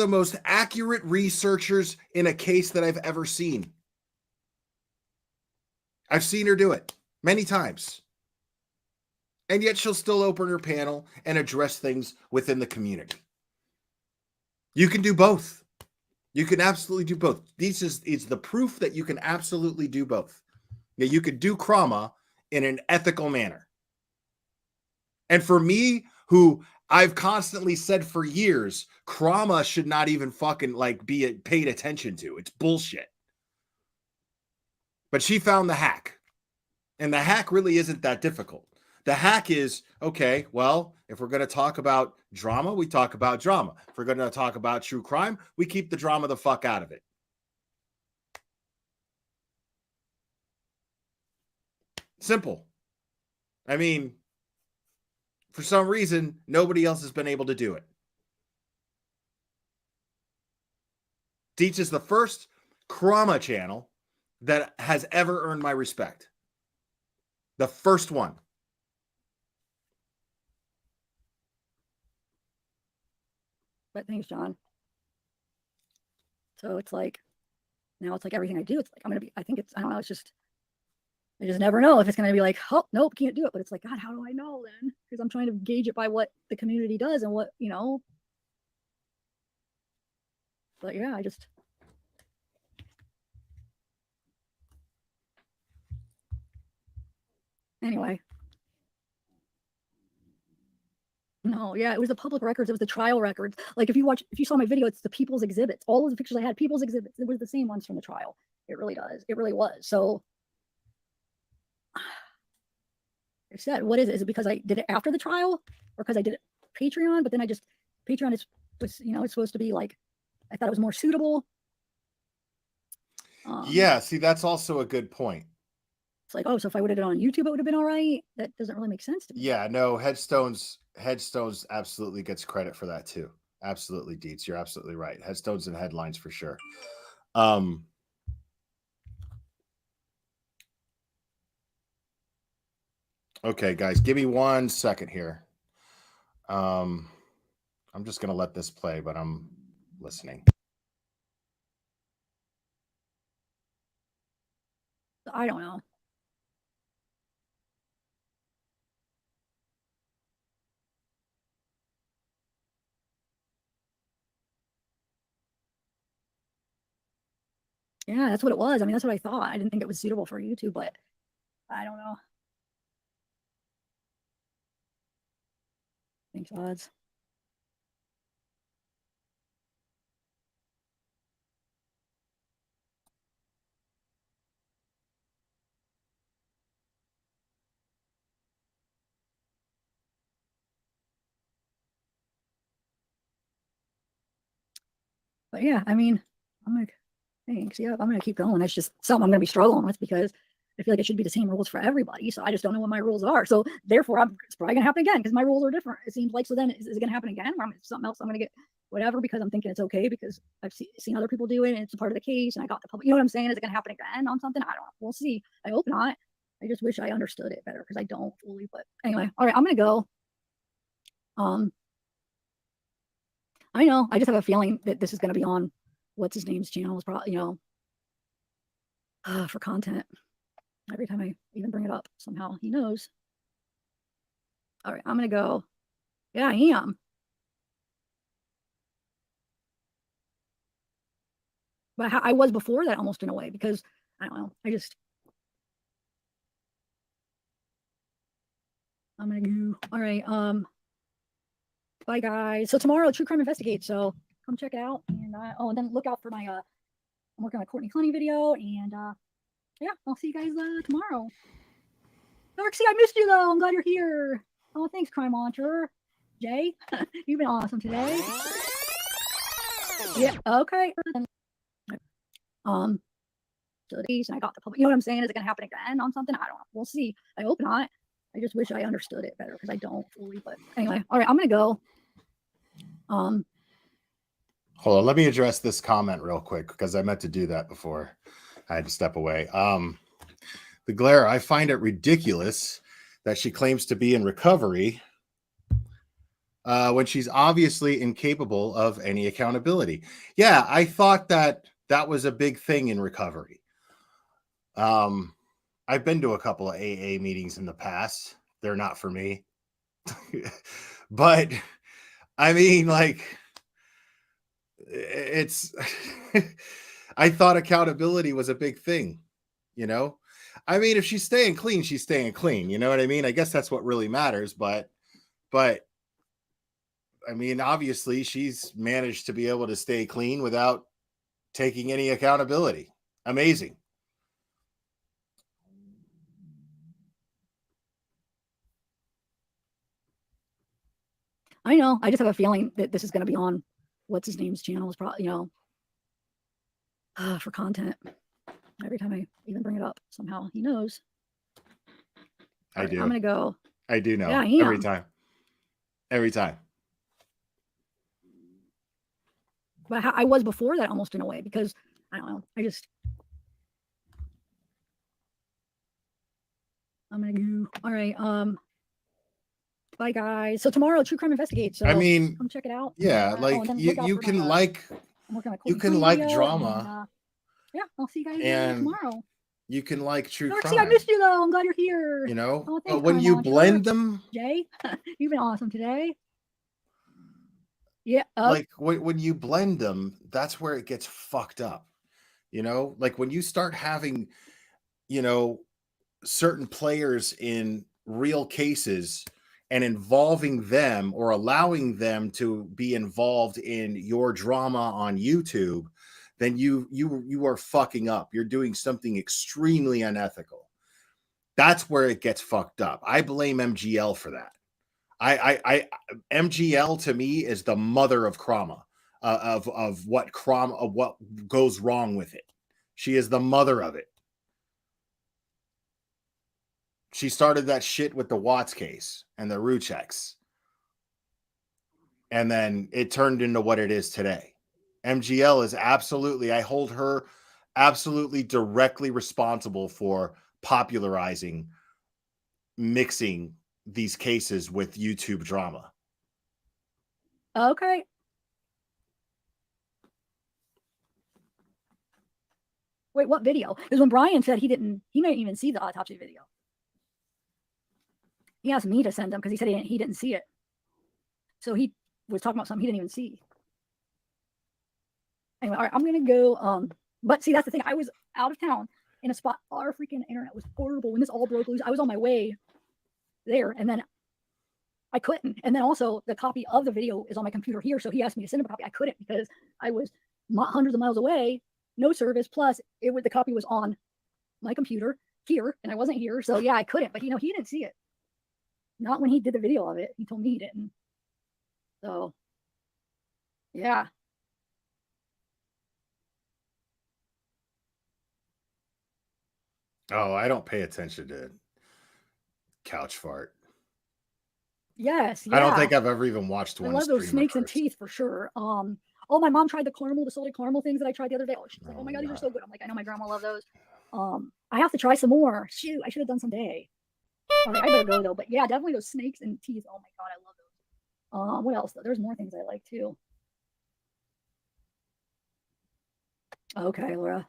most accurate researchers in a case that I've ever seen. I've seen her do it many times. And yet she'll still open her panel and address things within the community. You can do both. You can absolutely do both. This is the proof that you can absolutely do both. That you could do trauma in an ethical manner. And for me, who I've constantly said for years, trauma should not even fucking like be paid attention to. It's bullshit. But she found the hack. And the hack really isn't that difficult. The hack is, okay, well, if we're going to talk about drama, we talk about drama. If we're going to talk about true crime, we keep the drama the fuck out of it. Simple. I mean, for some reason, nobody else has been able to do it. Dietz is the first trauma channel that has ever earned my respect. The first one. But thanks, John. So it's like, now it's like everything I do, it's like, I don't know, it's just, I just never know if it's going to be like, oh, nope, can't do it. But it's like, God, how do I know then? Because I'm trying to gauge it by what the community does and what, you know. But yeah, I just. Anyway. No, yeah, it was the public records. It was the trial records. Like if you saw my video, it's the people's exhibits. All of the pictures I had, people's exhibits. It was the same ones from the trial. It really does. It really was. So I said, what is it? Is it because I did it after the trial or because I did it Patreon? But then Patreon was, you know, it's supposed to be like, I thought it was more suitable. Yeah, see, that's also a good point. It's like, oh, so if I would have done it on YouTube, it would have been all right. That doesn't really make sense to me. Yeah, no, Headstones absolutely gets credit for that too. Absolutely, Dietz, you're absolutely right. Headstones and headlines for sure. Okay, guys, give me 1 second here. I'm just gonna let this play, but I'm listening. I don't know. Yeah, that's what it was. I mean, that's what I thought. I didn't think it was suitable for YouTube, but I don't know. Thanks, odds. But yeah, I mean, I'm like, thanks. Yeah, I'm gonna keep going. That's just something I'm gonna be struggling with because I feel like it should be the same rules for everybody. So I just don't know what my rules are. So therefore, it's probably gonna happen again because my rules are different. It seems like. So then, is it gonna happen again? Or something else? I'm gonna get whatever because I'm thinking it's okay because I've seen other people do it and it's a part of the case and I got the public. You know what I'm saying? Is it gonna happen again on something? I don't know. We'll see. I hope not. I just wish I understood it better because I don't fully. But anyway, all right, I'm gonna go. I know. I just have a feeling that this is gonna be on what's his name's channel is probably, you know, for content. Every time I even bring it up, somehow he knows. All right, I'm gonna go. Yeah, I am. But I was before that almost in a way because I don't know. I'm gonna go. All right. Bye guys. So tomorrow, True Crime Investigate. So come check it out. And and then look out for my I'm working on a Courtney Clooney video, and yeah, I'll see you guys tomorrow. Darksy, I missed you though. I'm glad you're here. Oh, thanks, Crime Launcher. Jay, you've been awesome today. Yeah, okay. So these, and I got the public. You know what I'm saying? Is it gonna happen again on something? I don't know. We'll see. I hope not. I just wish I understood it better because I don't fully. But anyway, all right, I'm gonna go. Hold on, let me address this comment real quick because I meant to do that before I had to step away. The glare, I find it ridiculous that she claims to be in recovery when she's obviously incapable of any accountability. Yeah, I thought that was a big thing in recovery. I've been to a couple of AA meetings in the past. They're not for me. But I mean, like, it's I thought accountability was a big thing, you know? I mean, if she's staying clean, she's staying clean. You know what I mean? I guess that's what really matters. But I mean, obviously, she's managed to be able to stay clean without taking any accountability. Amazing. I know. I just have a feeling that this is going to be on what's his name's channel. Is probably, for content. Every time I even bring it up, somehow he knows. I do. I'm going to go. I do know. Yeah, I am. Every time. Every time. But I was before that almost in a way because I don't know. I'm going to go. All right. Bye guys. So tomorrow, True Crime Investigates. So I mean, come check it out. Yeah, like you can like drama. And, yeah, I'll see you guys and tomorrow. You can like true Darksy, crime. I missed you though. I'm glad you're here. You know, oh, but when you blend them, Jay, you've been awesome today. Yeah, like when you blend them, that's where it gets fucked up. You know, like when you start having, certain players in real cases and involving them or allowing them to be involved in your drama on YouTube, then you are fucking up. You're doing something extremely unethical. That's where it gets fucked up. I blame MGL for that. MGL to me is the mother of crama, of what goes wrong with it. She is the mother of it. She started that shit with the Watts case and the Rucheks. And then it turned into what it is today. MGL is absolutely, I hold her absolutely directly responsible for popularizing, mixing these cases with YouTube drama. Okay. Wait, what video? Because when Brian said he didn't even see the autopsy video. He asked me to send him because he said he didn't see it. So he was talking about something he didn't even see. Anyway, all right, I'm gonna go. But see, that's the thing. I was out of town in a spot. Our freaking internet was horrible when this all broke loose. I was on my way there, and then I couldn't. And then also the copy of the video is on my computer here. So he asked me to send him a copy. I couldn't because I was hundreds of miles away, no service. Plus, the copy was on my computer here, and I wasn't here. So yeah, I couldn't. But he didn't see it. Not when he did the video of it. He told me he didn't. So, yeah. Oh, I don't pay attention to couch fart. Yes. Yeah. I don't think I've ever even watched one. I love those snakes and teeth for sure. Oh, my mom tried the salted caramel things that I tried the other day. Oh, she's like, oh my God, these are so good. I'm like, I know my grandma loved those. I have to try some more. Shoot, I should have done someday. All right, I better go though. But yeah, definitely those snakes and teeth. Oh my God, I love those. What else? There's more things I like too. Okay, Laura.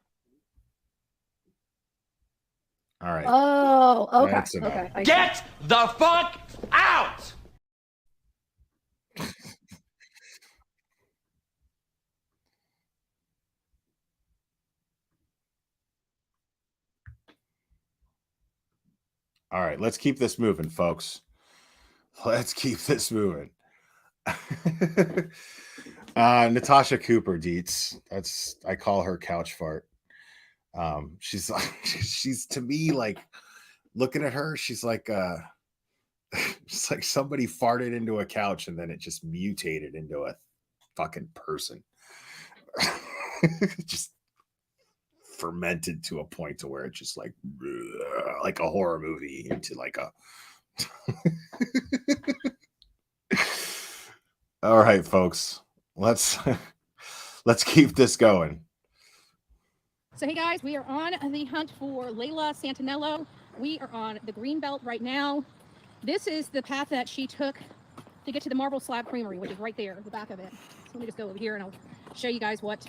All right. Oh, okay. Okay. Get the fuck out! All right, let's keep this moving, folks. Let's keep this moving. Natasha Cooper Dietz. I call her couch fart. She's like, she's to me like looking at her, she's like it's like somebody farted into a couch and then it just mutated into a fucking person. Just fermented to a point to where it's just like a horror movie into like a all right, folks, let's keep this going. So hey guys, we are on the hunt for Layla Santinello. We are on the green belt right now. This is the path that she took to get to the Marble Slab Creamery, which is right there, the back of it. So let me just go over here and I'll show you guys what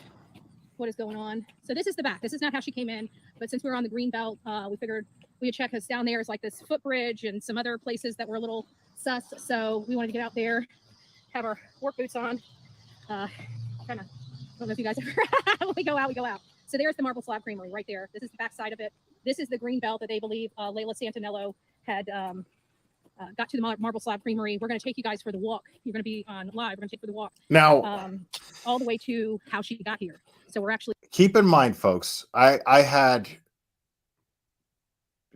is going on. So this is the back. This is not how she came in, but since we're on the green belt, we figured we would check, because down there is like this footbridge and some other places that were a little sus. So we wanted to get out there, have our work boots on. Kind of, I don't know if you guys ever, when we go out. So there's the Marble Slab Creamery right there. This is the back side of it. This is the green belt that they believe Layla Santinello had got to the Marble Slab Creamery. We're going to take you guys for the walk. You're going to be on live. We're going to take you for the walk. Now, all the way to how she got here. So we're actually keep in mind, folks, I had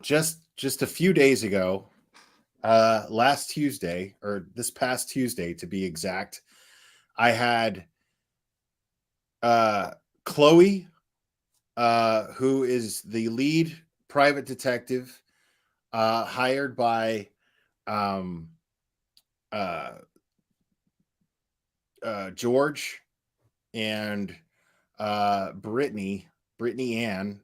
just a few days ago, last Tuesday, or this past Tuesday to be exact, I had Chloe, who is the lead private detective, hired by George and Brittany Ann,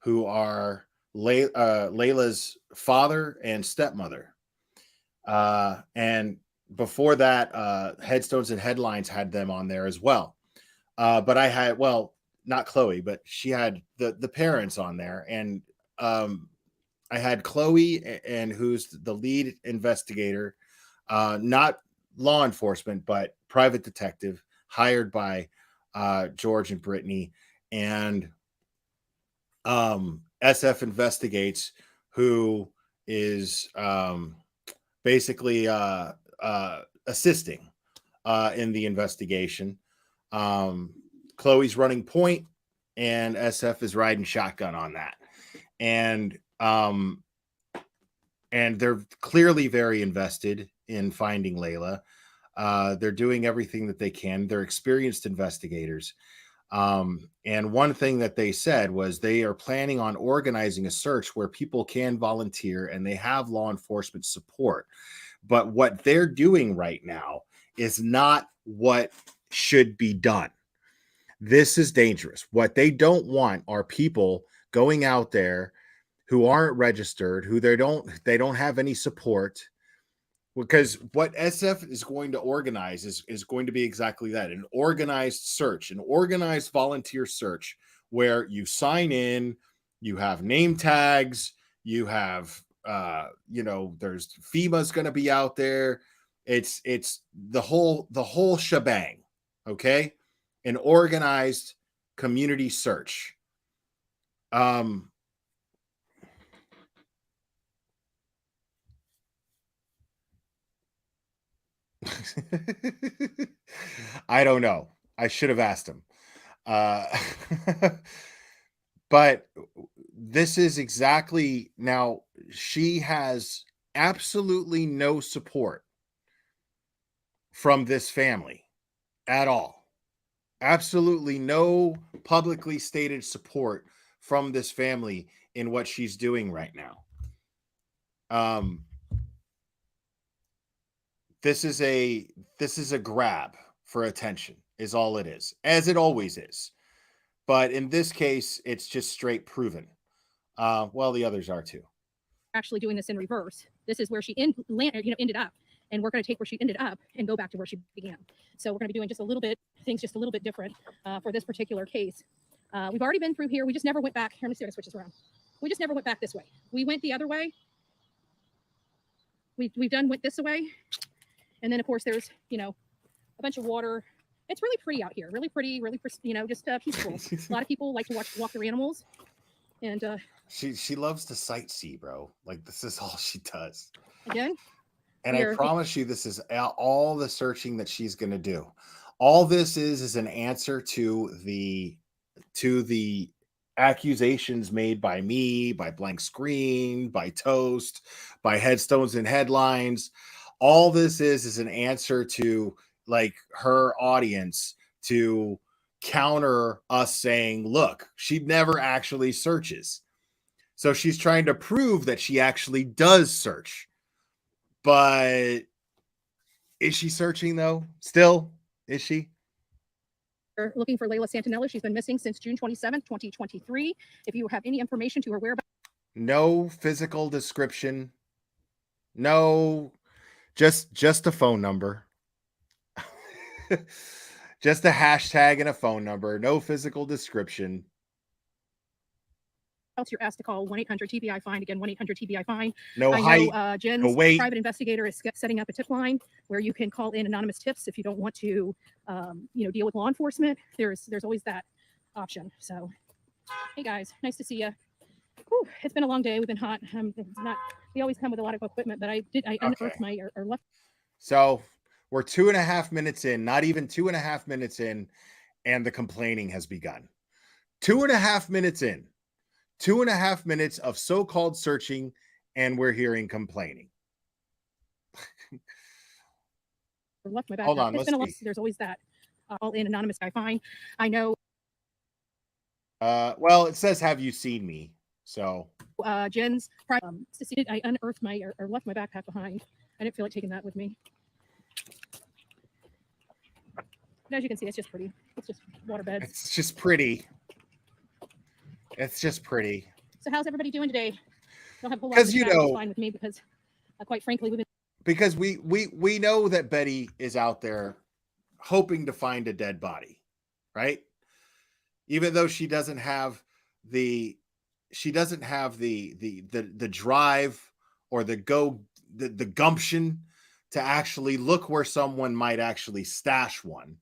who are Layla's father and stepmother. And before that, Headstones and Headlines had them on there as well. But I had, well, not Chloe, but she had the parents on there. And I had Chloe, and who's the lead investigator, not law enforcement, but private detective, hired by George and Brittany, and SF Investigates, who is basically assisting in the investigation. Chloe's running point, and SF is riding shotgun on that. And they're clearly very invested in finding Layla. They're doing everything that they can. They're experienced investigators. And one thing that they said was they are planning on organizing a search where people can volunteer and they have law enforcement support. But what they're doing right now is not what should be done. This is dangerous. What they don't want are people going out there who aren't registered, who they don't have any support. Because what SF is going to organize is going to be exactly that, an organized search, an organized volunteer search where you sign in, you have name tags, you have, there's FEMA's going to be out there. It's the whole shebang. Okay. An organized community search. I don't know. I should have asked him. But this is exactly, now she has absolutely no support from this family at all. Absolutely no publicly stated support from this family in what she's doing right now. This is a grab for attention, is all it is, as it always is. But in this case, it's just straight proven. Well, the others are too. actually doing this in reverse. This is where she ended up, and we're going to take where she ended up and go back to where she began. So we're going to be doing just a little bit different for this particular case. We've already been through here. We just never went back. Here, let me see if I switch this around. We just never went back this way. We went the other way. Went this way. And then of course there's, a bunch of water. It's really pretty out here. Really pretty, just peaceful. A lot of people like to walk their animals. And she loves to sightsee, bro. Like, this is all she does. Again. And I promise you, this is all the searching that she's going to do. All this is an answer to the accusations made by me, by Blank Screen, by Toast, by Headstones and Headlines. All this is an answer to like her audience to counter us saying, look, she never actually searches. So she's trying to prove that she actually does search. But is she searching though? Still? Is she? We're looking for Layla Santinello. She's been missing since June 27th, 2023. If you have any information to her whereabouts. No physical description. No, just a phone number. Just a hashtag and a phone number. No physical description. You're asked to call 1-800-TBI-FIND. Again, 1-800-TBI-FIND. No I height, know Jen's no weight. private investigator is setting up a tip line where you can call in anonymous tips if you don't want to, deal with law enforcement. There's always that option. So, hey guys, nice to see you. Whew, it's been a long day. We've been hot. We always come with a lot of equipment, but I unearthed my or left. So we're 2.5 minutes in, not even 2.5 minutes in, and the complaining has begun. 2.5 minutes in. 2.5 minutes of so-called searching, and we're hearing complaining. Left my backpack. Hold on, It's been a lot. see. There's always that. All in anonymous guy. Fine. I know. Well, it says, "Have you seen me?" So. Jen's I unearthed my or left my backpack behind. I didn't feel like taking that with me. But as you can see, it's just pretty. It's just waterbeds. It's just pretty. It's just pretty. So how's everybody doing today? Don't have a whole lot Because of chat, which is fine with me because, quite frankly, we've been. Because we know that Betty is out there hoping to find a dead body, right? Even though she doesn't have the drive or the gumption to actually look where someone might actually stash one.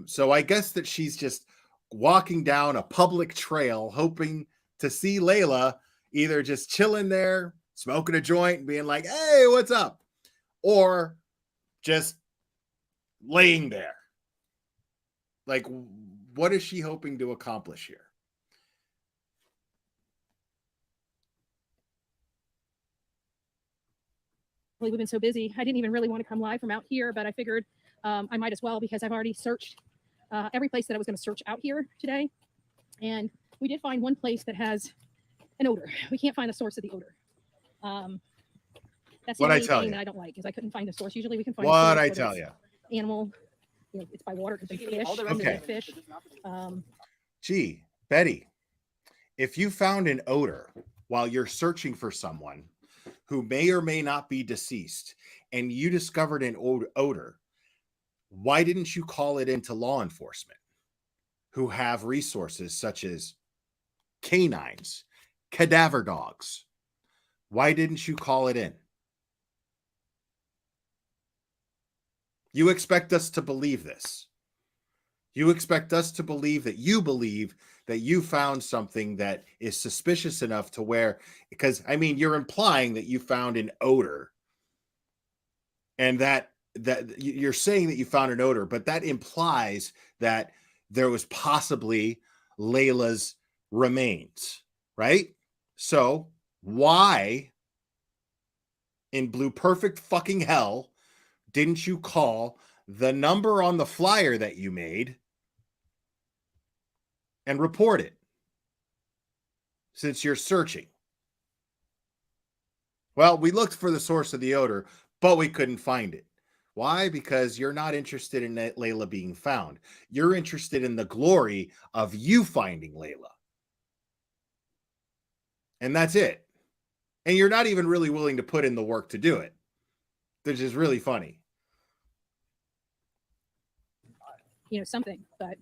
So I guess that she's just walking down a public trail hoping to see Layla either just chilling there, smoking a joint and being like, hey, what's up? Or just laying there. Like, what is she hoping to accomplish here? We've been so busy. I didn't even really want to come live from out here, but I figured I might as well because I've already searched every place that I was going to search out here today. And we did find one place that has an odor. We can't find the source of the odor. That's the What I only tell thing you. that I don't like is I couldn't find the source. Usually we can find What the source, I whether tell it's you. Animal, it's by water, it's fish. Okay. Fish. Gee, Betty, if you found an odor while you're searching for someone who may or may not be deceased and you discovered an odor, why didn't you call it into law enforcement who have resources such as canines, cadaver dogs? Why didn't you call it in? You expect us to believe this. You expect us to believe that you found something that is suspicious enough to where, because I mean, you're implying that you found an odor and that you're saying that you found an odor, but that implies that there was possibly Layla's remains, right? So why in blue perfect fucking hell didn't you call the number on the flyer that you made and report it since you're searching? Well, we looked for the source of the odor, but we couldn't find it. Why? Because you're not interested in Layla being found. You're interested in the glory of you finding Layla. And that's it. And you're not even really willing to put in the work to do it, which is really funny. Something, but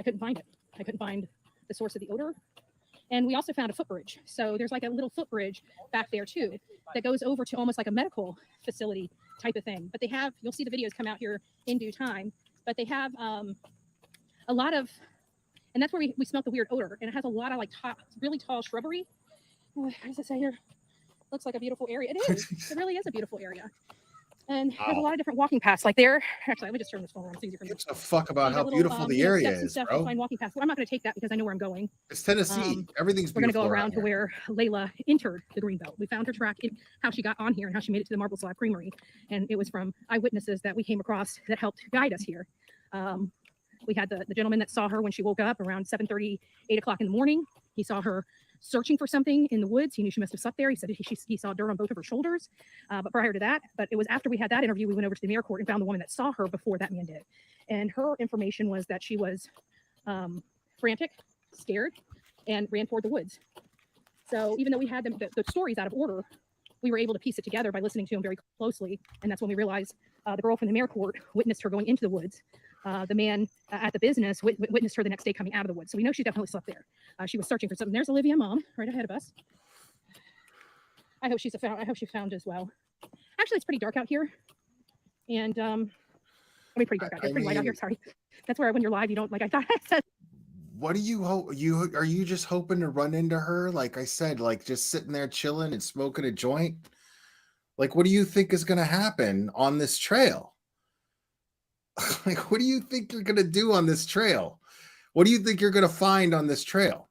I couldn't find it. I couldn't find the source of the odor. And we also found a footbridge. So there's like a little footbridge back there too that goes over to almost like a medical facility type of thing. But you'll see the videos come out here in due time, but they have a lot of, and that's where we smelled the weird odor. And it has a lot of like really tall shrubbery. What does it say here? Looks like a beautiful area. It is. It really is a beautiful area. And there's a lot of different walking paths. Like there, actually, let me just turn this phone around. It's easier for me. Gives a fuck about how Little, beautiful the area steps and is, stuff bro. to find walking paths. Well, I'm not going to take that because I know where I'm going. It's Tennessee. Everything's We're going to beautiful. go around to where Layla entered the Greenbelt. We found her track, how she got on here and how she made it to the Marble Slab Creamery. And it was from eyewitnesses that we came across that helped guide us here. We had the gentleman that saw her when she woke up around 7:30, 8 o'clock in the morning. He saw her searching for something in the woods. He knew she must have slept there. He said he saw dirt on both of her shoulders. But prior to that, but it was after we had that interview, we went over to the mayor court and found the woman that saw her before that man did. And her information was that she was frantic, scared, and ran toward the woods. So even though we had the stories out of order, we were able to piece it together by listening to them very closely. And that's when we realized the girl from the mayor court witnessed her going into the woods. The man at the business witnessed her the next day coming out of the woods. So we know she definitely slept there. She was searching for something. There's Olivia, mom, right ahead of us. I hope she found as well. Actually, it's pretty dark out here. And pretty dark out here. It's pretty light out here. Sorry. That's where when you're live, you don't, like I thought I said. What do you hope? Are you just hoping to run into her? Like I said, like just sitting there chilling and smoking a joint? Like, what do you think is going to happen on this trail? Like, what do you think you're going to do on this trail? What do you think you're going to find on this trail?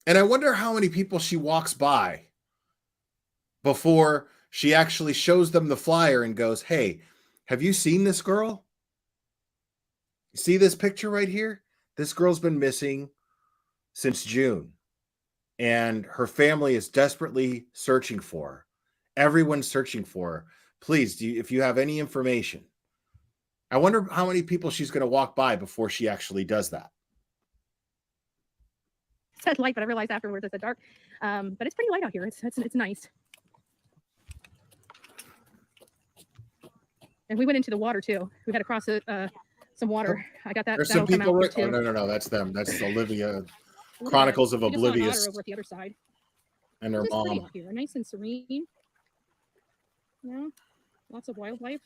And I wonder how many people she walks by before she actually shows them the flyer and goes, hey, have you seen this girl? You see this picture right here? This girl's been missing since June. And her family is desperately searching for her. Everyone's searching for her. Please, if you have any information. I wonder how many people she's going to walk by before she actually does that. It said light, but I realized afterwards it said dark. But it's pretty light out here. It's nice. And we went into the water too. We had to cross some water. I got that. There's some people right. Oh, no, that's them. That's Olivia. Chronicles of Oblivious. Over at the other side. And her mom. Out here. Nice and serene. Yeah. Lots of wildlife.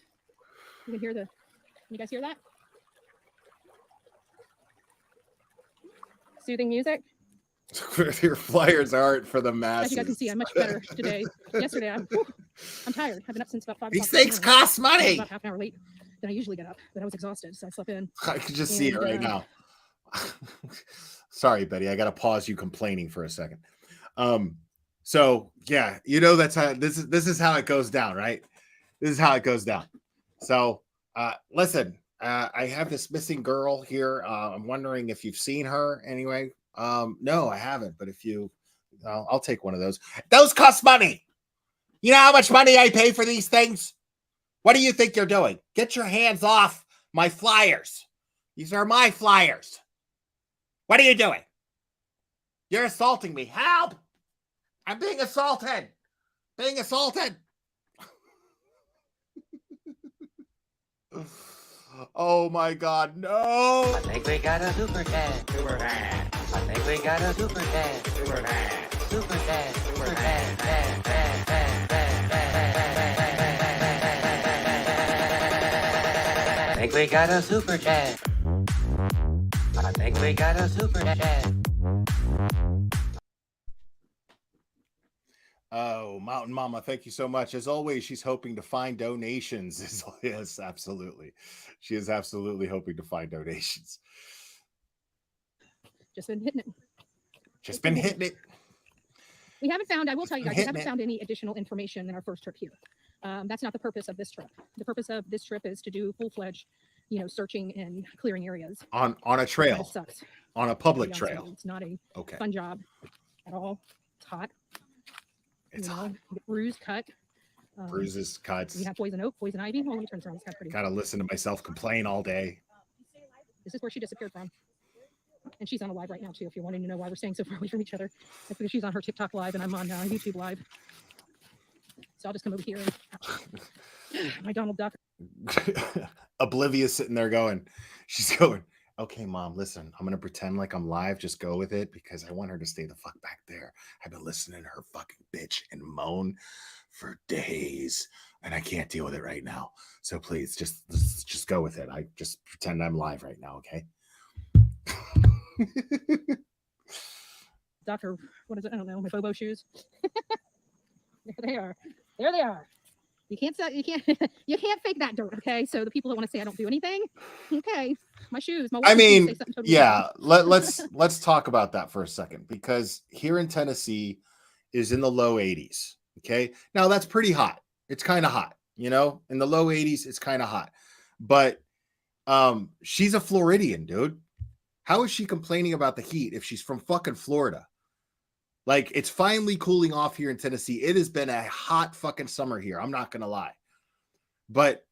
You can hear can you guys hear that? Soothing music. Your flyers aren't for the masses. As you guys can see, I'm much better today. Yesterday, I'm tired. I've been up since about 5 o'clock. These things cost money. About half an hour late than I usually get up, but I was exhausted, so I slept in. I can just see it right now. Sorry, Betty. I got to pause you complaining for a second. So yeah, that's how this is how it goes down, right? This is how it goes down. So listen, I have this missing girl here. I'm wondering if you've seen her anyway. No, I haven't, but if you, I'll take one of those. Those cost money. You know how much money I pay for these things? What do you think you're doing? Get your hands off my flyers. These are my flyers. What are you doing? You're assaulting me. Help! I'm being assaulted. Being assaulted. Oh my God, no! I think we got a super chat. Super chat. I think we got a super chat. Super chat. Super chat. Super chat. I think we got a super chat. I think we got a super chat. Oh, Mountain Mama, thank you so much. As always, she's hoping to find donations. Yes, absolutely. She is absolutely hoping to find donations. Just been hitting it. Just been hitting it. We haven't found, I will tell you guys, we haven't found any additional information in our first trip here. That's not the purpose of this trip. The purpose of this trip is to do full-fledged, searching and clearing areas. On a trail. It sucks. On a public trail. It's not a fun job at all. It's hot. It's hot. Get bruised, cut. Bruises, cuts. We have poison oak, poison ivy. Well, let me turn this around. It's pretty. Gotta listen to myself complain all day. This is where she disappeared from. And she's on a live right now, too, if you're wanting to know why we're staying so far away from each other. That's because she's on her TikTok live and I'm on YouTube live. So I'll just come over here and my Donald Duck. Oblivious sitting there going, she's going, okay, Mom, listen, I'm going to pretend like I'm live. Just go with it because I want her to stay the fuck back there. I've been listening to her fucking bitch and moan for days and I can't deal with it right now. So please just go with it. I just pretend I'm live right now. Okay. Doctor, what is it? I don't know. My Bobo shoes. There they are. There they are. You can't say you can't fake that dirt, okay? So the people that want to say I don't do anything, okay, my shoes, my I walking shoes mean, say something totally yeah, different. let's talk about that for a second, because here in Tennessee is in the low 80s. Okay. Now that's pretty hot. It's kind of hot, you know, in the low 80s, it's kind of hot. But she's a Floridian, dude. How is she complaining about the heat if she's from fucking Florida? Like, it's finally cooling off here in Tennessee. It has been a hot fucking summer here. I'm not gonna lie. But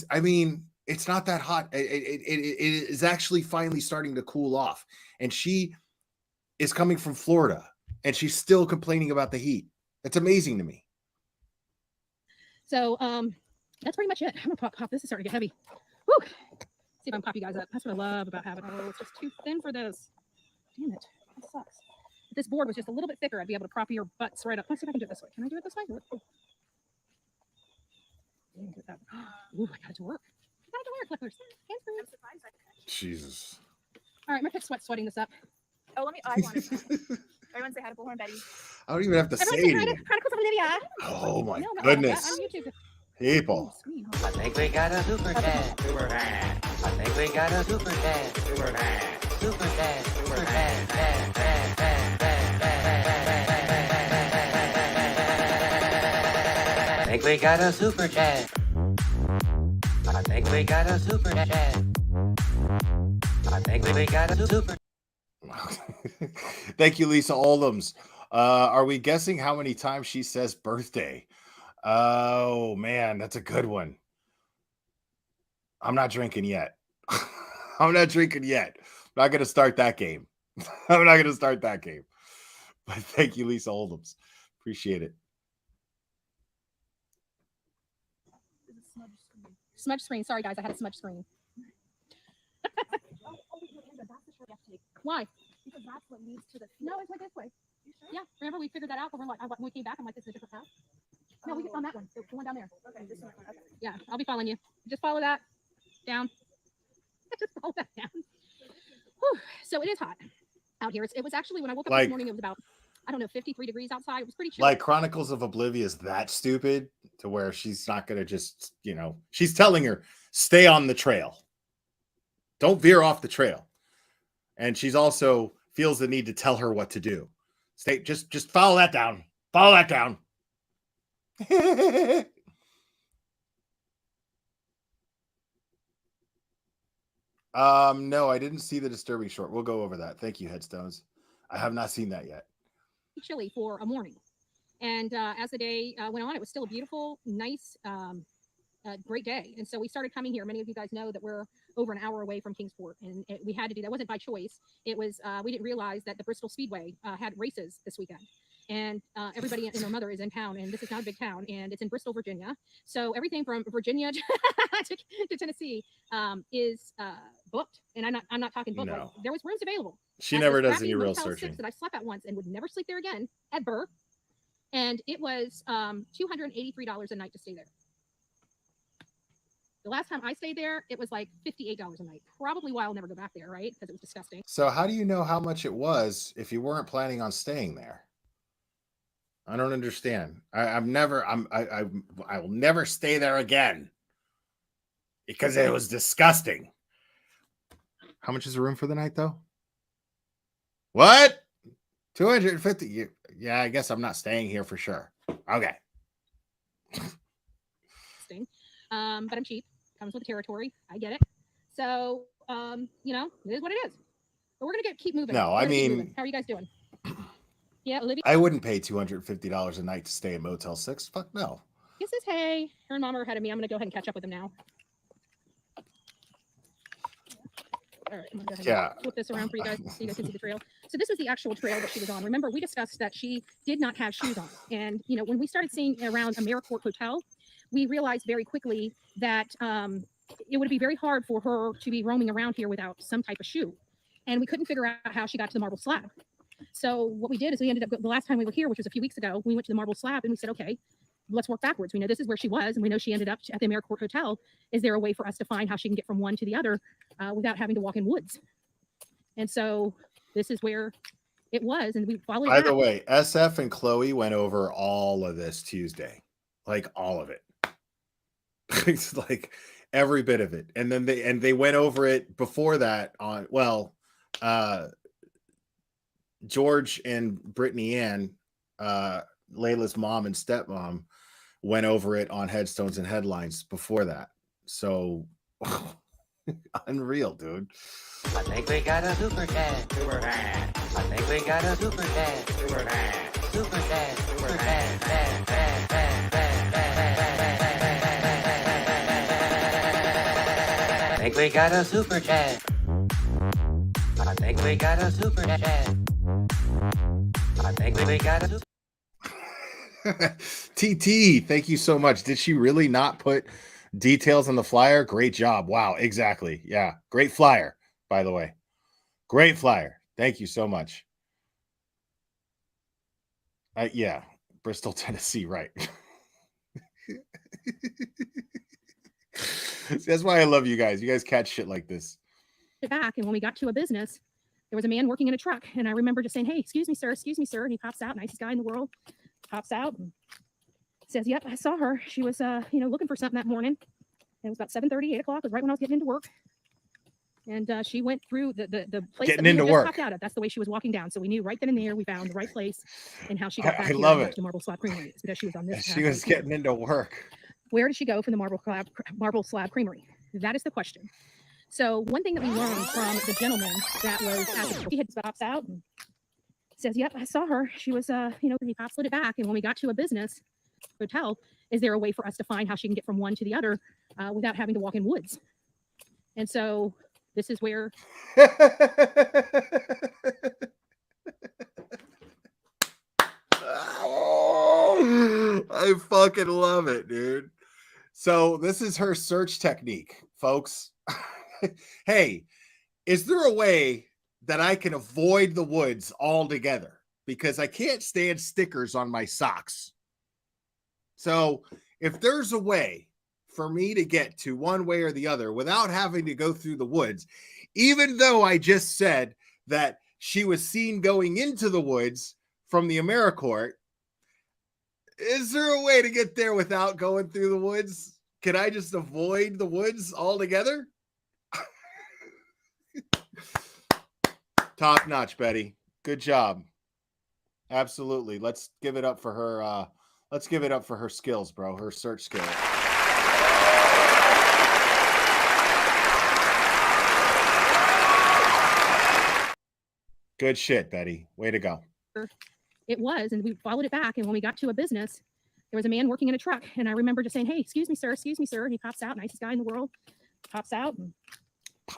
I mean, it's not that hot. It is actually finally starting to cool off. And she is coming from Florida and she's still complaining about the heat. That's amazing to me. So that's pretty much it. I'm gonna pop. This is starting to get heavy. Woo! See if I can pop you guys up. That's what I love about having. Oh, it's just too thin for this. Damn it! That sucks. If this board was just a little bit thicker, I'd be able to prop your butts right up. Let's see if I can do it this way. Can I do it this way? Ooh, I got it to work. I got it to work. Look, there's hands free. Jesus. All right, my pick's sweating this up. Oh, I want to. Everyone say hi to Bullhorn Betty. I don't even have to say Everyone say hi to anything. Chronicles of Olivia. Oh my No, not goodness. that. On YouTube. People. I think we got a super chat. Super chat. I think we got a super chat. Super chat. Super chat. Super chat. I think we got a super chat. I think we got a super chat. I think we got a super. Thank you, Lisa Oldhams. Are we guessing how many times she says birthday? Oh man, that's a good one. I'm not drinking yet. I'm not drinking yet. I'm not gonna start that game. I'm not gonna start that game. But thank you, Lisa Oldhams. Appreciate it. Smudge screen. Sorry, guys, I had a smudge screen. Why? Because that's what leads to the. No, it's like this way. Yeah, remember we figured that out, but we're like, when we came back, I'm like, this is a different path. No, we get on that one. The one down there. Okay, this one. Okay. Yeah, I'll be following you. Just follow that down. Just follow that down. Whew. So it is hot out here. It was actually, when I woke up this morning, it was about, I don't know, 53 degrees outside. It was pretty chilly. Like Chronicles of Oblivion is that stupid to where she's not gonna just, you know, she's telling her, stay on the trail. Don't veer off the trail. And she's also feels the need to tell her what to do. Stay, just follow that down. Follow that down. No, I didn't see the disturbing short. We'll go over that. Thank you, Headstones. I have not seen that yet. Chilly for a morning. And as the day went on, it was still a beautiful, nice, great day. And so we started coming here. Many of you guys know that we're over an hour away from Kingsport, and we had to do that. It wasn't by choice. It was, we didn't realize that the Bristol Speedway had races this weekend. And everybody and their mother is in town, and this is not a big town, and it's in Bristol, Virginia. So everything from Virginia to Tennessee is booked. And I'm not talking booked. No. Like, there was rooms available. She At never this does crappy any real Motel 6 searching. that I slept at once and would never sleep there again at Burr. And it was $283 a night to stay there. The last time I stayed there, it was like $58 a night. Probably why I'll never go back there, right? Because it was disgusting. So how do you know how much it was if you weren't planning on staying there? I don't understand. I will never stay there again because it was disgusting. How much is the room for the night though? What? 250. Yeah, I guess I'm not staying here for sure. Okay. But I'm cheap. Comes with the territory. I get it. So, you know, it is what it is. But we're gonna keep moving. No, I mean, how are you guys doing? Yeah, Olivia. I wouldn't pay $250 a night to stay in Motel 6. Fuck no. He says, hey, her and mom are ahead of me. I'm gonna go ahead and catch up with them now. All right, I'm gonna go ahead and flip this around for you guys so you guys can see the trail. So this is the actual trail that she was on. Remember, we discussed that she did not have shoes on. And, you know, when we started seeing around AmeriCorps Hotel, we realized very quickly that it would be very hard for her to be roaming around here without some type of shoe. And we couldn't figure out how she got to the marble slab. So what we did is we ended up, the last time we were here, which was a few weeks ago, we went to the marble slab and we said, okay, let's work backwards. We know this is where she was, and we know she ended up at the AmeriCorps Hotel. Is there a way for us to find how she can get from one to the other without having to walk in woods? And so this is where It was, and we followed it By back. the way, SF and Chloe went over all of this Tuesday, like all of it. It's like every bit of it, and then they went over it before that on George and Brittany Ann, Layla's mom and stepmom, went over it on Headstones and Headlines before that. So unreal, dude. I think we got a super chat. Super chat. I think we got a super chat. Super chat. Super chat. Super chat. I think we got a super chat. I think we got a super chat. I think we got a super. TT, thank you so much. Did she really not put details on the flyer? Great job. Wow, exactly. Yeah, great flyer, by the way. Great flyer. Thank you so much. Yeah, Bristol, Tennessee, right. That's why I love you guys. You guys catch shit like this. Back, and when we got to a business, there was a man working in a truck, and I remember just saying, "Hey, excuse me, sir," and he pops out, nicest guy in the world, pops out and says, "Yep, I saw her. She was, looking for something that morning. It was about 7:30, 8 o'clock. It was right when I was getting into work, and she went through the place Getting that we into had just work. popped out of. That's the way she was walking down. So we knew right then and there we found the right place, and how she got back I here love and it. to Marble Slab Creamery. It's because she was on this. She path was right here. getting into work. Where did she go from the Marble Slab Creamery? That is the question. So one thing that we learned from the gentleman that was at he had pops out and says, "Yep, I saw her. She was, he pops it back. And when we got to a business hotel, is there a way for us to find how she can get from one to the other without having to walk in woods?" And so this is where I fucking love it, dude. So this is her search technique, folks. Hey, is there a way that I can avoid the woods altogether? Because I can't stand stickers on my socks. So if there's a way for me to get to one way or the other without having to go through the woods, even though I just said that she was seen going into the woods from the AmeriCorps, is there a way to get there without going through the woods? Can I just avoid the woods altogether? Top notch, Betty. Good job. Absolutely. Let's give it up for her. Let's give it up for her skills, bro. Her search skills. Good shit, Betty. Way to go. it was, and we followed it back. And when we got to a business, there was a man working in a truck. And I remember just saying, "Hey, excuse me, sir," and he pops out, nicest guy in the world, pops out and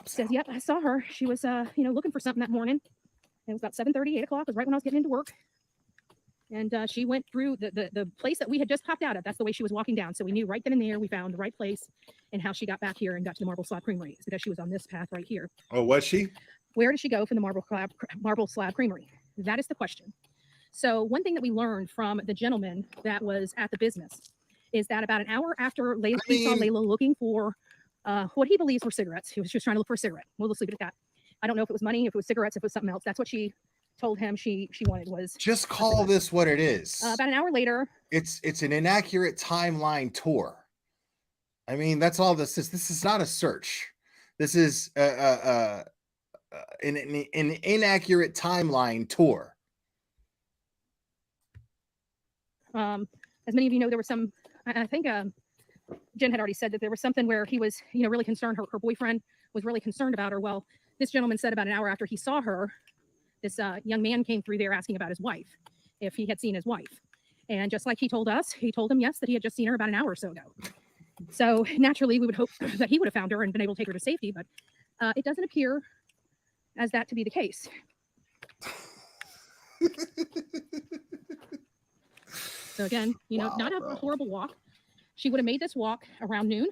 says, "Yep, I saw her. She was, looking for something that morning. It was about 7:30, 8 o'clock. It was right when I was getting into work. And she went through the place that we had just popped out of. That's the way she was walking down. So we knew right then and there we found the right place and how she got back here and got to the Marble Slab Creamery. It's because she was on this path right here. Oh, was she? Where did she go from the Marble Slab Creamery? That is the question. So one thing that we learned from the gentleman that was at the business is that about an hour after Layla, we saw Layla looking for what he believes were cigarettes. She was trying to look for a cigarette. Well, let's leave it at that. I don't know if it was money, if it was cigarettes, if it was something else. That's what she told him she wanted was just call this what it is. About an hour later, it's an inaccurate timeline tour. I mean, that's all this is. This is not a search. This is an inaccurate timeline tour. As many of you know, there was some, I think Jen had already said that there was something where he was, really concerned. Her boyfriend was really concerned about her. Well, this gentleman said about an hour after he saw her, this young man came through there asking about his wife, if he had seen his wife. And just like he told us, he told him, yes, that he had just seen her about an hour or so ago. So naturally, we would hope that he would have found her and been able to take her to safety, but it doesn't appear as that to be the case. So again, not a horrible walk. She would have made this walk around noon.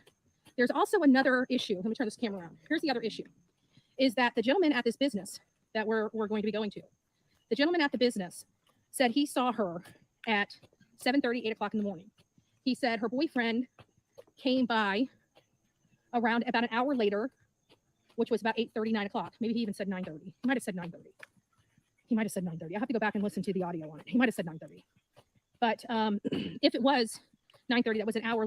There's also another issue. Let me turn this camera around. Here's the other issue, is that the gentleman at this business that we're going to be going to, the gentleman at the business said he saw her at 7:30, 8 o'clock in the morning. He said her boyfriend came by around about an hour later, which was about 8:30, 9 o'clock. Maybe he even said 9:30. He might have said 9:30. He might have said 9:30. I have to go back and listen to the audio on it. He might have said 9:30. But if it was 9:30, that was an hour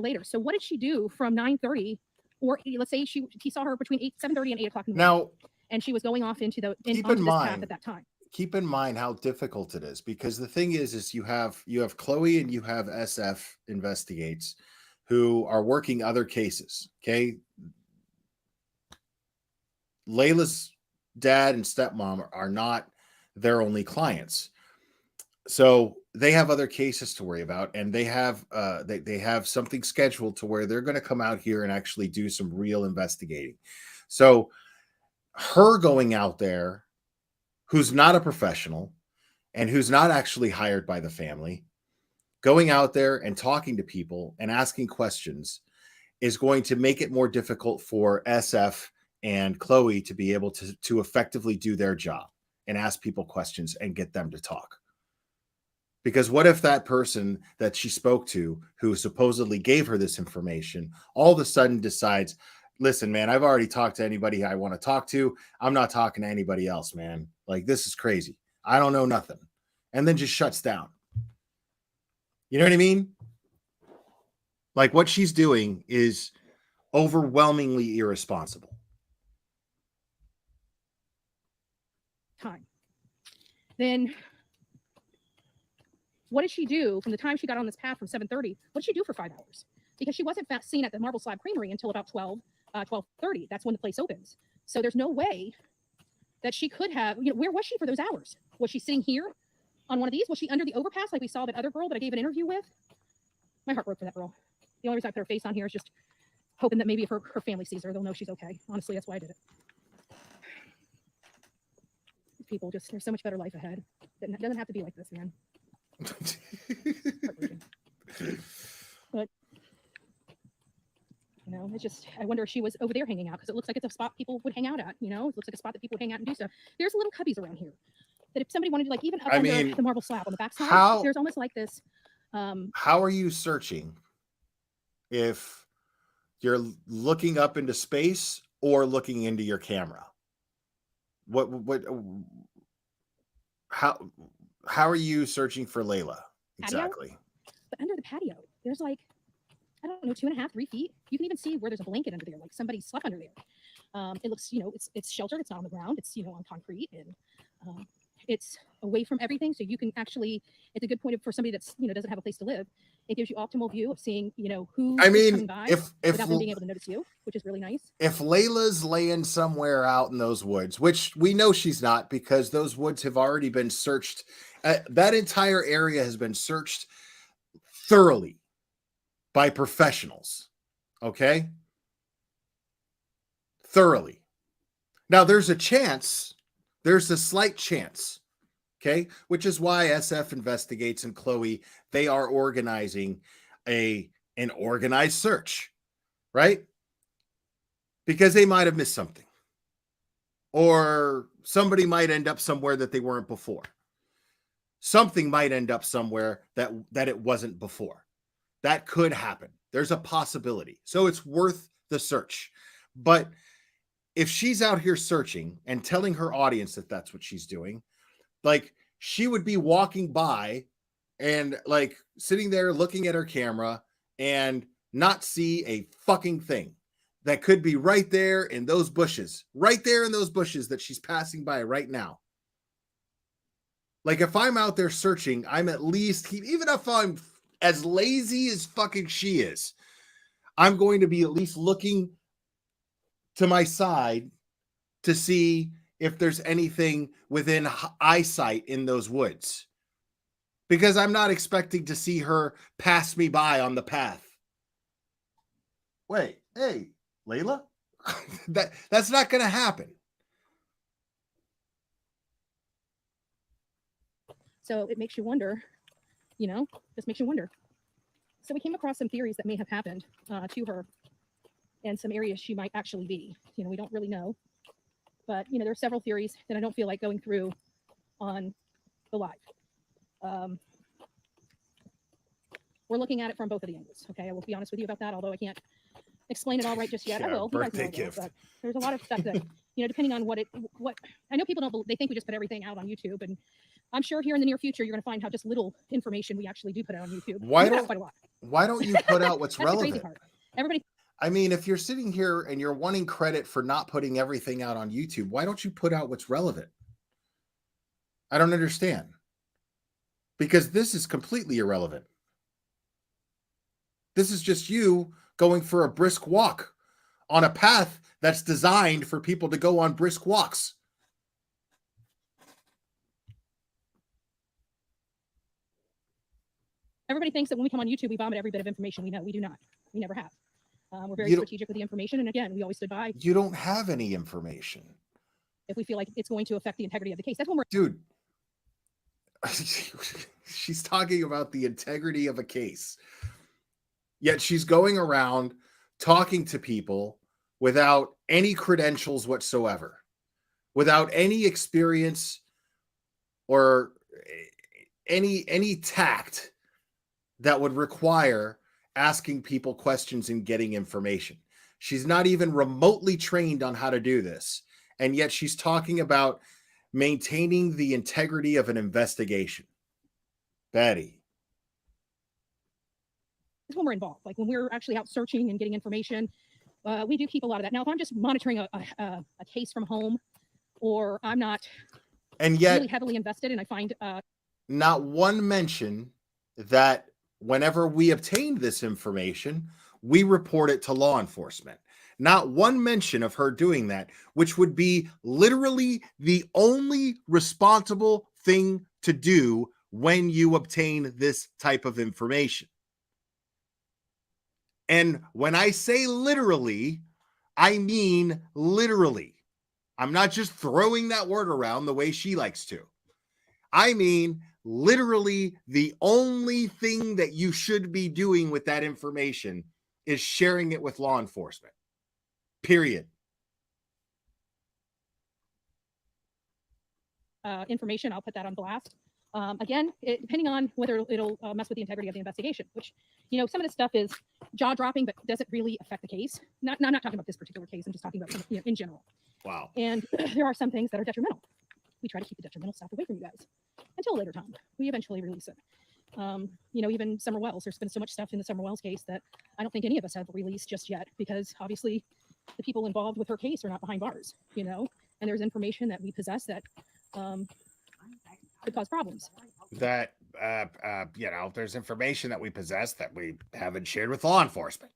later. So what did she do from 9:30, or let's say he saw her between 7:30 and 8 o'clock in the morning, and she was going off into the onto this path at that time. Keep in mind how difficult it is, because the thing is you have Chloe and you have SF Investigates, who are working other cases. Okay, Layla's dad and stepmom are not their only clients, so they have other cases to worry about, and they have they have something scheduled to where they're going to come out here and actually do some real investigating. So her going out there, who's not a professional and who's not actually hired by the family, going out there and talking to people and asking questions is going to make it more difficult for SF and Chloe to be able to effectively do their job and ask people questions and get them to talk. Because what if that person that she spoke to, who supposedly gave her this information, all of a sudden decides, listen, man, I've already talked to anybody I want to talk to. I'm not talking to anybody else, man. Like, this is crazy. I don't know nothing. And then just shuts down. You know what I mean? Like, what she's doing is overwhelmingly irresponsible. Time. Then what did she do from the time she got on this path from 7:30? What did she do for 5 hours? Because she wasn't seen at the Marble Slab Creamery until about 12:30. That's when the place opens. So there's no way that she could have, where was she for those hours? Was she sitting here on one of these? Was she under the overpass like we saw that other girl that I gave an interview with? My heart broke for that girl. The only reason I put her face on here is just hoping that maybe if her family sees her, they'll know she's okay. Honestly, that's why I did it. People just, there's so much better life ahead. It doesn't have to be like this, man. But it's just, I wonder if she was over there hanging out, because it looks like it's a spot people would hang out at. It looks like a spot that people would hang out and do stuff. There's little cubbies around here that if somebody wanted to, like, even up under the marble slab on the backside, there's almost like this. How are you searching if you're looking up into space or looking into your camera? How are you searching for Layla exactly? Patio? But under the patio, there's like, I don't know, 2.5, 3 feet. You can even see where there's a blanket under there, like somebody slept under there. It looks, it's sheltered. It's not on the ground. It's, on concrete, and it's away from everything. So you can actually, it's a good point for somebody that's, doesn't have a place to live. It gives you optimal view of seeing, who is coming by without them being able to notice you, which is really nice. If Layla's laying somewhere out in those woods, which we know she's not, because those woods have already been searched. That entire area has been searched thoroughly by professionals. Okay? Thoroughly. Now, there's a slight chance, okay, which is why SF Investigates and Chloe, they are organizing an organized search, right? Because they might have missed something, or somebody might end up somewhere that they weren't before. Something might end up somewhere that it wasn't before. That could happen. There's a possibility. So it's worth the search. But if she's out here searching and telling her audience that that's what she's doing, like, she would be walking by and, like, sitting there looking at her camera and not see a fucking thing that could be right there in those bushes that she's passing by right now. Like, if I'm out there searching, I'm at least, even if I'm as lazy as fucking she is, I'm going to be at least looking to my side to see if there's anything within eyesight in those woods, because I'm not expecting to see her pass me by on the path. Wait, hey, Layla, that's not going to happen. So it makes you wonder, just makes you wonder. So we came across some theories that may have happened to her, and some areas she might actually be. We don't really know. But, there are several theories that I don't feel like going through on the live. We're looking at it from both of the angles, okay? I will be honest with you about that, although I can't explain it all right just yet. I Yeah, will. You guys birthday know I will, gift. but there's a lot of stuff that, depending on what I know people don't, they think we just put everything out on YouTube, and I'm sure here in the near future, you're going to find how just little information we actually do put out on YouTube. Why We put out don't quite a lot. Why don't you put out what's That's the crazy relevant? part. Everybody. I mean, if you're sitting here and you're wanting credit for not putting everything out on YouTube, why don't you put out what's relevant? I don't understand. Because this is completely irrelevant. This is just you going for a brisk walk on a path that's designed for people to go on brisk walks. Everybody thinks that when we come on YouTube, we vomit every bit of information we know. We do not. We never have. We're very You don't- strategic with the information. And again, we always stood by You don't have any information. if we feel like it's going to affect the integrity of the case. That's when we're. Dude, she's talking about the integrity of a case. Yet she's going around talking to people without any credentials whatsoever, without any experience or any tact that would require asking people questions and getting information. She's not even remotely trained on how to do this. And yet she's talking about maintaining the integrity of an investigation. Betty. That's when we're involved. Like when we're actually out searching and getting information, we do keep a lot of that. Now, if I'm just monitoring a case from home, or I'm not And yet really heavily invested, and I find not one mention that whenever we obtained this information, we report it to law enforcement. Not one mention of her doing that, which would be literally the only responsible thing to do when you obtain this type of information. And when I say literally, I mean literally. I'm not just throwing that word around the way she likes to. I mean literally the only thing that you should be doing with that information is sharing it with law enforcement. Period. information, I'll put that on blast. Again, depending on whether it'll mess with the integrity of the investigation, which, some of this stuff is jaw dropping, but doesn't really affect the case. I'm not talking about this particular case. I'm just talking about in general. Wow. And there are some things that are detrimental. We try to keep the detrimental stuff away from you guys until a later time. We eventually release it. Even Summer Wells, there's been so much stuff in the Summer Wells case that I don't think any of us have released just yet, because obviously the people involved with her case are not behind bars, and there's information that we possess that could cause problems. That, there's information that we possess that we haven't shared with law enforcement,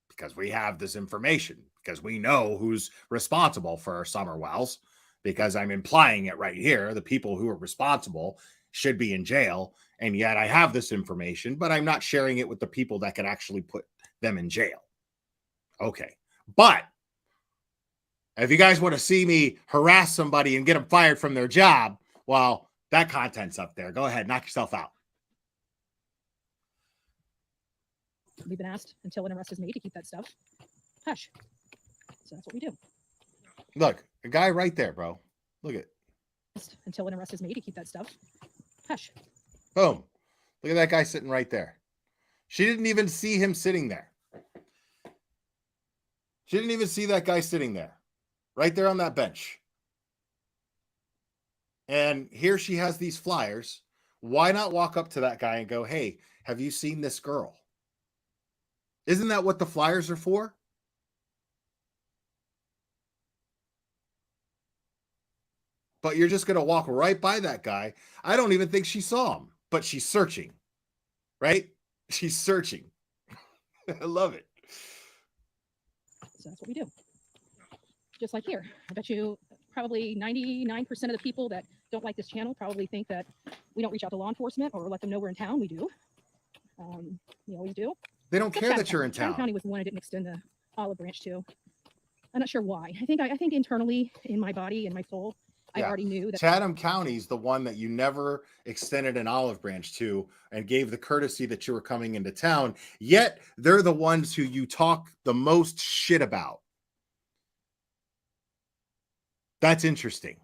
because we have this information, because we know who's responsible for Summer Wells, because I'm implying it right here. The people who are responsible should be in jail. And yet I have this information, but I'm not sharing it with the people that could actually put them in jail. Okay. But if you guys want to see me harass somebody and get them fired from their job, well, that content's up there. Go ahead, knock yourself out. We've been asked until an arrest is made to keep that stuff hush. So that's what we do. Look, a guy right there, bro. Look at until an arrest is made to keep that stuff hush. Boom. Look at that guy sitting right there. She didn't even see him sitting there. She didn't even see that guy sitting there, right there on that bench. And here she has these flyers. Why not walk up to that guy and go, hey, have you seen this girl? Isn't that what the flyers are for? But you're just going to walk right by that guy. I don't even think she saw him, but she's searching, right? She's searching. I love it. So that's what we do. Just like here. I bet you probably 99% of the people that don't like this channel probably think that we don't reach out to law enforcement or let them know we're in town. We do. We always do. They don't care that you're in Chatham town. County was the one I didn't extend the olive branch to. I'm not sure why. I think internally in my body and my soul, I already knew that Chatham County is the one that you never extended an olive branch to and gave the courtesy that you were coming into town. Yet they're the ones who you talk the most shit about. That's interesting.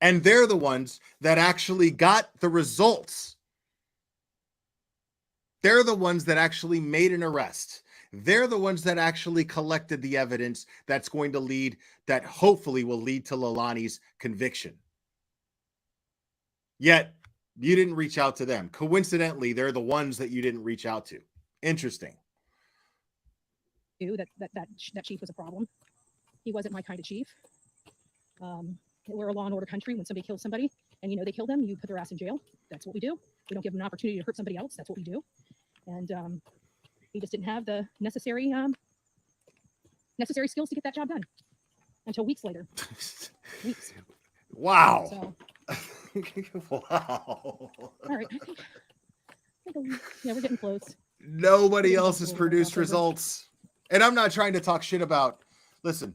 And they're the ones that actually got the results. They're the ones that actually made an arrest. They're the ones that actually collected the evidence that's going to lead, that hopefully will lead to Leilani's conviction. Yet you didn't reach out to them. Coincidentally, they're the ones that you didn't reach out to. Interesting. That chief was a problem. He wasn't my kind of chief. We're a law and order country. When somebody kills somebody and you know they killed them, you put their ass in jail. That's what we do. We don't give them an opportunity to hurt somebody else. That's what we do. And he just didn't have the necessary skills to get that job done until weeks later. Weeks. Wow. So, wow. all right. Yeah, we're getting close. Nobody else has produced results. And I'm not trying to talk shit about, listen,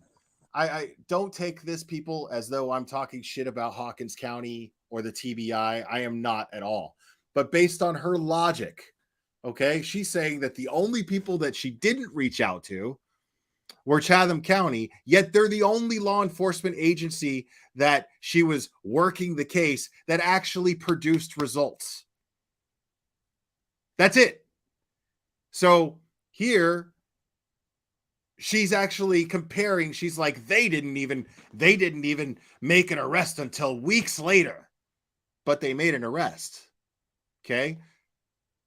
I don't take this, people, as though I'm talking shit about Hawkins County or the TBI. I am not at all. But based on her logic, okay, she's saying that the only people that she didn't reach out to were Chatham County, yet they're the only law enforcement agency that she was working the case that actually produced results. That's it. So here, she's actually comparing. She's like, they didn't even make an arrest until weeks later, but they made an arrest. Okay.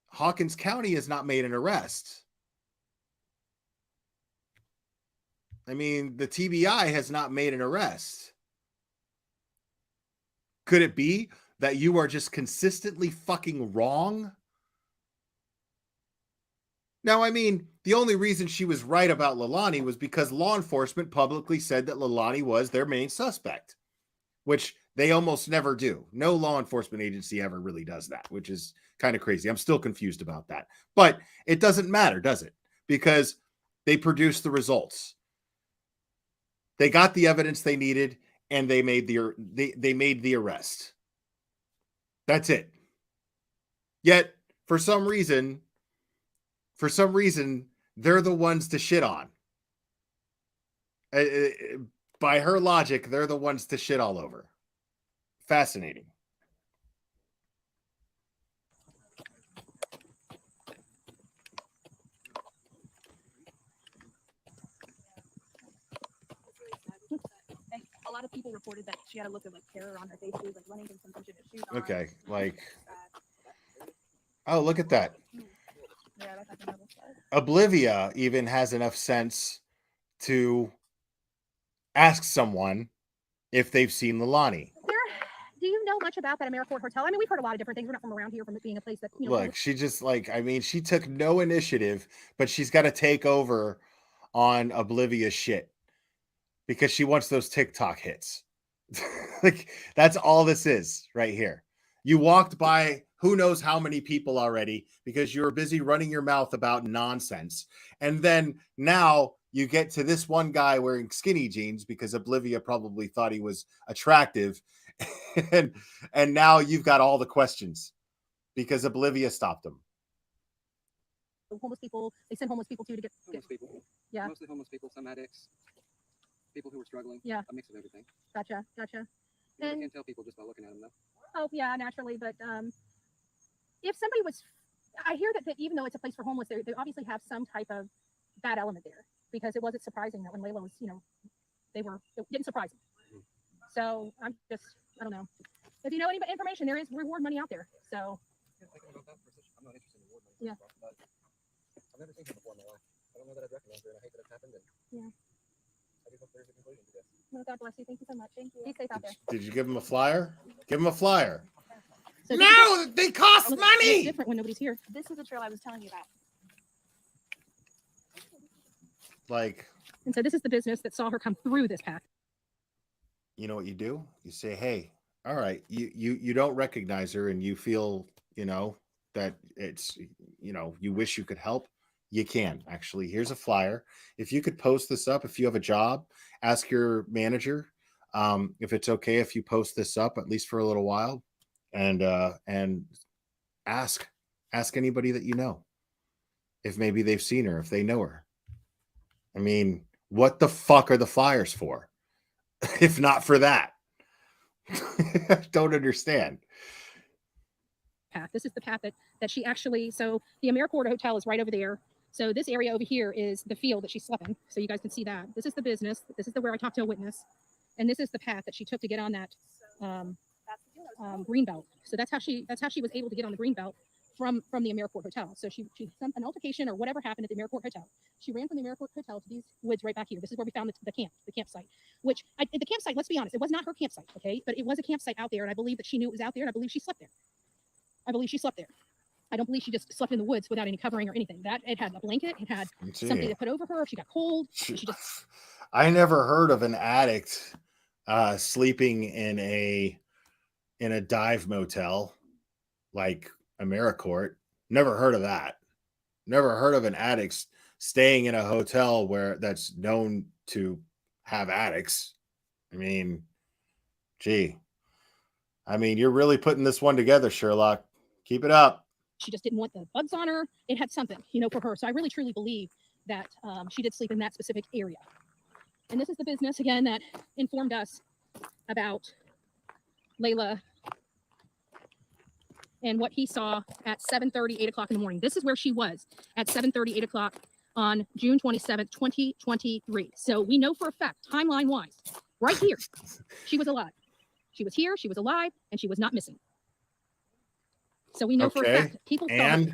Hawkins County has not made an arrest. I mean, the TBI has not made an arrest. Could it be that you are just consistently fucking wrong? Now, I mean, the only reason she was right about Leilani was because law enforcement publicly said that Leilani was their main suspect, which they almost never do. No law enforcement agency ever really does that, which is kind of crazy. I'm still confused about that. But it doesn't matter, does it? Because they produced the results. They got the evidence they needed, and they made the arrest. That's it. Yet, for some reason, they're the ones to shit on. By her logic, they're the ones to shit all over. Fascinating. A lot of people reported that she had a look of like terror on her face. She was like running in some bunch of shoes. Okay, like, oh, look at that. Yeah, that's another side. Oblivia even has enough sense to ask someone if they've seen Leilani. Do you know much about that AmeriCorps hotel? I mean, we've heard a lot of different things. We're not from around here, from it being a place that, you know. Look, she just like, I mean, she took no initiative, but she's got to take over on Oblivia's shit because she wants those TikTok hits. Like, that's all this is right here. You walked by who knows how many people already because you were busy running your mouth about nonsense. And then now you get to this one guy wearing skinny jeans because Oblivia probably thought he was attractive. and now you've got all the questions because Oblivia stopped him. Homeless people, they send homeless people to get homeless people. Yeah. Mostly homeless people, some addicts, people who are struggling. Yeah. A mix of everything. Gotcha. You can't tell people just by looking at them, though. Oh, yeah, naturally. But if somebody was, I hear that even though it's a place for homeless, they obviously have some type of bad element there because it wasn't surprising that when Layla was, you know, it didn't surprise me. So I'm just, I don't know. If you know any information, there is reward money out there. So. Yeah, thinking about that for I'm not interested in reward money. Yeah. But I've never seen her before in my life. I don't know that I'd recognize her, and I hate that it's happened. And yeah. I do hope there's a conclusion to this. Well, God bless you. Thank you so much. Thank you. Be safe out there. Did you give him a flyer? Give him a flyer. So no, they cost money. It's different when nobody's here. This is the trail I was telling you about. Like. And so this is the business that saw her come through this path. You know what you do? You say, hey, all right, you don't recognize her and you feel, you know, that it's, you know, you wish you could help. You can actually. Here's a flyer. If you could post this up, if you have a job, ask your manager if it's okay if you post this up at least for a little while, and ask anybody that you know if maybe they've seen her, if they know her. I mean, what the fuck are the flyers for? If not for that. I don't understand. Path. This is the path that she actually, so the AmeriCorps hotel is right over there. So this area over here is the field that she slept in. So you guys can see that. This is the business. This is where I talked to a witness. And this is the path that she took to get on that green belt. So that's how she was able to get on the green belt from the AmeriCorps Hotel. So she an altercation or whatever happened at the AmeriCorps Hotel. She ran from the AmeriCorps Hotel to these woods right back here. This is where we found the campsite. Which the campsite, let's be honest, it was not her campsite, okay? But it was a campsite out there, and I believe that she knew it was out there, and I believe she slept there. I don't believe she just slept in the woods without any covering or anything. That it had a blanket, it had something to put over her if she got cold. She just I never heard of an addict sleeping in a dive motel like AmeriCorps. Never heard of that. Never heard of an addict staying in a hotel where that's known to have addicts. I mean, gee. I mean, you're really putting this one together, Sherlock. Keep it up. She just didn't want the bugs on her. It had something, for her. So I really, truly believe that she did sleep in that specific area. And this is the business, again, that informed us about Layla and what he saw at 7:30, 8 o'clock in the morning. This is where she was at 7:30, 8 o'clock on June 27th, 2023. So we know for a fact, timeline-wise, right here, she was alive. She was here, she was alive, and she was not missing. So we know for a fact, people saw her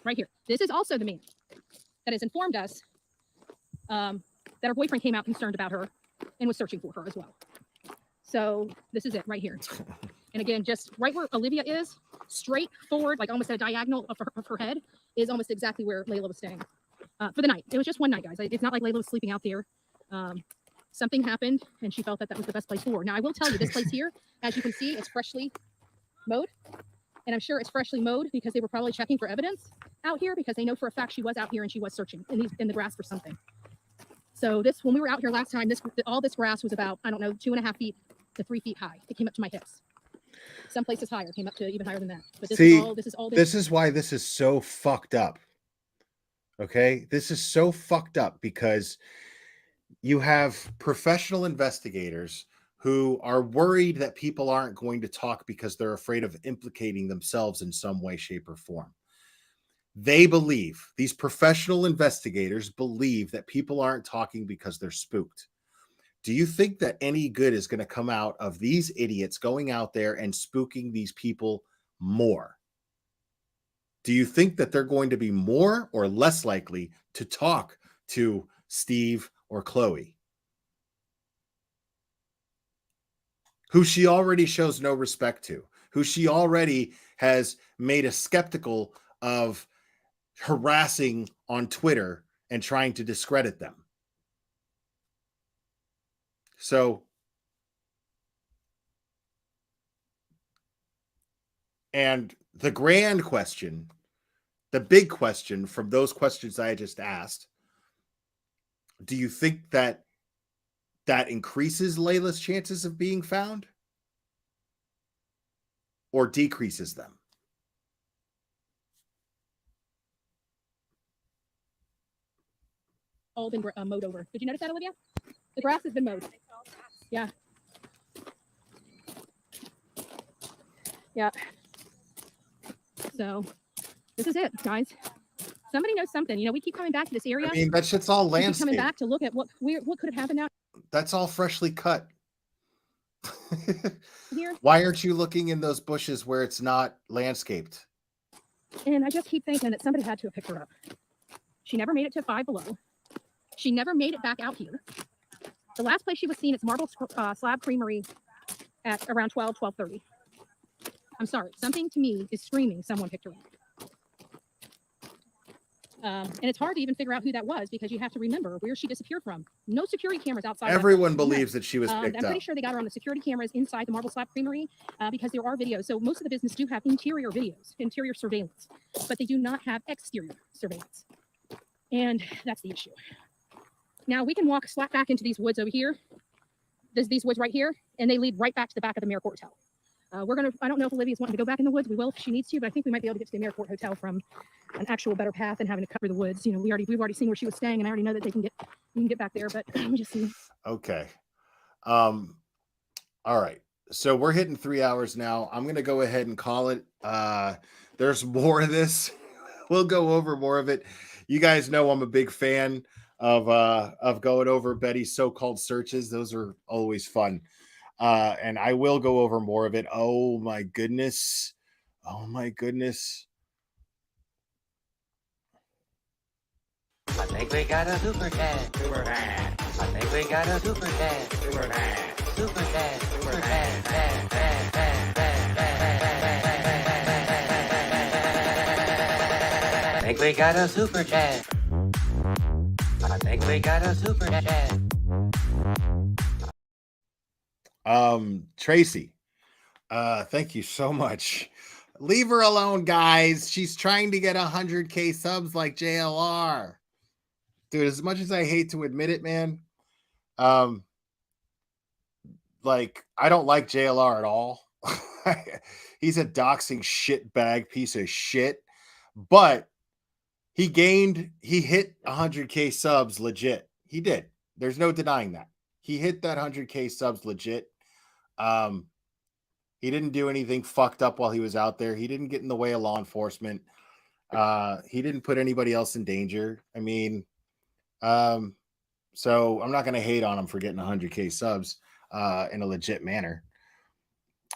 right here. This is also the man that has informed us that her boyfriend came out concerned about her and was searching for her as well. So this is it right here. And again, just right where Olivia is, straight forward, like almost at a diagonal of her head, is almost exactly where Layla was staying for the night. It was just one night, guys. It's not like Layla was sleeping out there. Something happened, and she felt that was the best place for her. Now, I will tell you, this place here, as you can see, it's freshly mowed. And I'm sure it's freshly mowed because they were probably checking for evidence out here because they know for a fact she was out here and she was searching in the grass for something. So when we were out here last time, all this grass was about, 2.5 feet to 3 feet high. It came up to my hips. Some places higher, came up to even higher than that. But this is why this is so fucked up. Okay? This is so fucked up because you have professional investigators who are worried that people aren't going to talk because they're afraid of implicating themselves in some way, shape, or form. They believe, these professional investigators believe that people aren't talking because they're spooked. Do you think that any good is going to come out of these idiots going out there and spooking these people more? Do you think that they're going to be more or less likely to talk to Steve or Chloe, who she already shows no respect to, who she already has made a skeptical of harassing on Twitter and trying to discredit them? So, and the grand question, the big question from those questions I just asked, do you think that increases Layla's chances of being found or decreases them? All been mowed over. Did you notice that, Olivia? The grass has been mowed. Yeah. Yeah. So this is it, guys. Somebody knows something. We keep coming back to this area. I mean, that shit's all landscape. Keep coming back to look at what could have happened out. That's all freshly cut. Here. Why aren't you looking in those bushes where it's not landscaped? And I just keep thinking that somebody had to have picked her up. She never made it to Five Below. She never made it back out here. The last place she was seen is Marble Slab Creamery at around 12:30. I'm sorry. Something to me is screaming someone picked her up. And it's hard to even figure out who that was because you have to remember where she disappeared from. No security cameras outside. Everyone believes that she was picked I'm up. pretty sure they got her on the security cameras inside the Marble Slab Creamery because there are videos. So most of the business do have interior videos, interior surveillance, but they do not have exterior surveillance. And that's the issue. Now we can walk slap back into these woods over here. There's these woods right here, and they lead right back to the back of the AmeriCorps Hotel. I don't know if Olivia's wanting to go back in the woods. We will if she needs to, but I think we might be able to get to the AmeriCorps Hotel from an actual better path than having to cover the woods. We've already seen where she was staying, and I already know that we can get back there, but let me just see. Okay. All right. So we're hitting 3 hours now. I'm going to go ahead and call it. There's more of this. We'll go over more of it. You guys know I'm a big fan of going over Betty's so-called searches. Those are always fun. And I will go over more of it. Oh my goodness. Oh my goodness. I think we got a super chat. Super chat. I think we got a super chat. Super chat. Super chat. Super chat. I think we got a super chat. I think we got a super chat. Tracy, thank you so much. Leave her alone, guys. She's trying to get 100K subs like JLR. Dude, as much as I hate to admit it, man, like, I don't like JLR at all. He's a doxing shitbag piece of shit, but he hit 100K subs legit. He did. There's no denying that. He hit that 100K subs legit. He didn't do anything fucked up while he was out there. He didn't get in the way of law enforcement. He didn't put anybody else in danger. I mean, so I'm not going to hate on him for getting 100K subs in a legit manner.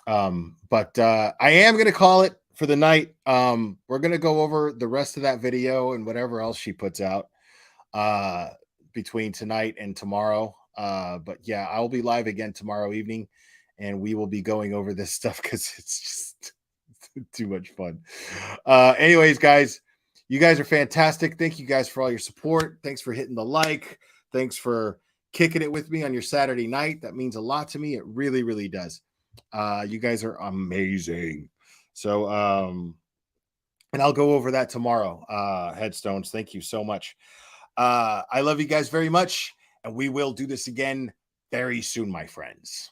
But I am going to call it for the night. We're going to go over the rest of that video and whatever else she puts out between tonight and tomorrow. But yeah, I'll be live again tomorrow evening, and we will be going over this stuff because it's just too much fun. Anyways, guys, you guys are fantastic. Thank you guys for all your support. Thanks for hitting the like. Thanks for kicking it with me on your Saturday night. That means a lot to me. It really, really does. You guys are amazing. So, and I'll go over that tomorrow. Headstones. Thank you so much. I love you guys very much, and we will do this again very soon, my friends.